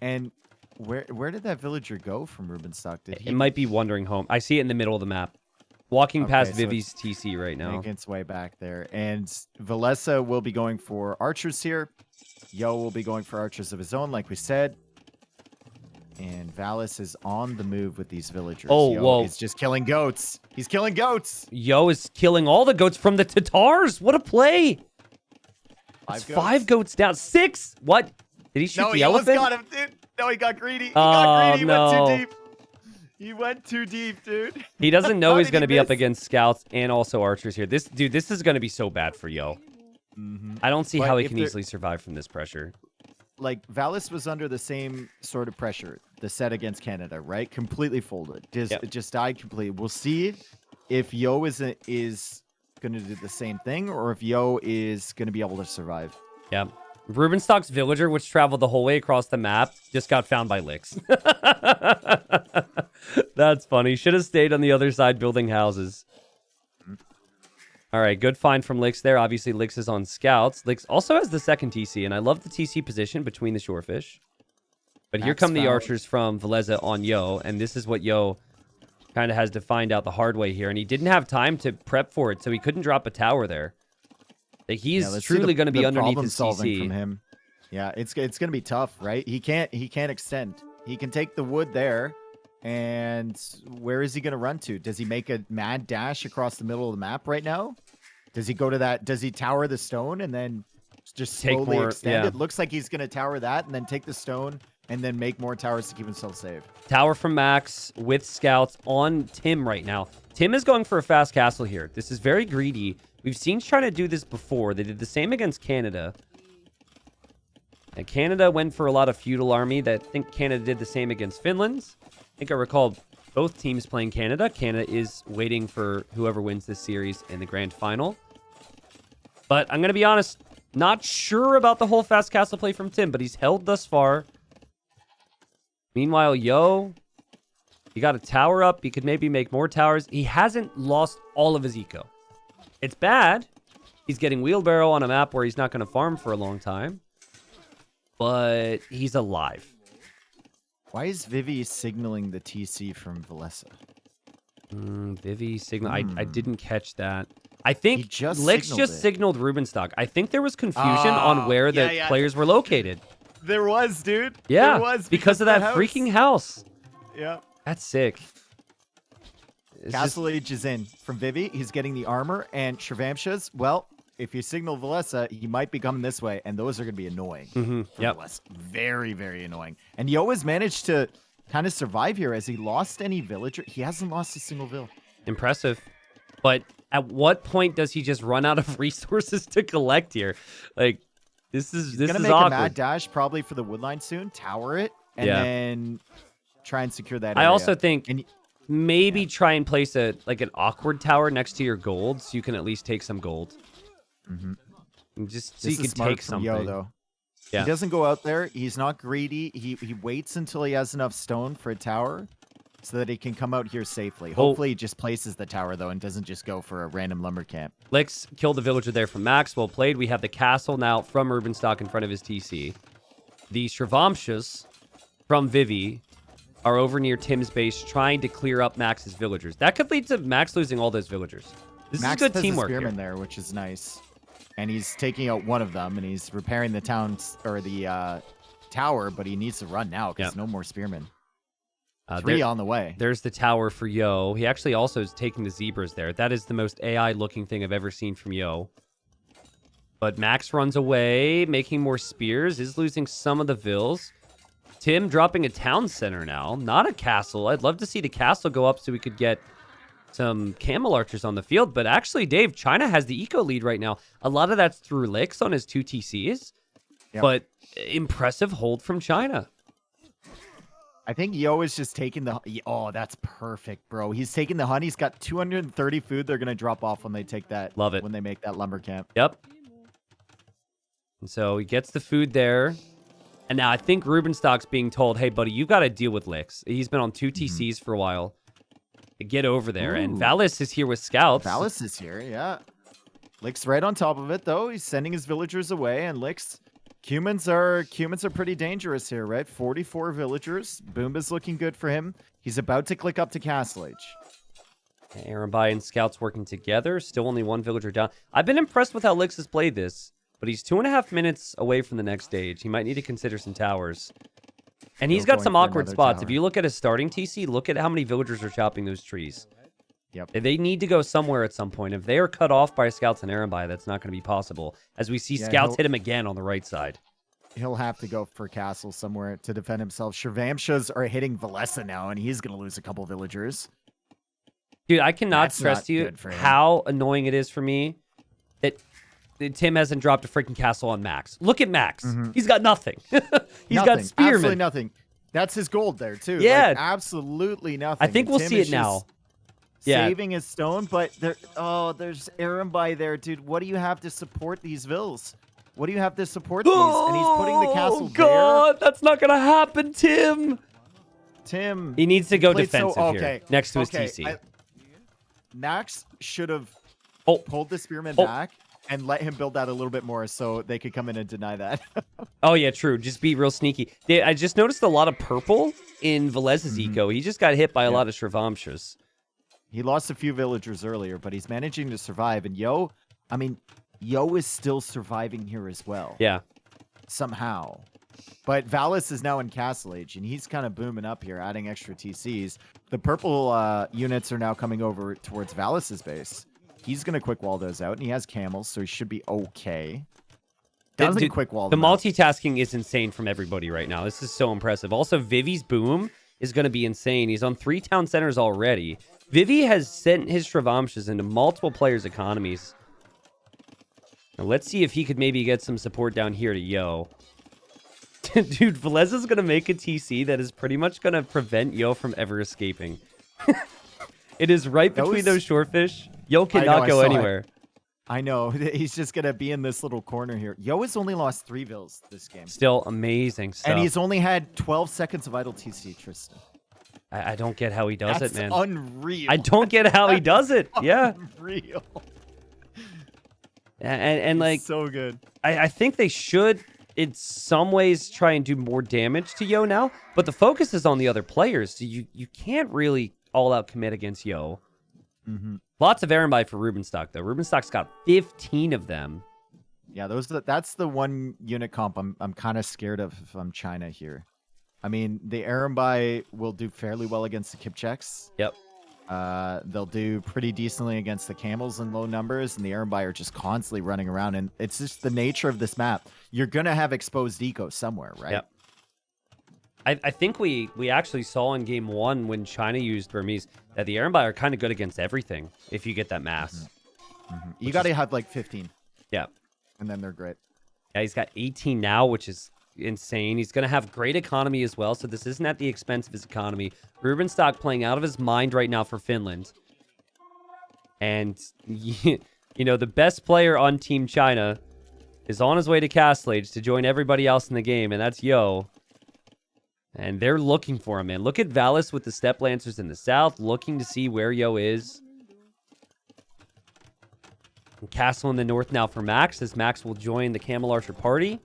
And where did that villager go from Rubenstock? It might be wandering home. I see it in the middle of the map. Walking past Vivi's TC right now. Making its way back there. And Valesa will be going for archers here. Yo will be going for archers of his own, like we said. And Valis is on the move with these villagers. Oh, Yo whoa. He's just killing goats. He's killing goats. Yo is killing all the goats from the Tatars. What a play. That's 5 goats down. 6? What? Did he shoot the elephant? No, he almost got him, dude. No, he got greedy. He got greedy. He went too deep. He went too deep, dude. He doesn't know he's going to be up against scouts and also archers here. This is going to be so bad for Yo. Mm-hmm. I don't see how he can easily survive from this pressure. Like, Valis was under the same sort of pressure, the set against Canada, right? Completely folded. It just died completely. We'll see if Yo is going to do the same thing, or if Yo is going to be able to survive. Yeah. Rubenstock's villager, which traveled the whole way across the map, just got found by Licks. That's funny. Should have stayed on the other side building houses. All right, good find from Licks there. Obviously, Licks is on scouts. Licks also has the second TC, and I love the TC position between the shorefish. But here come the archers from Valesa on Yo, and this is what Yo kind of has to find out the hard way here. And he didn't have time to prep for it, so he couldn't drop a tower there. Like, he's truly going to be underneath his TC. From him. Yeah, it's going to be tough, right? He can't extend. He can take the wood there, and where is he going to run to? Does he make a mad dash across the middle of the map right now? Does he go to that? Does he tower the stone and then just slowly extend it? Looks like he's going to tower that and then take the stone and then make more towers to keep himself safe. Tower from Max with scouts on Tim right now. Tim is going for a fast castle here. This is very greedy. We've seen trying to do this before. They did the same against Canada. And Canada went for a lot of feudal army. I think Canada did the same against Finland. I think I recall both teams playing Canada. Canada is waiting for whoever wins this series in the grand final. But I'm going to be honest, not sure about the whole fast castle play from Tim, but he's held thus far. Meanwhile, Yo, he got a tower up. He could maybe make more towers. He hasn't lost all of his eco. It's bad. He's getting wheelbarrow on a map where he's not going to farm for a long time. But he's alive. Why is Vivi signaling the TC from Valesa? Vivi signal. I didn't catch that. I think Licks just signaled Rubenstock. I think there was confusion on where the players were located. There was, dude. Yeah, there was because of that freaking house. Yeah. That's sick. Castle Age is in from Vivi. He's getting the armor and Shrivamsha's. Well, if you signal Valesa, he might be coming this way, and those are going to be annoying. Valesa. Very, very annoying. And Yo has managed to kind of survive here. Has he lost any villager? He hasn't lost a single vill. Impressive. But at what point does he just run out of resources to collect here? Like, this is awkward. He's going to make a mad dash probably for the woodline soon, tower it, and then try and secure that area. I also think maybe try and place an awkward tower next to your gold so you can at least take some gold. Just so you can take something. Yo, though. Yeah. He doesn't go out there. He's not greedy. He waits until he has enough stone for a tower so that he can come out here safely. Hopefully he just places the tower, though, and doesn't just go for a random lumber camp. Licks killed the villager there from Max. Well played. We have the castle now from Rubenstock in front of his TC. The Shrivamshas from Vivi are over near Tim's base trying to clear up Max's villagers. That could lead to Max losing all those villagers. This is good teamwork here. Max has a spearman there, which is nice. And he's taking out one of them, and he's repairing the tower, but he needs to run now because no more spearmen. 3 on the way. There's the tower for Yo. He actually also is taking the zebras there. That is the most AI-looking thing I've ever seen from Yo. But Max runs away, making more spears, is losing some of the vills. Tim dropping a town center now, not a castle. I'd love to see the castle go up so we could get some camel archers on the field. But actually, Dave, China has the eco lead right now. A lot of that's through licks on his 2 TCs. Yep. But impressive hold from China. I think Yo is just taking the... Oh, that's perfect, bro. He's taking the hunt. He's got 230 food they're going to drop off when they take that. Love it. When they make that lumber camp. Yep. And so he gets the food there. And now I think Rubenstock's being told, hey, buddy, you got to deal with licks. He's been on 2 TCs for a while. Get over there. Ooh. And Valis is here with scouts. Valis is here, yeah. Lick's right on top of it, though. He's sending his villagers away, and Lick's... Humans are pretty dangerous here, right? 44 villagers. Boomba's looking good for him. He's about to click up to Castle Age. Arambai and scouts working together. Still only 1 villager down. I've been impressed with how Lix has played this. But he's 2.5 minutes away from the next stage. He might need to consider some towers. And he's got some awkward spots. If you look at his starting TC, look at how many villagers are chopping those trees. Yep. They need to go somewhere at some point. If they are cut off by scouts and Arambai, that's not going to be possible. As we see scouts hit him again on the right side. He'll have to go for castle somewhere to defend himself. Shervamshas are hitting Valesa now, and he's going to lose a couple villagers. Dude, I cannot stress to you how annoying it is for me that Tim hasn't dropped a freaking castle on Max. Look at Max. He's got nothing. He's got spearmen. Absolutely nothing. That's his gold there, too. Yeah. Like, absolutely nothing. I think we'll see it now. Saving his stone, but there's Arambai there, dude. What do you have to support these vills? What do you have to support these? And he's putting the castle there. Oh, God, that's not going to happen, Tim. Tim. He needs to go defensive here, next to his TC. Max should have pulled the spearman back and let him build that a little bit more so they could come in and deny that. Oh, yeah, true. Just be real sneaky. I just noticed a lot of purple in Velez's eco. He just got hit by a lot of Shrivamshas. He lost a few villagers earlier, but he's managing to survive. And Yo is still surviving here as well. Yeah. Somehow. But Valis is now in Castle Age, and he's kind of booming up here, adding extra TCs. The purple units are now coming over towards Valis's base. He's going to quick wall those out, and he has camels, so he should be okay. Doesn't quick wall them out. Multitasking is insane from everybody right now. This is so impressive. Also, Vivi's boom is going to be insane. He's on 3 town centers already. Vivi has sent his Shrivamshas into multiple players' economies. Now, let's see if he could maybe get some support down here to Yo. Dude, Velez is going to make a TC that is pretty much going to prevent Yo from ever escaping. It is right between those shorefish. Yo cannot go anywhere. I know. He's just going to be in this little corner here. Yo has only lost 3 vills this game. Still amazing stuff. And he's only had 12 seconds of idle TC, Tristan. I don't get how he does it, man. That's unreal. I don't get how he does it. Yeah. Unreal. And like, so good. I think they should, in some ways, try and do more damage to Yo now. But the focus is on the other players. So you can't really all-out commit against Yo. Lots of Arambai for Rubenstock, though. Rubenstock's got 15 of them. Yeah, that's the one unit comp I'm kind of scared of if I'm China here. I mean, the Arambai will do fairly well against the Kipchaks. Yep. They'll do pretty decently against the camels in low numbers, and the Arambai are just constantly running around. And it's just the nature of this map. You're going to have exposed eco somewhere, right? Yep. I think we actually saw in game 1 when China used Burmese that the Arambai are kind of good against everything if you get that mass. You got to have like 15. Yeah. And then they're great. Yeah, he's got 18 now, which is insane. He's going to have great economy as well, so this isn't at the expense of his economy. Rubenstock playing out of his mind right now for Finland. And, you know, the best player on Team China is on his way to Castle Age to join everybody else in the game, and that's Yo. And they're looking for him, man. Look at Valis with the Step Lancers in the south, looking to see where Yo is. And Castle in the north now for Max, as Max will join the Camel Archer party.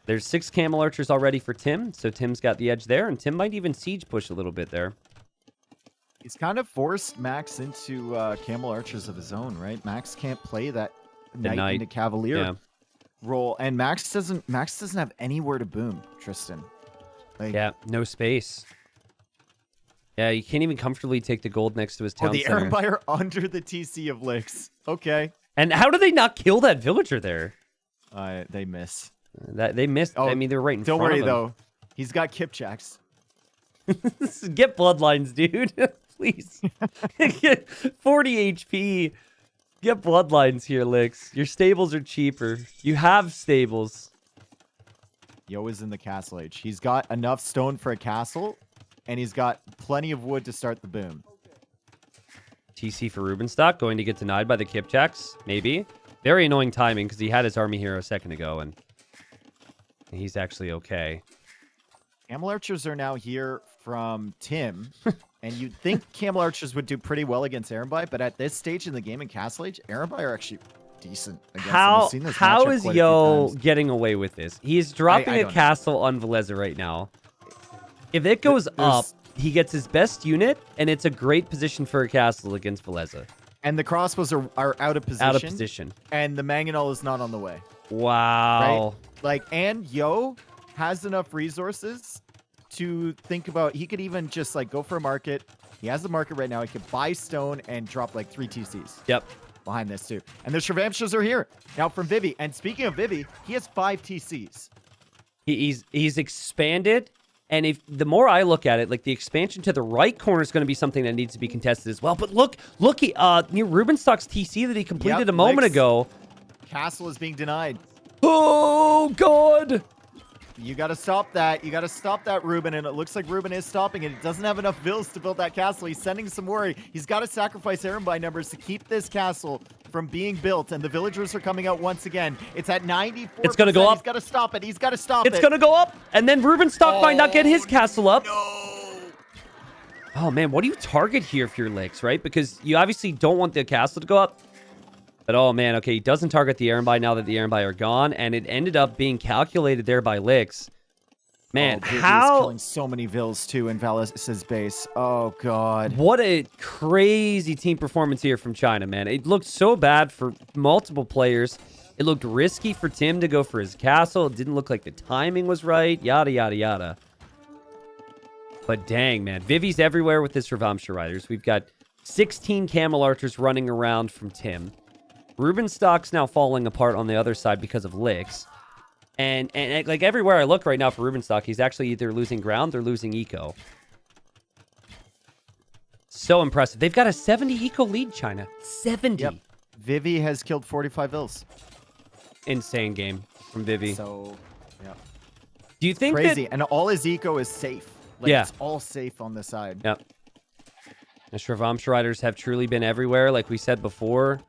There's 6 Camel Archers already for Tim, so Tim's got the edge there, and Tim might even siege push a little bit there. He's kind of forced Max into Camel Archers of his own, right? Max can't play that Knight into Cavalier role, and Max doesn't have anywhere to boom, Tristan. Like, yeah, no space. Yeah, you can't even comfortably take the gold next to his town center. The Arambai are under the TC of Licks. Okay. And how do they not kill that villager there? They miss. They missed. Oh, I mean, they're right in front Don't worry, of him. though. He's got Kipchaks. Get bloodlines, dude. Please. Get 40 HP. Get bloodlines here, Licks. Your stables are cheaper. You have stables. Yo is in the castle age. He's got enough stone for a castle, and he's got plenty of wood to start the boom. TC for Rubenstock going to get denied by the Kipchaks. Maybe. Very annoying timing because he had his army hero a second ago, and he's actually okay. Camel Archers are now here from Tim, and you'd think Camel Archers would do pretty well against Erenbai, but at this stage in the game in Castle Age, Erenbai are actually decent against them. I've seen this how matchup is quite a few Yo times. getting away with this? He's dropping I a don't know. castle on Veleza right now. If it goes up, he gets his best unit, and it's a great position for a castle against Veleza. And the crossbows are out of position. Out of position. And the Mangonel is not on the way. Wow. Right? Like, and Yo has enough resources to think about. He could even just like go for a market. He has the market right now. He could buy stone and drop like 3 TCs. Yep. Behind this too. And the Shravamshas are here now from Vivi. And speaking of Vivi, he has 5 TCs. He's expanded. And if the more I look at it, like the expansion to the right corner is going to be something that needs to be contested as well. But look, near Rubenstock's TC that he completed a moment ago. Castle is being denied. Oh, God. You got to stop that. You got to stop that, Ruben. And it looks like Ruben is stopping it. He doesn't have enough vills to build that castle. He's sending some worry. He's got to sacrifice Erenbai numbers to keep this castle from being built. And the villagers are coming out once again. It's at 94%. It's going to go up. He's got to stop it. He's got to stop it. It's going to go up. And then Rubenstock might not get his castle up. No. Oh, man. What do you target here for your Licks, right? Because you obviously don't want the castle to go up. But, oh, man, okay, he doesn't target the Erenbai now that the Erenbai are gone, and it ended up being calculated there by Licks. Man, Vivi is how... killing so many vills, too, in Valis' base. Oh, God. What a crazy team performance here from China, man. It looked so bad for multiple players. It looked risky for Tim to go for his castle. It didn't look like the timing was right, yada, yada, yada. But dang, man, Vivi's everywhere with his Ravamsha Riders. We've got 16 Camel Archers running around from Tim. Rubenstock's now falling apart on the other side because of Licks. And like everywhere I look right now for Rubenstock, he's actually either losing ground or losing eco. So impressive. They've got a 70 eco lead, China. 70. Yep. Vivi has killed 45 vills. Insane game from Vivi. So, yeah. Do you think Crazy. And all his eco is safe. Like, Yeah. It's all safe on the side. Yep. The Ravamsha Riders have truly been everywhere, like we said before.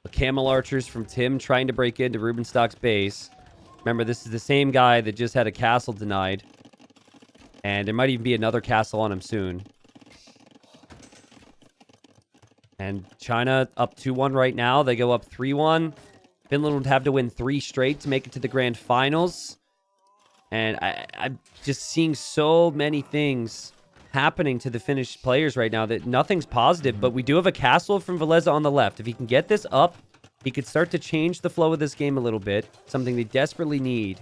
The Camel Archers from Tim trying to break into Rubenstock's base. Remember, this is the same guy that just had a castle denied. And there might even be another castle on him soon. And China up 2-1 right now. They go up 3-1. Finland would have to win 3 straight to make it to the grand finals. And I'm just seeing so many things happening to the Finnish players right now that nothing's positive. But we do have a castle from Veleza on the left. If he can get this up, he could start to change the flow of this game a little bit. Something they desperately need.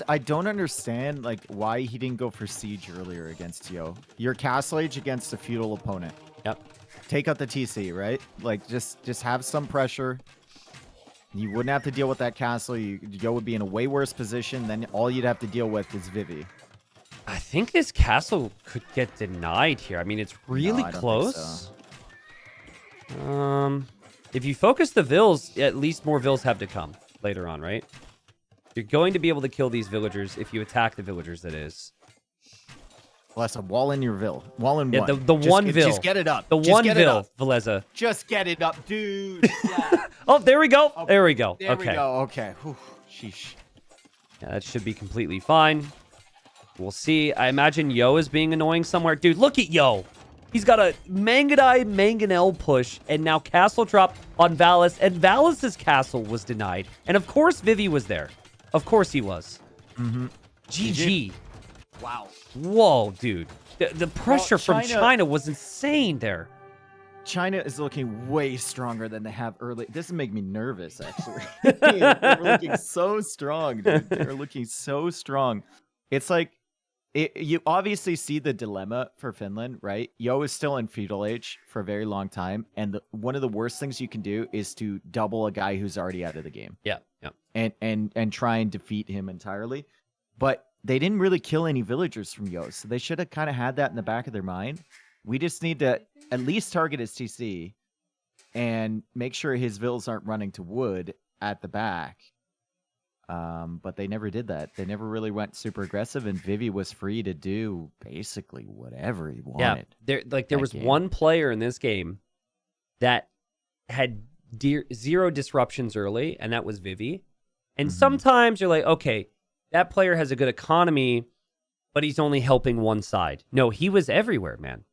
I don't understand like why he didn't go for siege earlier against Yo. Your castle age against a feudal opponent. Yep. Take out the TC, right? Like just have some pressure. You wouldn't have to deal with that castle. Yo would be in a way worse position. Then all you'd have to deal with is Vivi. I think this castle could get denied here. I mean, it's really No, I don't close. think so. If you focus the vills, at least more vills have to come later on, right? You're going to be able to kill these villagers if you attack the villagers, that is. Well, that's a wall in your vill. Wall in Yeah, one. the one vill. Just get it up. The Just one get it vill, up. Veleza. Just get it up, dude. Yeah. Oh, there we go. There we go. There Okay. we go. Okay. Whew. Sheesh. Yeah, that should be completely fine. We'll see. I imagine Yo is being annoying somewhere. Dude, look at Yo. He's got a Mangadai Mangonel push and now castle drop on Valis. And Valis's castle was denied. And of course Vivi was there. Of course he was. Mm-hmm. GG. Wow. Whoa, dude. The pressure from China was insane there. China is looking way stronger than they have early. This make me nervous, actually. They're looking so strong, dude. They're looking so strong. It's like You obviously see the dilemma for Finland, right? Yo is still in feudal age for a very long time, and one of the worst things you can do is to double a guy who's already out of the game. Yeah. And try and defeat him entirely. But they didn't really kill any villagers from Yo, so they should have kind of had that in the back of their mind. We just need to at least target his TC and make sure his vills aren't running to wood at the back. But they never did that. They never really went super aggressive, and Vivi was free to do basically whatever he wanted. Yeah, there was one player in this game that had zero disruptions early, and that was Vivi. And sometimes you're like, okay, that player has a good economy, but he's only helping one side. No, he was everywhere, man.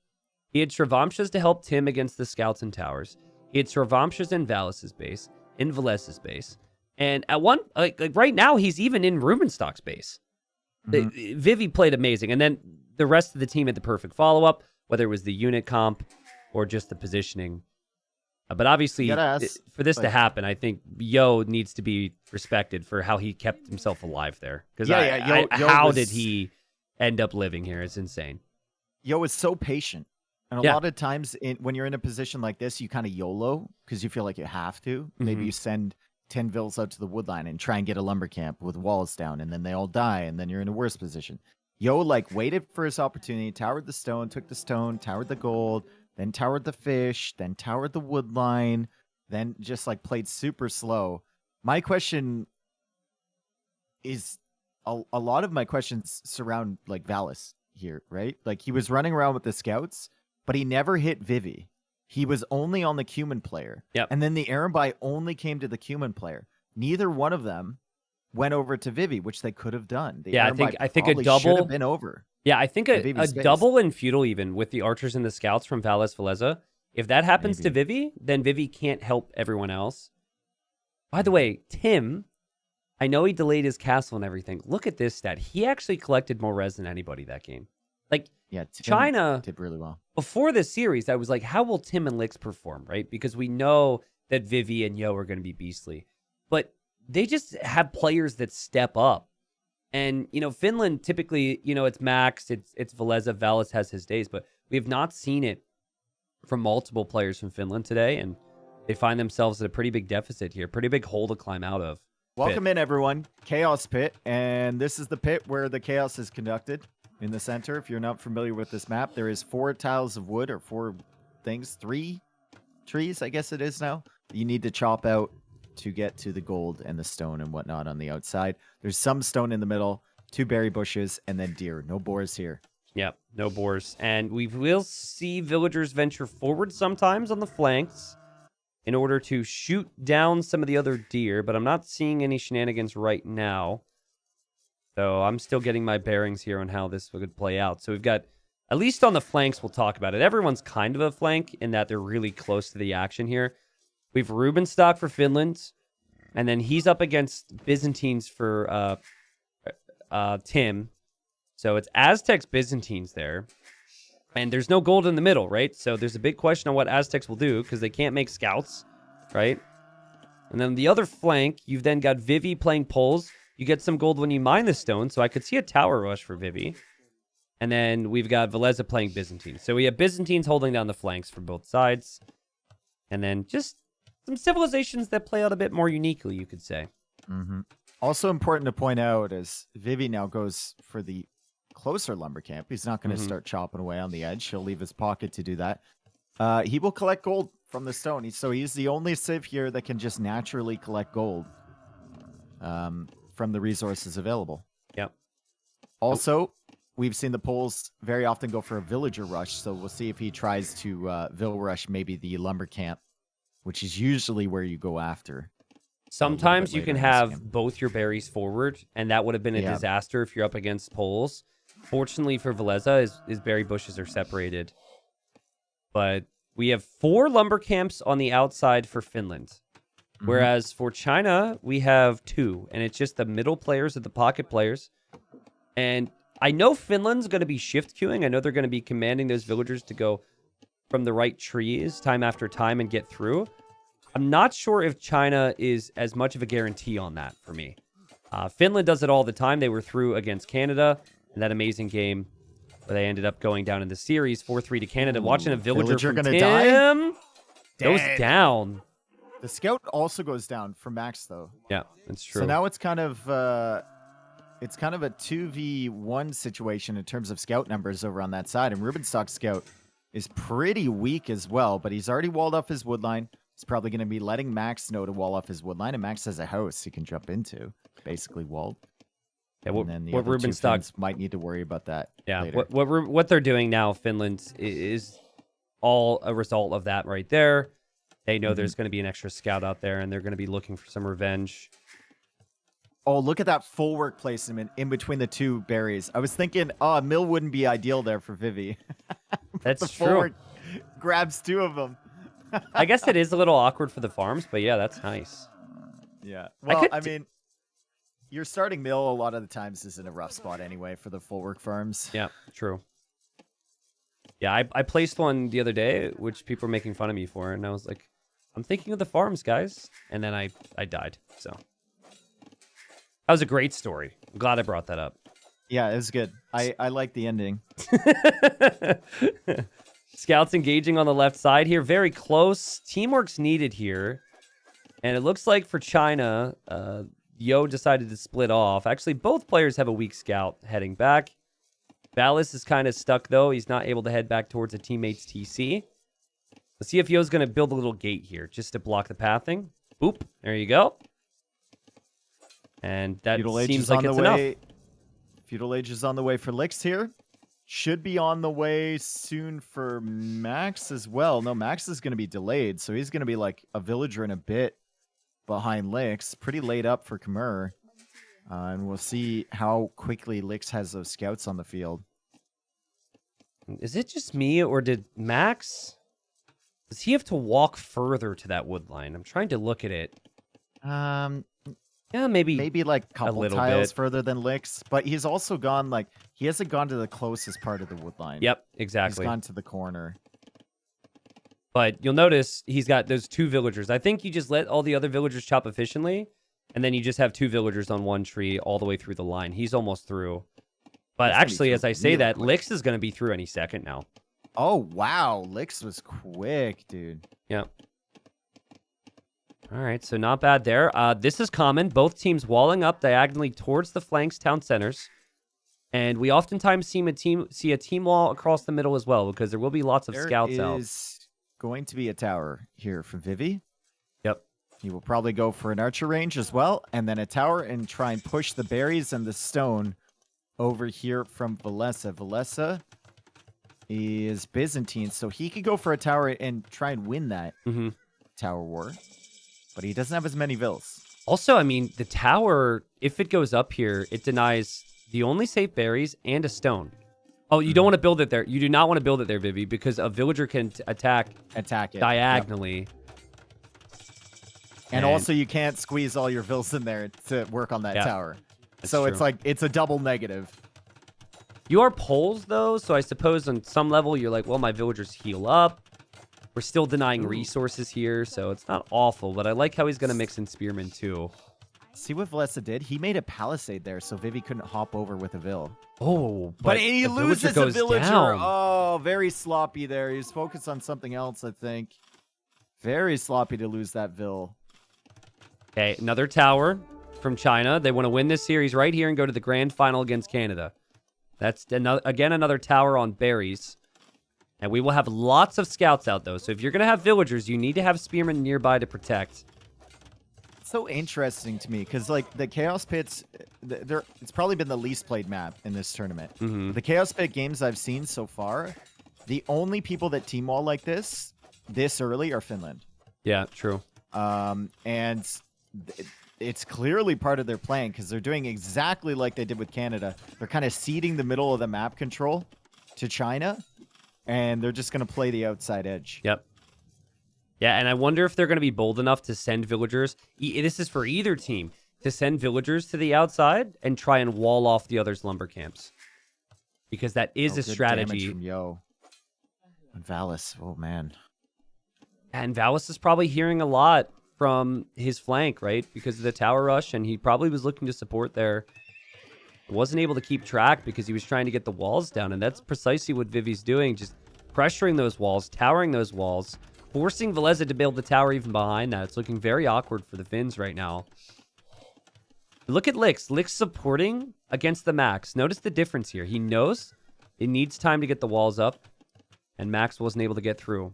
He had Travamshas to help Tim against the scouts and towers. He had Travamshas in Valis' base, in Velez's base. And at one, like right now, he's even in Rubenstock's base. Vivi played amazing. And then the rest of the team had the perfect follow-up, whether it was the unit comp or just the positioning. But obviously, for this to happen, I think Yo needs to be respected for how he kept himself alive there. Because how did he end up living here? It's insane. Yo is so patient. And a lot of times when you're in a position like this, you kind of YOLO because you feel like you have to. Maybe you send 10 vills out to the woodline and try and get a lumber camp with walls down, and then they all die, and then you're in a worse position. Yo waited for his opportunity, towered the stone, took the stone, towered the gold, then towered the fish, then towered the wood line, then just played super slow. My question is a lot of my questions surround Valis here, right? He was running around with the scouts, but he never hit Vivi. He was only on the Cumin player. Yep. And then the Erenbai only came to the Cumin player. Neither one of them went over to Vivi, which they could have done. I think a double should have been over. Yeah, I think a double in feudal even with the archers and the scouts from Valis Veleza. If that happens to Vivi, then Vivi can't help everyone else. By the way, Tim, I know he delayed his castle and everything. Look at this stat. He actually collected more res than anybody that game. Tim China did really well. Before this series, I was like, how will Tim and Lix perform, right? Because we know that Vivi and Yo are going to be beastly. But they just have players that step up. And, Finland typically, it's Max, it's Veleza, Valis has his days, but we have not seen it from multiple players from Finland today, and they find themselves at a pretty big deficit here, pretty big hole to climb out of. Welcome in, everyone. Chaos Pit, and this is the pit where the chaos is conducted. In the center, if you're not familiar with this map, there is 4 tiles of wood, or 3 trees, I guess it is now. You need to chop out to get to the gold and the stone and whatnot on the outside. There's some stone in the middle, 2 berry bushes, and then deer. No boars here. Yep, no boars. And we will see villagers venture forward sometimes on the flanks in order to shoot down some of the other deer, but I'm not seeing any shenanigans right now. So I'm still getting my bearings here on how this would play out. So we've got, at least on the flanks, we'll talk about it. Everyone's kind of a flank in that they're really close to the action here. We've Rubenstock for Finland, and then he's up against Byzantines for Tim. So it's Aztecs, Byzantines there. And there's no gold in the middle, right? So there's a big question on what Aztecs will do because they can't make scouts, right? And then the other flank, you've then got Vivi playing poles. You get some gold when you mine the stone, so I could see a tower rush for Vivi. And then we've got Veleza playing Byzantines. So we have Byzantines holding down the flanks for both sides. And then just some civilizations that play out a bit more uniquely, you could say. Also important to point out is Vivi now goes for the closer lumber camp. He's not going to start chopping away on the edge. He'll leave his pocket to do that. He will collect gold from the stone. So he's the only civ here that can just naturally collect gold. From the resources available. Yep. Also, we've seen the Poles very often go for a villager rush, so we'll see if he tries to vill rush maybe the lumber camp, which is usually where you go after. Sometimes you can have both your berries forward, and that would have been a disaster if you're up against Poles. Fortunately for Veleza, his berry bushes are separated. But we have 4 lumber camps on the outside for Finland. Whereas for China, we have 2, and it's just the middle players of the pocket players. And I know Finland's going to be shift queuing. I know they're going to be commanding those villagers to go from the right trees time after time and get through. I'm not sure if China is as much of a guarantee on that for me. Finland does it all the time. They were through against Canada. in that amazing game where they ended up going down in the series 4-3 to Canada. Ooh, Watching a villager from gonna Tim die? goes down. The scout also goes down for Max, though. Yeah, that's true. So now it's kind of a 2v1 situation in terms of scout numbers over on that side. And Rubenstock's scout is pretty weak as well, but he's already walled off his wood line. He's probably going to be letting Max know to wall off his wood line, and Max has a house he can jump into, basically walled. Yeah, and then the other two Finns might need to worry about that. Yeah, later. what they're doing now, Finland, is all a result of that right there. They know there's going to be an extra scout out there, and they're going to be looking for some revenge. Oh, look at that full work placement in between the two berries. I was thinking, Mill wouldn't be ideal there for Vivi. That's the true. Full work grabs two of them. I guess it is a little awkward for the farms, but yeah, that's nice. Yeah. Well, I mean, you're starting Mill a lot of the times is in a rough spot anyway for the full work farms. Yeah, true. Yeah, I placed one the other day, which people were making fun of me for, and I was like, I'm thinking of the farms, guys. And then I died, so. That was a great story. I'm glad I brought that up. Yeah, it was good. I like the ending. Scouts engaging on the left side here. Very close. Teamwork's needed here. And it looks like for China, Yo decided to split off. Actually, both players have a weak scout heading back. Valis is kind of stuck, though. He's not able to head back towards a teammate's TC. Let's see if Yo's going to build a little gate here just to block the pathing. Boop. There you go. And that seems like it's enough. Feudal Age is on the way for Lix here. Should be on the way soon for Max as well. No, Max is going to be delayed, so he's going to be like a villager in a bit behind Lix. Pretty laid up for Khmer. And we'll see how quickly Lix has those scouts on the field. Is it just me, or did Max... Does he have to walk further to that wood line? I'm trying to look at it. Yeah, maybe like a couple little tiles bit further than Lix, but he's also gone like he hasn't gone to the closest part of the wood line. Yep, exactly. He's gone to the corner. But you'll notice he's got those two villagers. I think you just let all the other villagers chop efficiently, and then you just have two villagers on one tree all the way through the line. He's almost through. But actually, as I say that, Lix is going to be through any second now. Oh, wow. Lix was quick, dude. Yep. All right, so not bad there. This is common. Both teams walling up diagonally towards the flanks, town centers. And we oftentimes see a team wall across the middle as well, because there will be lots of scouts out. There is going to be a tower here for Vivi. Yep. He will probably go for an archer range as well, and then a tower and try and push the berries and the stone over here from Valessa. Valessa is Byzantine, so he could go for a tower and try and win that tower war. But he doesn't have as many vills. Also, I mean, the tower, if it goes up here, it denies the only safe berries and a stone. Oh, you don't want to build it there. You do not want to build it there, Vivi, because a villager can attack it diagonally. Yep. And also, you can't squeeze all your vills in there to work on that tower. So true. It's like, it's a double negative. You are poles, though, so I suppose on some level you're like, well, my villagers heal up. We're still denying resources here, so it's not awful, but I like how he's going to mix in spearmen, too. See what Valessa did? He made a palisade there, so Vivi couldn't hop over with a vill. Oh, but he loses a villager. Down. Oh, very sloppy there. He's focused on something else, I think. Very sloppy to lose that vill. Okay, another tower from China. They want to win this series right here and go to the grand final against Canada. That's, another tower on berries. And we will have lots of scouts out, though. So if you're going to have villagers, you need to have spearmen nearby to protect. It's so interesting to me because, like, the Chaos Pits, it's probably been the least played map in this tournament. The Chaos Pit games I've seen so far, the only people that team wall like this early are Finland. Yeah, true. And it's clearly part of their plan because they're doing exactly like they did with Canada. They're kind of ceding the middle of the map control to China. And they're just going to play the outside edge. Yep. Yeah, and I wonder if they're going to be bold enough to send villagers. This is for either team. To send villagers to the outside and try and wall off the other's lumber camps. Because that is a strategy. From Yo. And Valis. Oh, man. And Valis is probably hearing a lot from his flank, right? Because of the tower rush. And he probably was looking to support there. wasn't able to keep track because he was trying to get the walls down, and that's precisely what Vivi's doing, just pressuring those walls, towering those walls, forcing Veleza to build the tower even behind that. It's looking very awkward for the Finns right now. Look at Lix. Lix supporting against the Max. Notice the difference here. He knows it needs time to get the walls up, and Max wasn't able to get through.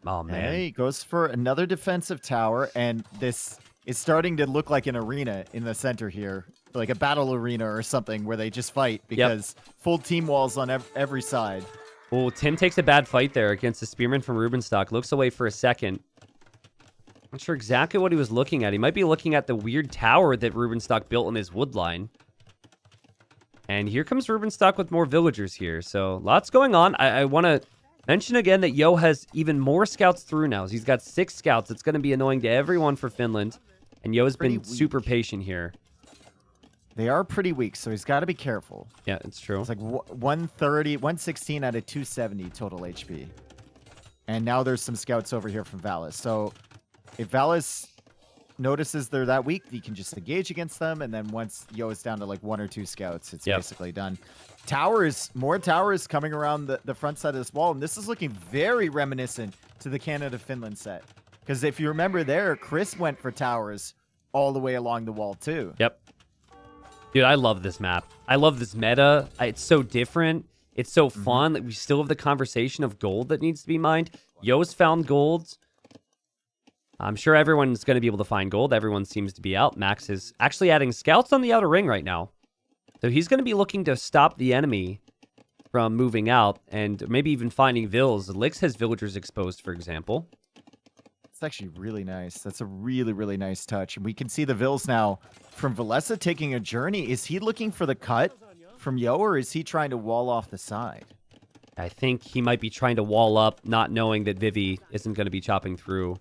Oh, man. He goes for another defensive tower, and this is starting to look like an arena in the center here, like a battle arena or something where they just fight because full team walls on every side. Oh, Tim takes a bad fight there against the Spearman from Rubenstock. Looks away for a second. Not sure exactly what he was looking at. He might be looking at the weird tower that Rubenstock built in his wood line. And here comes Rubenstock with more villagers here. So lots going on. I want to mention again that Yo has even more scouts through now. He's got 6 scouts. It's going to be annoying to everyone for Finland. And Yo has been super patient here. They are pretty weak, so he's got to be careful. Yeah, it's true. It's like 130, 116 out of 270 total HP. And now there's some scouts over here from Valis. So if Valis notices they're that weak, he can just engage against them. And then once Yo is down to like 1 or 2 scouts, it's basically done. Towers, more towers coming around the front side of this wall. And this is looking very reminiscent to the Canada-Finland set. Because if you remember there, Chris went for towers all the way along the wall too. Yep. Dude, I love this map. I love this meta. It's so different. It's so fun that we still have the conversation of gold that needs to be mined. Yo's found gold. I'm sure everyone's going to be able to find gold. Everyone seems to be out. Max is actually adding scouts on the outer ring right now. So he's going to be looking to stop the enemy from moving out and maybe even finding vills. Lix has villagers exposed, for example. It's actually really nice. That's a really, really nice touch. And we can see the vills now from Veleza taking a journey. Is he looking for the cut from Yo, or is he trying to wall off the side? I think he might be trying to wall up, not knowing that Vivi isn't going to be chopping through.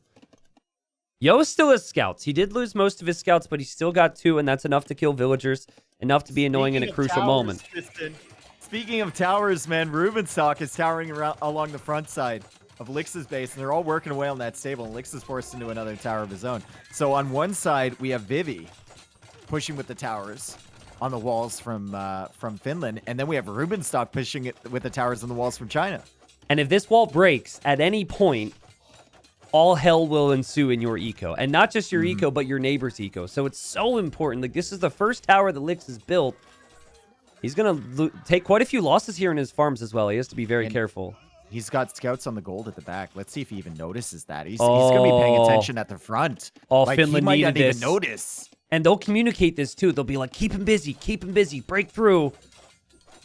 Yo still has scouts. He did lose most of his scouts, but he still got 2, and that's enough to kill villagers, enough to be annoying in a crucial moment. Speaking of towers, man, Rubenstock is towering around along the front side of Lix's base, and they're all working away on that stable, and Lix is forced into another tower of his own. So on one side, we have Vivi pushing with the towers on the walls from Finland, and then we have Rubenstock pushing it with the towers on the walls from China. And if this wall breaks at any point, all hell will ensue in your eco. And not just your eco, but your neighbor's eco. So it's so important. Like, this is the first tower that Lix has built. He's going to take quite a few losses here in his farms as well. He has to be very careful. He's got scouts on the gold at the back. Let's see if he even notices that. He's going to be paying attention at the front. Oh, like, Finland he might needed not this. even notice. And they'll communicate this too. They'll be like, keep him busy, break through.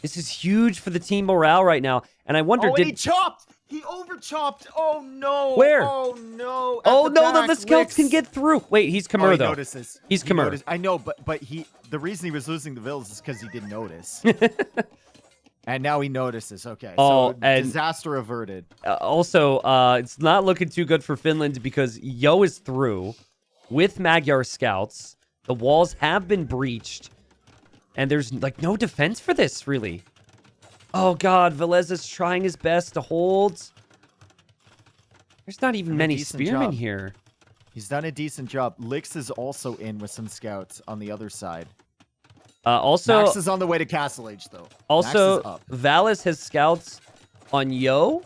This is huge for the team morale right now. And I wonder, he chopped! He over-chopped! Oh, no! Where? Oh, no! Oh, no, that the scouts can get through. Wait, he's Khmer, though. Notices. He's Khmer. I know, but the reason he was losing the vills is because he didn't notice. And now he notices. Okay, so disaster averted. Also, it's not looking too good for Finland because Yo is through with Magyar scouts. The walls have been breached. And there's, like, no defense for this, really. Oh, God. Veleza's trying his best to hold. There's not even many spearmen here. He's done a decent job. Lix is also in with some scouts on the other side. Also, Max is on the way to Castle Age, though. Also, Valis has scouts on Yo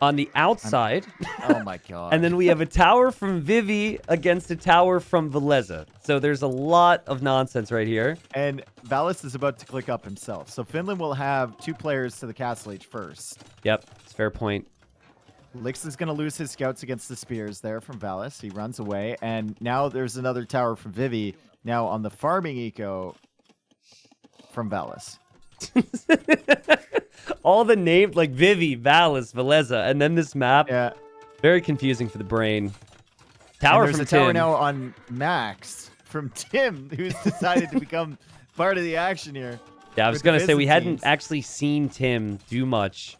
on the outside. Oh, my God. And then we have a tower from Vivi against a tower from Veleza. So there's a lot of nonsense right here. And Valis is about to click up himself. So Finland will have 2 players to the Castle Age first. Yep, it's a fair point. Lix is going to lose his scouts against the spears there from Valis. He runs away. And now there's another tower from Vivi. Now on the farming eco from Valis. All the names like Vivi, Valis, Veleza, and then this map. Yeah. Very confusing for the brain. Tower and from there's a Tim. tower now on Max from Tim, who's decided to become part of the action here. Yeah, I was going to say we hadn't actually seen Tim do much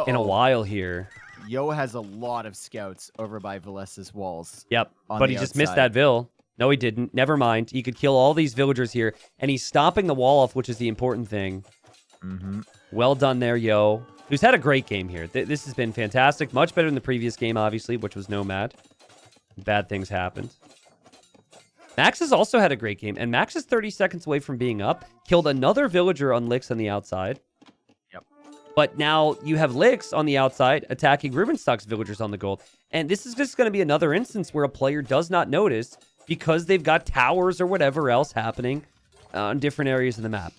in a while here. Yo has a lot of scouts over by Valesa's walls. Yep, but he just missed that Vill. No, he didn't. Never mind. He could kill all these villagers here, and he's stopping the wall off, which is the important thing. Well done there, Yo. Who's had a great game here. This has been fantastic. Much better than the previous game, obviously, which was Nomad. Bad things happened. Max has also had a great game, and Max is 30 seconds away from being up. Killed another villager on Licks on the outside. Yep. But now you have Licks on the outside attacking Rubenstock's villagers on the gold. And this is just going to be another instance where a player does not notice because they've got towers or whatever else happening on different areas of the map.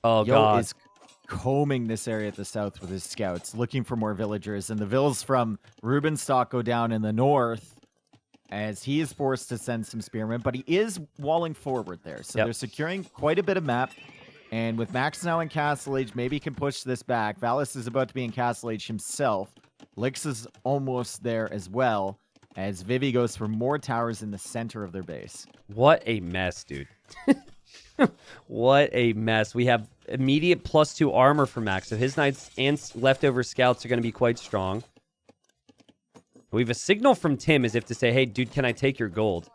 Oh, God. Is combing this area at the south with his scouts, looking for more villagers. And the vills from Rubenstock go down in the north as he is forced to send some spearmen. But he is walling forward there. So they're securing quite a bit of map. And with Max now in Castle Age, maybe he can push this back. Valis is about to be in Castle Age himself. Lix is almost there as well, as Vivi goes for more towers in the center of their base. What a mess, dude. What a mess. We have immediate +2 armor for Max, so his knights and leftover scouts are going to be quite strong. We have a signal from Tim as if to say, hey, dude, can I take your gold?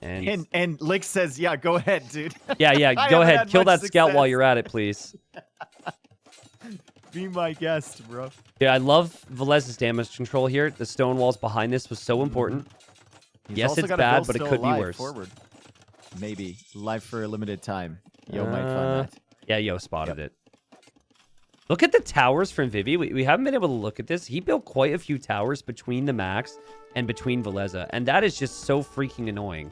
And Lix says, yeah, go ahead, dude. Yeah, go ahead. Kill that scout while you're at it, please. Be my guest, bro. Yeah, I love Velez's damage control here. The stone walls behind this was so important. Yes, it's bad, but it could be worse. Forward. Maybe. Live for a limited time. Yo might find that. Yeah, Yo spotted it. Look at the towers from Vivi. We haven't been able to look at this. He built quite a few towers between the Max and between Veleza, and that is just so freaking annoying.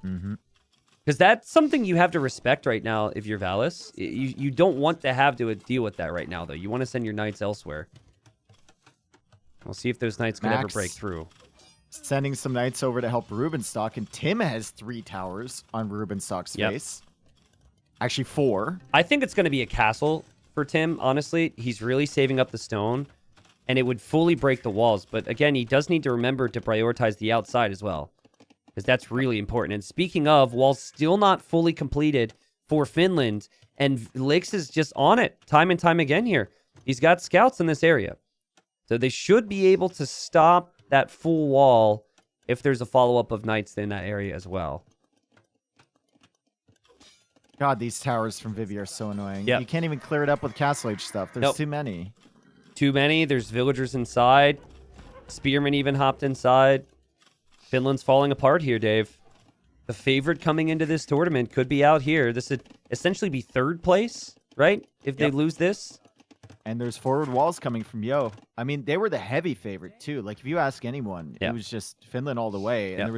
Because that's something you have to respect right now if you're Valis. You don't want to have to deal with that right now, though. You want to send your knights elsewhere. We'll see if those knights can ever break through. Sending some knights over to help Rubenstock, and Tim has 3 towers on Rubenstock's face. Actually, 4. I think it's going to be a castle for Tim, honestly. He's really saving up the stone, and it would fully break the walls. But again, he does need to remember to prioritize the outside as well, because that's really important. And speaking of, walls still not fully completed for Finland, and Lix is just on it time and time again here. He's got scouts in this area, so they should be able to stop that full wall if there's a follow-up of knights in that area as well. God, these towers from Vivi are so annoying. You can't even clear it up with Castle Age stuff. There's too many. Too many. There's villagers inside. Spearmen even hopped inside. Finland's falling apart here, Dave. The favorite coming into this tournament could be out here. This would essentially be 3rd place, right? If they lose this. And there's forward walls coming from Yo. I mean, they were the heavy favorite, too. Like, if you ask anyone, it was just Finland all the way. And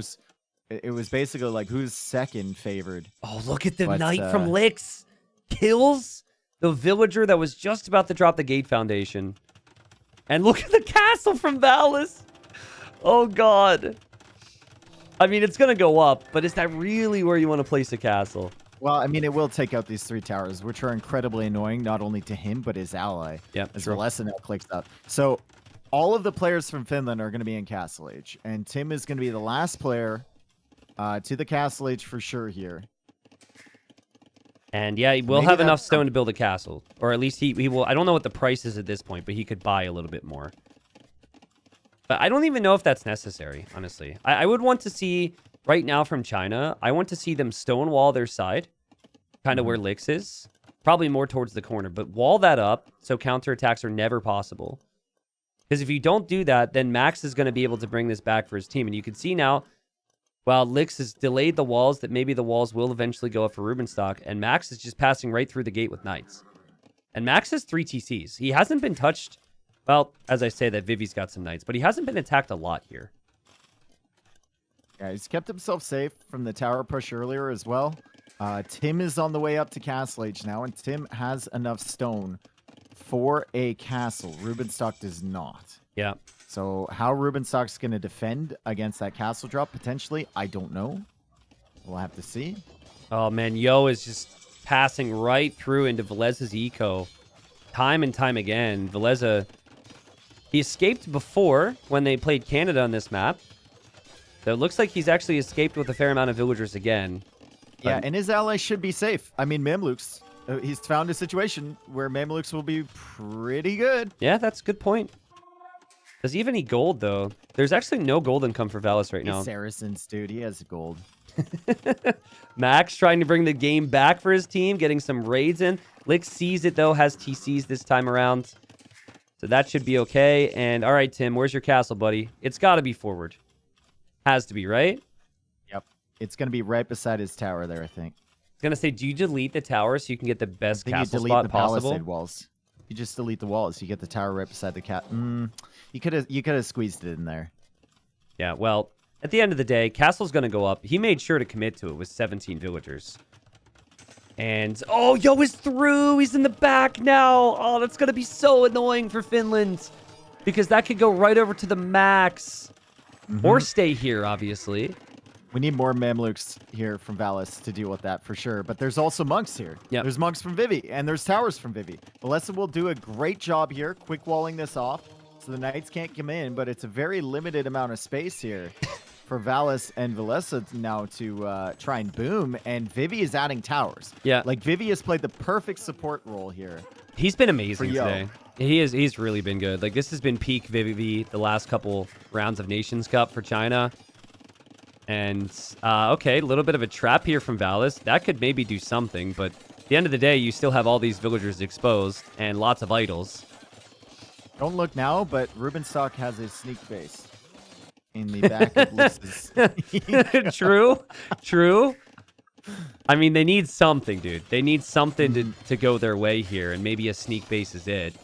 it was basically like, who's second favored? Oh, look at the knight from Lix. Kills the villager that was just about to drop the gate foundation. And look at the castle from Valis. Oh, God. I mean, it's going to go up, but is that really where you want to place a castle? Well, I mean, it will take out these 3 towers, which are incredibly annoying, not only to him, but his ally. As the lesson now clicks up. So all of the players from Finland are going to be in Castle Age, and Tim is going to be the last player to the Castle Age for sure here. And yeah, we'll have enough stone to build a castle. Or at least he will. I don't know what the price is at this point, but he could buy a little bit more. But I don't even know if that's necessary, honestly. I would want to see, right now from China, I want to see them stonewall their side, kind of where Lix is. Probably more towards the corner, but wall that up so counterattacks are never possible. Because if you don't do that, then Max is going to be able to bring this back for his team. And you can see now, while Lix has delayed the walls, that maybe the walls will eventually go up for Rubenstock, and Max is just passing right through the gate with knights. And Max has 3 TCs. He hasn't been touched. Well, as I say that, Vivi's got some knights, but he hasn't been attacked a lot here. Yeah, he's kept himself safe from the tower push earlier as well. Tim is on the way up to Castle Age now, and Tim has enough stone for a castle. Rubenstock does not. Yeah. So how Rubenstock's going to defend against that castle drop, potentially, I don't know. We'll have to see. Oh, man, Yo is just passing right through into Veleza's eco. Time and time again. Veleza, he escaped before when they played Canada on this map. So it looks like he's actually escaped with a fair amount of villagers again. Yeah, and his allies should be safe. I mean, Mamluks, he's found a situation where Mamluks will be pretty good. Yeah, that's a good point. Does he have any gold, though? There's actually no gold income for Valis right now. Saracens, dude. He has gold. Max trying to bring the game back for his team, getting some raids in. Lix sees it, though, has TCs this time around. So that should be okay. And all right, Tim, where's your castle, buddy? It's got to be forward. Has to be, right? Yep. It's going to be right beside his tower there, I think. I was going to say, do you delete the tower so you can get the best castle you delete spot the possible? palisade walls. You just delete the walls. You get the tower right beside the cat. You could have squeezed it in there. Yeah, well, at the end of the day, castle's going to go up. He made sure to commit to it with 17 villagers. And, oh, Yo is through. He's in the back now. Oh, that's going to be so annoying for Finland. Because that could go right over to the max. Or stay here, obviously. We need more Mamluks here from Valis to deal with that for sure. But there's also monks here. Yep. There's monks from Vivi, and there's towers from Vivi. Valesa will do a great job here, quick walling this off, so the knights can't come in, but it's a very limited amount of space here for Valis and Valesa now to try and boom, and Vivi is adding towers. Yeah. Like, Vivi has played the perfect support role here. He's been amazing today. He's really been good. Like, this has been peak Vivi the last couple rounds of Nations Cup for China. And, okay, a little bit of a trap here from Valis. That could maybe do something, but at the end of the day, you still have all these villagers exposed and lots of idols. Don't look now, but Rubenstock has a sneak base in the back of Lys's. True. I mean, they need something, dude. They need something to go their way here, and maybe a sneak base is it.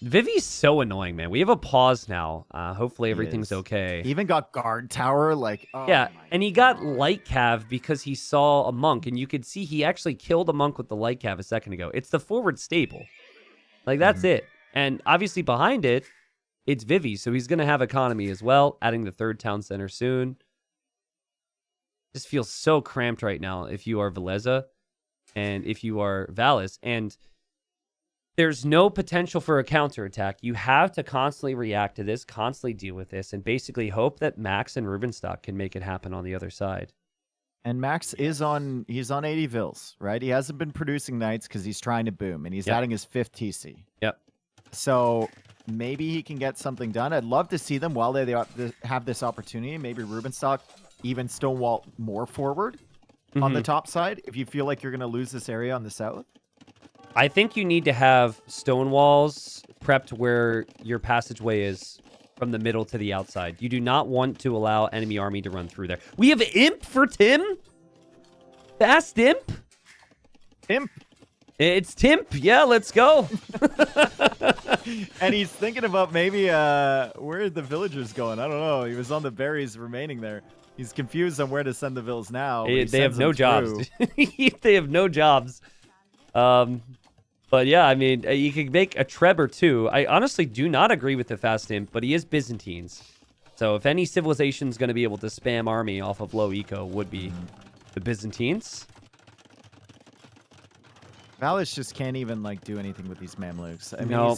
Vivi's so annoying, man. We have a pause now. Hopefully everything's okay. He even got guard tower, like... Oh yeah, and he got light cav because he saw a monk, and you could see he actually killed a monk with the light cav a second ago. It's the forward staple. Like, that's it. And obviously behind it, it's Vivi, so he's going to have economy as well, adding the third town center soon. Just feels so cramped right now if you are Valesa and if you are Valis. And there's no potential for a counterattack. You have to constantly react to this, constantly deal with this, and basically hope that Max and Rubenstock can make it happen on the other side. And Max is he's on 80 Vils, right? He hasn't been producing knights because he's trying to boom, and he's adding his 5th TC. Yep. So maybe he can get something done. I'd love to see them while they have this opportunity. Maybe Rubenstock even stonewall more forward on the top side if you feel like you're going to lose this area on the south. I think you need to have stone walls prepped where your passageway is from the middle to the outside. You do not want to allow enemy army to run through there. We have Imp for Tim? Fast Imp? Imp. It's Timp. Yeah, let's go. And he's thinking about maybe where are the villagers going? I don't know. He was on the berries remaining there. He's confused on where to send the vills now. They have no jobs. They have no jobs. But yeah, I mean, you could make a Treb or two. I honestly do not agree with the fast imp, but he is Byzantines. So if any civilization's going to be able to spam army off of low eco, would be the Byzantines. Valis just can't even like do anything with these Mamluks. I mean,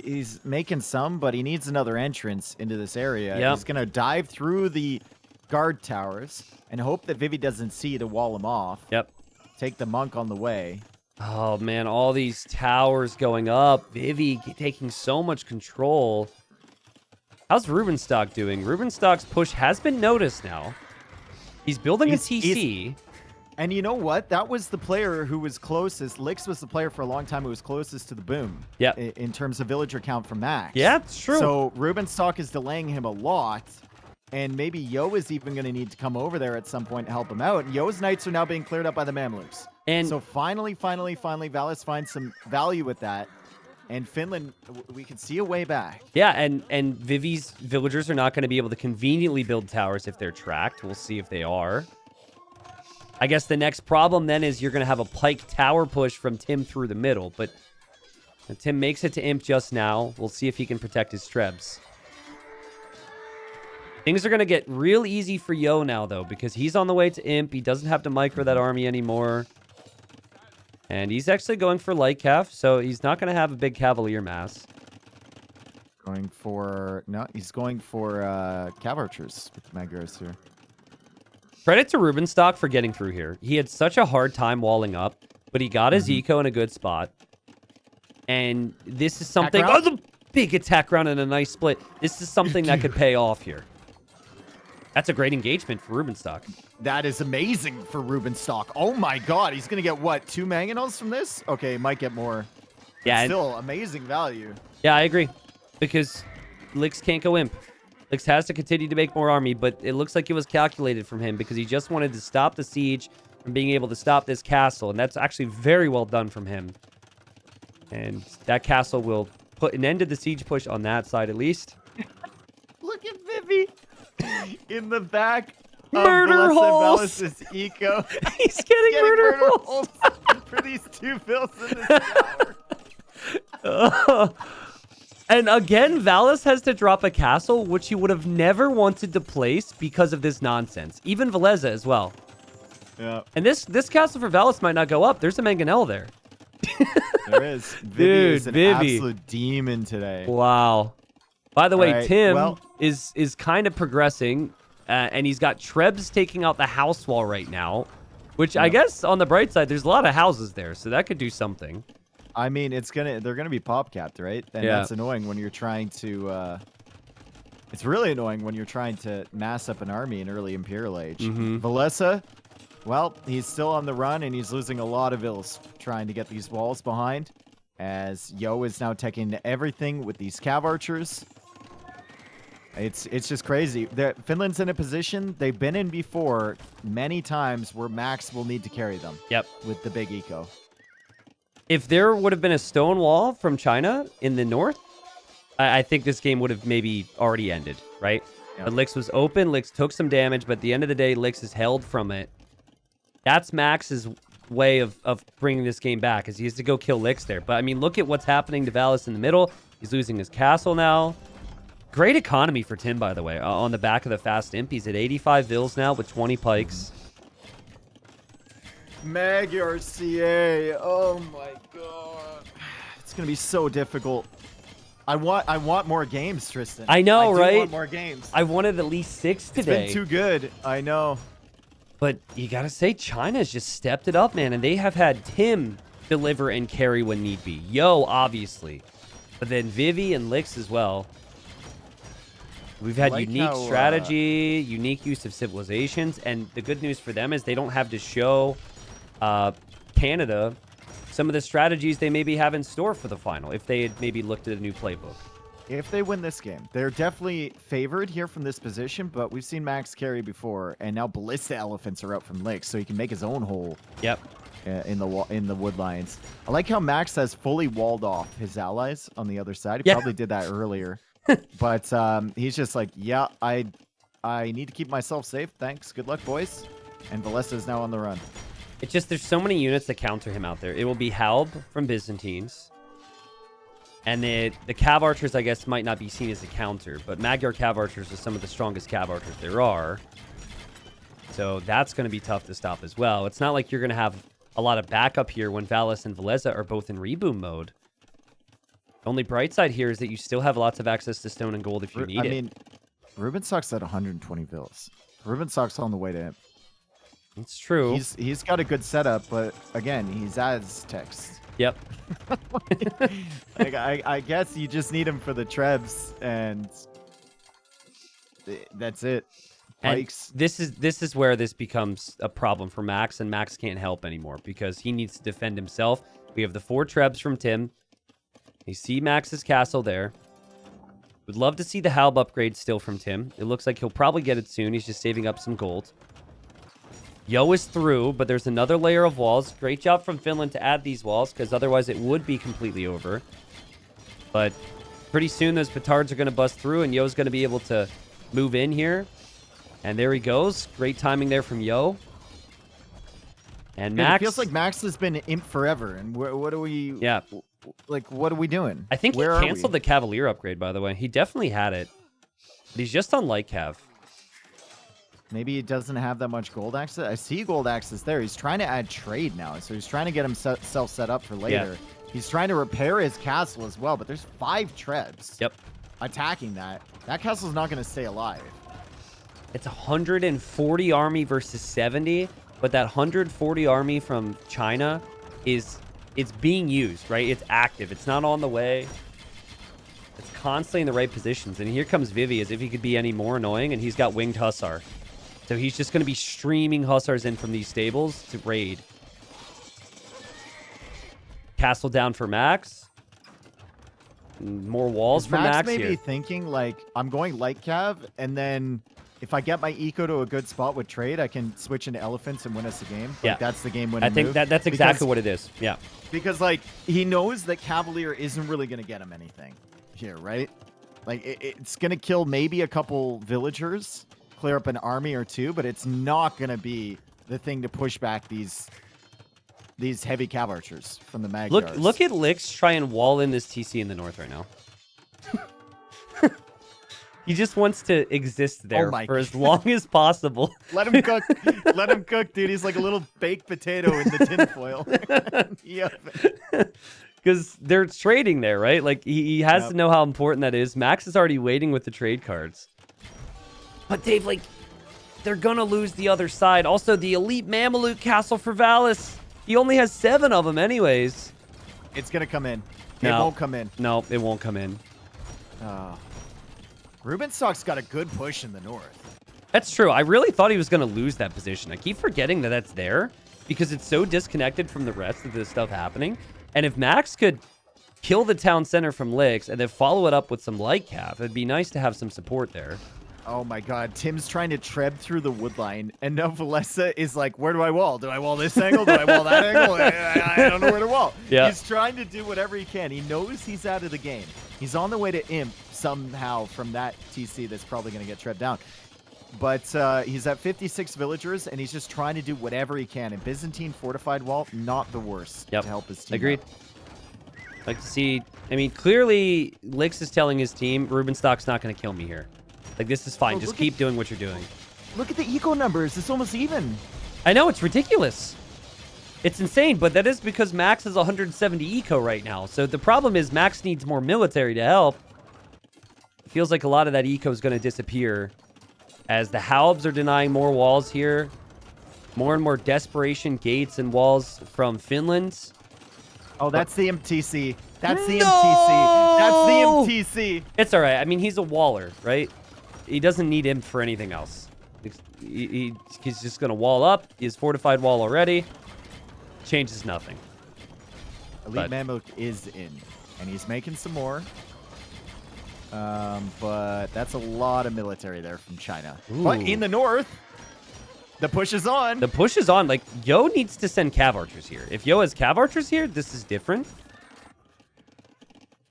he's making some, but he needs another entrance into this area. Yep. He's gonna dive through the guard towers and hope that Vivi doesn't see to wall him off. Yep. Take the monk on the way. Oh man, all these towers going up. Vivi taking so much control. How's Rubenstock doing? Rubenstock's push has been noticed now. He's building a TC. And you know what? That was the player who was closest. Lix was the player for a long time who was closest to the boom. Yeah. In terms of villager count from Max. Yeah, it's true. So Rubenstock is delaying him a lot. And maybe Yo is even going to need to come over there at some point to help him out. And Yo's knights are now being cleared up by the Mamluks. And so finally, Valis finds some value with that. And Finland, we can see a way back. Yeah, and Vivi's villagers are not going to be able to conveniently build towers if they're tracked. We'll see if they are. I guess the next problem then is you're going to have a pike tower push from Tim through the middle. But Tim makes it to Imp just now. We'll see if he can protect his Trebs. Things are going to get real easy for Yo now, though, because he's on the way to Imp. He doesn't have to micro that army anymore. And he's actually going for light cav, so he's not going to have a big cavalier mass. He's going for cav archers with the Magyars here. Credit to Rubenstock for getting through here. He had such a hard time walling up, but he got his eco in a good spot. And this is something... Oh, the big attack round and a nice split. This is something that could pay off here. That's a great engagement for Rubenstock. That is amazing for Rubenstock. Oh my god, he's going to get, what, 2 mangonels from this? Okay, might get more. Yeah. Still, amazing value. Yeah, I agree. Because Lix can't go Imp. Lix has to continue to make more army, but it looks like it was calculated from him because he just wanted to stop the siege from being able to stop this castle, and that's actually very well done from him. And that castle will put an end to the siege push on that side at least. Look at Vivi in the back. Murder holes. Eco. He's getting murder holes for these 2 fills in the shower. And again, Valis has to drop a castle, which he would have never wanted to place because of this nonsense. Even Veleza as well. Yeah. And this castle for Valis might not go up. There's a Mangonel there. There is. Vivi is an absolute demon today. Wow. By the way, right, Tim is kind of progressing, and he's got Trebs taking out the house wall right now, which I guess on the bright side, there's a lot of houses there, so that could do something. I mean, they're gonna be pop capped, right? And that's annoying when you're trying to. It's really annoying when you're trying to mass up an army in early Imperial Age. Velesa, well, he's still on the run, and he's losing a lot of ills trying to get these walls behind, as Yo is now taking everything with these cav archers. It's just crazy. Finland's in a position they've been in before many times where Max will need to carry them. Yep. With the big eco. If there would have been a stone wall from China in the north, I think this game would have maybe already ended, right? Yep. But Lix was open. Lix took some damage, but at the end of the day, Lix is held from it. That's Max's way of bringing this game back, is he has to go kill Lix there. But, I mean, look at what's happening to Valis in the middle. He's losing his castle now. Great economy for Tim, by the way, on the back of the fast imp. He's at 85 vills now with 20 pikes. Magyar CA. Oh my god. It's going to be so difficult. I want more games, Tristan. I know, right? I want more games. I wanted at least 6 today. It's been too good. I know. But you got to say, China's just stepped it up, man. And they have had Tim deliver and carry when need be. Yo, obviously. But then Vivi and Lix as well. We've had unique strategy, unique use of civilizations. And the good news for them is they don't have to show Canada some of the strategies they maybe have in store for the final if they had maybe looked at a new playbook. If they win this game, they're definitely favored here from this position, but we've seen Max carry before, and now Ballista Elephants are out from Lix, so he can make his own hole. Yep. In the wood lines. I like how Max has fully walled off his allies on the other side. He probably did that earlier. But he's just like, yeah, I need to keep myself safe. Thanks. Good luck, boys. And Ballista is now on the run. It's just there's so many units that counter him out there. It will be Halb from Byzantines. And the Cav Archers, I guess, might not be seen as a counter. But Magyar Cav Archers are some of the strongest Cav Archers there are. So that's going to be tough to stop as well. It's not like you're going to have a lot of backup here when Valis and Veleza are both in reboom mode. The only bright side here is that you still have lots of access to stone and gold if you need it. I mean, Rubenstock's at 120 vills. Rubenstock's on the way to him. It's true. He's got a good setup, but again, he's Aztecs. Yep. Like, I guess you just need him for the trebs, and that's it. Pikes. And this is where this becomes a problem for Max, and Max can't help anymore because he needs to defend himself. We have the 4 trebs from Tim. You see Max's castle there. Would love to see the Halb upgrade still from Tim. It looks like he'll probably get it soon. He's just saving up some gold. Yo is through, but there's another layer of walls. Great job from Finland to add these walls, because otherwise it would be completely over. But pretty soon those petards are going to bust through, and Yo's going to be able to move in here. And there he goes. Great timing there from Yo. And Max... It feels like Max has been imp forever, and what are we... Yeah. Like, what are we doing? I think he canceled the Cavalier upgrade, by the way. He definitely had it. But he's just on light cav. Maybe he doesn't have that much gold access. I see gold access there. He's trying to add trade now, so he's trying to get himself set up for later. Yeah. He's trying to repair his castle as well, but there's 5 trebs. Yep. Attacking that. That castle's not going to stay alive. It's 140 army versus 70, but that 140 army from China it's being used, right? It's active. It's not on the way. It's constantly in the right positions. And here comes Vivi as if he could be any more annoying, and he's got winged hussar. So he's just going to be streaming hussars in from these stables to raid. Castle down for Max. More walls for Max may here. be thinking, like, I'm going light cav, and then if I get my eco to a good spot with trade, I can switch into elephants and win us a game. Like, that's the game winning I think move. that's exactly what it is. Yeah. Because, like, he knows that Cavalier isn't really going to get him anything here, right? Like, it's going to kill maybe a couple villagers, clear up an army or two, but it's not going to be the thing to push back these heavy cav archers from the Magyars. Look at Lix try and wall in this TC in the north right now. He just wants to exist there for as long as possible. Let him cook. Let him cook, dude. He's like a little baked potato in the tinfoil. Yeah. Because they're trading there, right? Like, he has to know how important that is. Max is already waiting with the trade cards. But Dave, like, they're going to lose the other side. Also, the elite Mameluke castle for Valis. He only has 7 of them anyways. It's going to come in. It won't come in. No, it won't come in. Rubenstock's got a good push in the north. That's true. I really thought he was going to lose that position. I keep forgetting that that's there because it's so disconnected from the rest of this stuff happening. And if Max could kill the town center from Lix and then follow it up with some light cav, it'd be nice to have some support there. Oh my god, Tim's trying to treb through the wood line, and now Valessa is like, where do I wall? Do I wall this angle? Do I wall that angle? I don't know where to wall. Yeah. He's trying to do whatever he can. He knows he's out of the game. He's on the way to Imp somehow from that TC that's probably going to get trebbed down. But he's at 56 villagers, and he's just trying to do whatever he can. And Byzantine fortified wall, not the worst to help his team. Agreed. Out. Like to see, I mean, clearly Lix is telling his team, Rubenstock's not going to kill me here. Like, this is fine. Just keep doing what you're doing. Look at the eco numbers. It's almost even. I know. It's ridiculous. It's insane, but that is because Max is 170 eco right now. So the problem is Max needs more military to help. It feels like a lot of that eco is going to disappear as the Halbs are denying more walls here. More and more desperation gates and walls from Finland. Oh, that's the MTC. That's the MTC. That's the MTC. It's all right. I mean, he's a waller, right? He doesn't need him for anything else. He's just going to wall up. He has fortified wall already. Changes nothing. Elite Mammoth is in, and he's making some more. But that's a lot of military there from China. Ooh. But in the north, the push is on. The push is on. Like, Yo needs to send cav archers here. If Yo has cav archers here, this is different.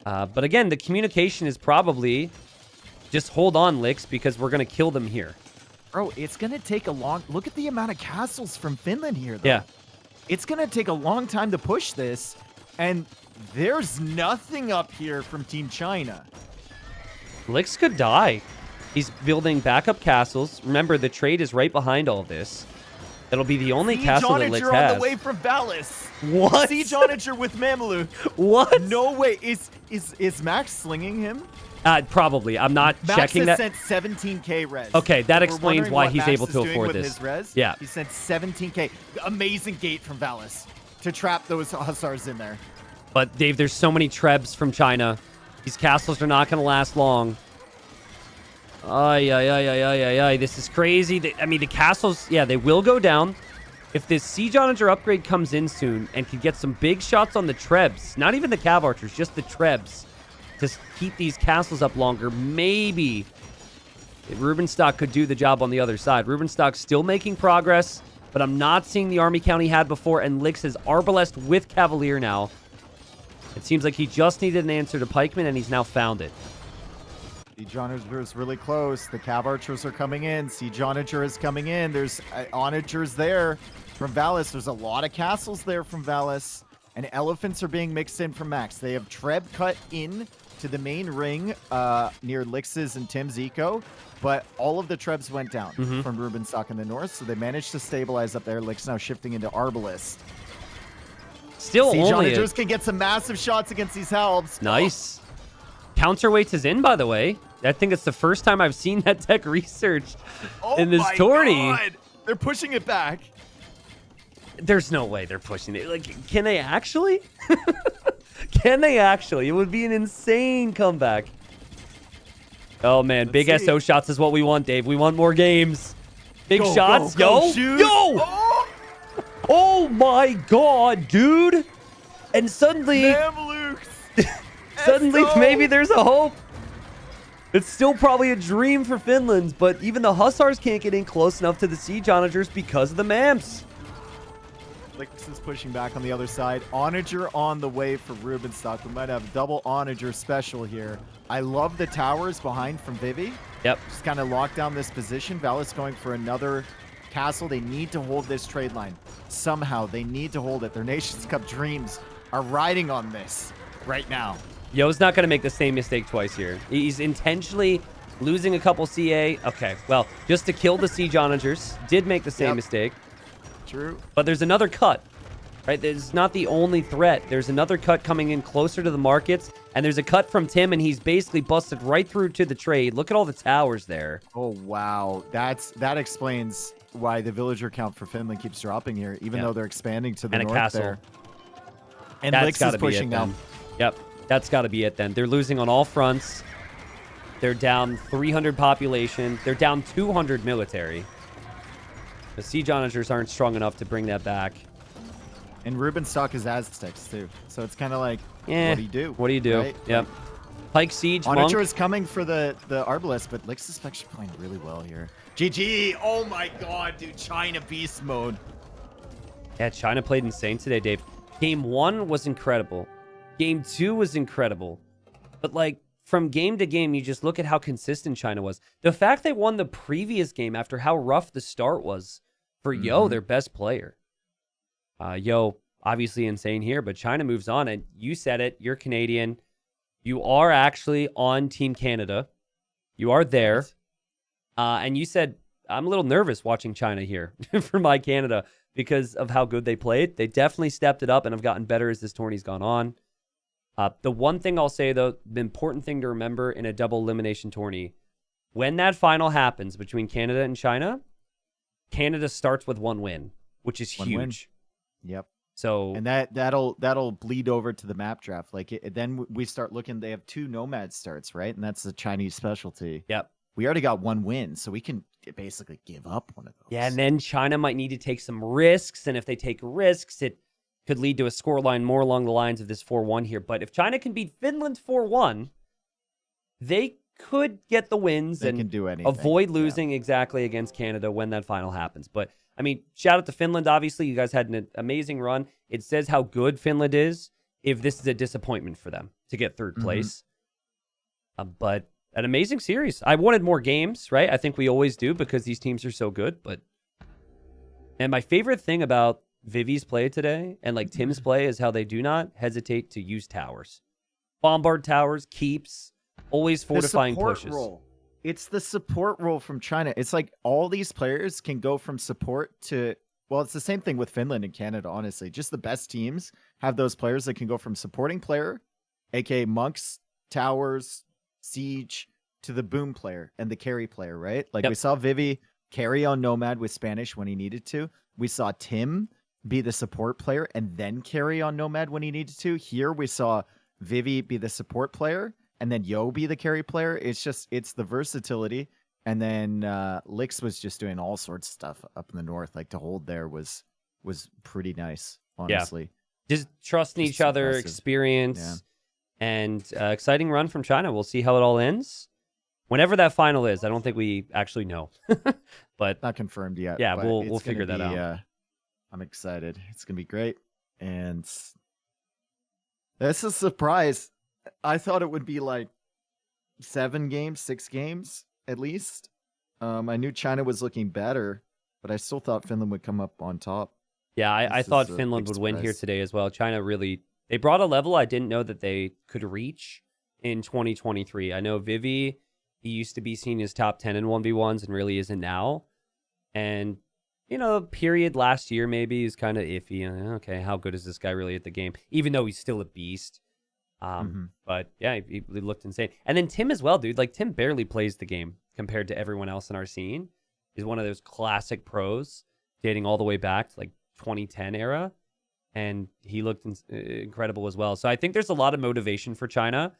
But again, the communication is probably just hold on, Lix, because we're going to kill them here. Bro, it's going to take a long... Look at the amount of castles from Finland here, though. Yeah. It's going to take a long time to push this, and there's nothing up here from Team China. Lix could die. He's building backup castles. Remember, the trade is right behind all this. It'll be the only castle that Lix has. On the way from Valis. What? Siege Onager with Mameluke. What? No way. Is Max slinging him? Probably. I'm not checking that. Max has sent 17k res. Okay, that explains why he's able to afford this. His res. Yeah. He sent 17k. Amazing gate from Valis to trap those hussars in there. But Dave, there's so many trebs from China. These castles are not going to last long. Ay. This is crazy. I mean, the castles, yeah, they will go down. If this Siege Onager upgrade comes in soon and can get some big shots on the trebs, not even the cav archers, just the trebs, to keep these castles up longer, maybe Rubenstock could do the job on the other side. Rubenstock's still making progress, but I'm not seeing the army count he had before, and Lix is Arbalest with Cavalier now. It seems like he just needed an answer to Pikeman, and he's now found it. Siege Onager is really close. The cav archers are coming in. Siege Onager is coming in. There's Onagers there from Valis. There's a lot of castles there from Valis. And elephants are being mixed in from Max. They have Treb cut in to the main ring near Lix's and Tim's eco. But all of the Trebs went down from Rubenstock in the north. So they managed to stabilize up there. Lix now shifting into Arbalest. Still Siege only Onagers can get some massive shots against these Halbs. Nice. Counterweights is in, by the way. I think it's the first time I've seen that tech research in this tourney. God. They're pushing it back. There's no way they're pushing it. Like, can they actually? Can they actually? It would be an insane comeback. Oh, man. Big SO shots is what we want, Dave. We want more games. Big shots. Yo. Oh, my God, dude. And suddenly... Suddenly, maybe there's a hope. It's still probably a dream for Finland, but even the Hussars can't get in close enough to the siege onagers because of the Mamps. Lix is pushing back on the other side. Onager on the way for Rubenstock. We might have double Onager special here. I love the towers behind from Vivi. Yep. Just kind of lock down this position. Valis going for another castle. They need to hold this trade line. Somehow, they need to hold it. Their Nations Cup dreams are riding on this right now. Yo's not going to make the same mistake twice here. He's intentionally losing a couple CA. Okay, well, just to kill the siege onagers. Did make the same mistake. True. But there's another cut, right? There's not the only threat. There's another cut coming in closer to the markets, and there's a cut from Tim, and he's basically busted right through to the trade. Look at all the towers there. Oh, wow. That explains why the villager count for Finland keeps dropping here, even though they're expanding to the north castle there. And that's Lix is pushing now. Yep, that's got to be it then. They're losing on all fronts. They're down 300 population. They're down 200 military. The siege onagers aren't strong enough to bring that back. And Rubenstock is Aztecs, too. So it's kind of like, what do you do? What do you do? Right? Yep. Pike Siege, Onager Monk. is coming for the Arbalest, but Lix is actually playing really well here. GG! Oh my god, dude. China beast mode. Yeah, China played insane today, Dave. Game 1 was incredible. Game 2 was incredible. But, like, from game to game, you just look at how consistent China was. The fact they won the previous game after how rough the start was for Yo, their best player. Yo, obviously insane here, but China moves on. And you said it. You're Canadian. You are actually on Team Canada. You are there. And you said, I'm a little nervous watching China here for my Canada because of how good they played. They definitely stepped it up and have gotten better as this tourney's gone on. The one thing I'll say, though, the important thing to remember in a double elimination tourney, when that final happens between Canada and China, Canada starts with one win, which is huge. Yep. So and that'll bleed over to the map draft. Like then we start looking. They have 2 Nomad starts, right? And that's the Chinese specialty. Yep. We already got 1 win, so we can basically give up one of those. Yeah, and then China might need to take some risks, and if they take risks, it could lead to a scoreline more along the lines of this 4-1 here. But if China can beat Finland 4-1, they could get the wins and can do anything. Avoid losing exactly against Canada when that final happens. But, I mean, shout out to Finland, obviously. You guys had an amazing run. It says how good Finland is if this is a disappointment for them to get third place. But an amazing series. I wanted more games, right? I think we always do because these teams are so good. And my favorite thing about Vivi's play today and like Tim's play is how they do not hesitate to use towers. Bombard towers, keeps, always fortifying pushes. Role. It's the support role from China. It's like all these players can go from support to, well, it's the same thing with Finland and Canada, honestly. Just the best teams have those players that can go from supporting player, aka monks, towers, siege, to the boom player and the carry player, right? Like we saw Vivi carry on Nomad with Spanish when he needed to. We saw Tim be the support player and then carry on Nomad when he needed to. Here we saw Vivi be the support player and then Yo be the carry player. It's the versatility. And then Lix was just doing all sorts of stuff up in the north. Like to hold there was pretty nice, honestly. Yeah. Just trusting each other, impressive. Experience, and exciting run from China. We'll see how it all ends. Whenever that final is, I don't think we actually know. But not confirmed yet. Yeah, we'll figure that out. I'm excited. It's going to be great. And this is a surprise. I thought it would be like 7 games, 6 games at least. I knew China was looking better, but I still thought Finland would come up on top. Yeah, I thought Finland would win here today as well. China really, they brought a level I didn't know that they could reach in 2023. I know Vivi, he used to be seen as top 10 in 1v1s and really isn't now. And period last year maybe is kind of iffy. Okay, how good is this guy really at the game? Even though he's still a beast. But yeah, he looked insane. And then Tim as well, dude. Like Tim barely plays the game compared to everyone else in our scene. He's one of those classic pros dating all the way back to like 2010 era. And he looked incredible as well. So I think there's a lot of motivation for China.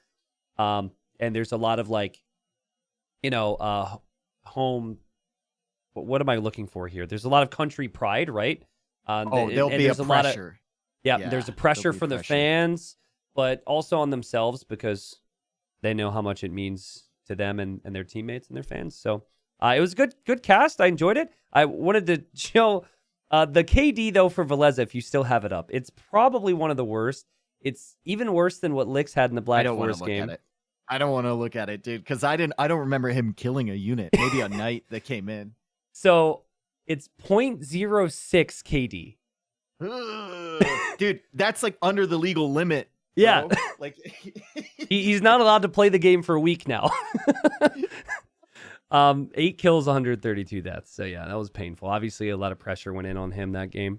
And there's a lot of like, home. What am I looking for here? There's a lot of country pride, right? There'll be a pressure. There's a pressure for the fans. but also on themselves because they know how much it means to them and their teammates and their fans. So it was a good cast. I enjoyed it. I wanted to show the KD, though, for Veleza, if you still have it up. It's probably one of the worst. It's even worse than what Licks had in the Black Forest game. I don't want to look at it, dude, because I don't remember him killing a unit. Maybe a knight that came in. So it's 0.06 KD. Dude, that's like under the legal limit. Yeah. Like he's not allowed to play the game for a week now. 8 kills, 132 deaths. So yeah, that was painful. Obviously, a lot of pressure went in on him that game.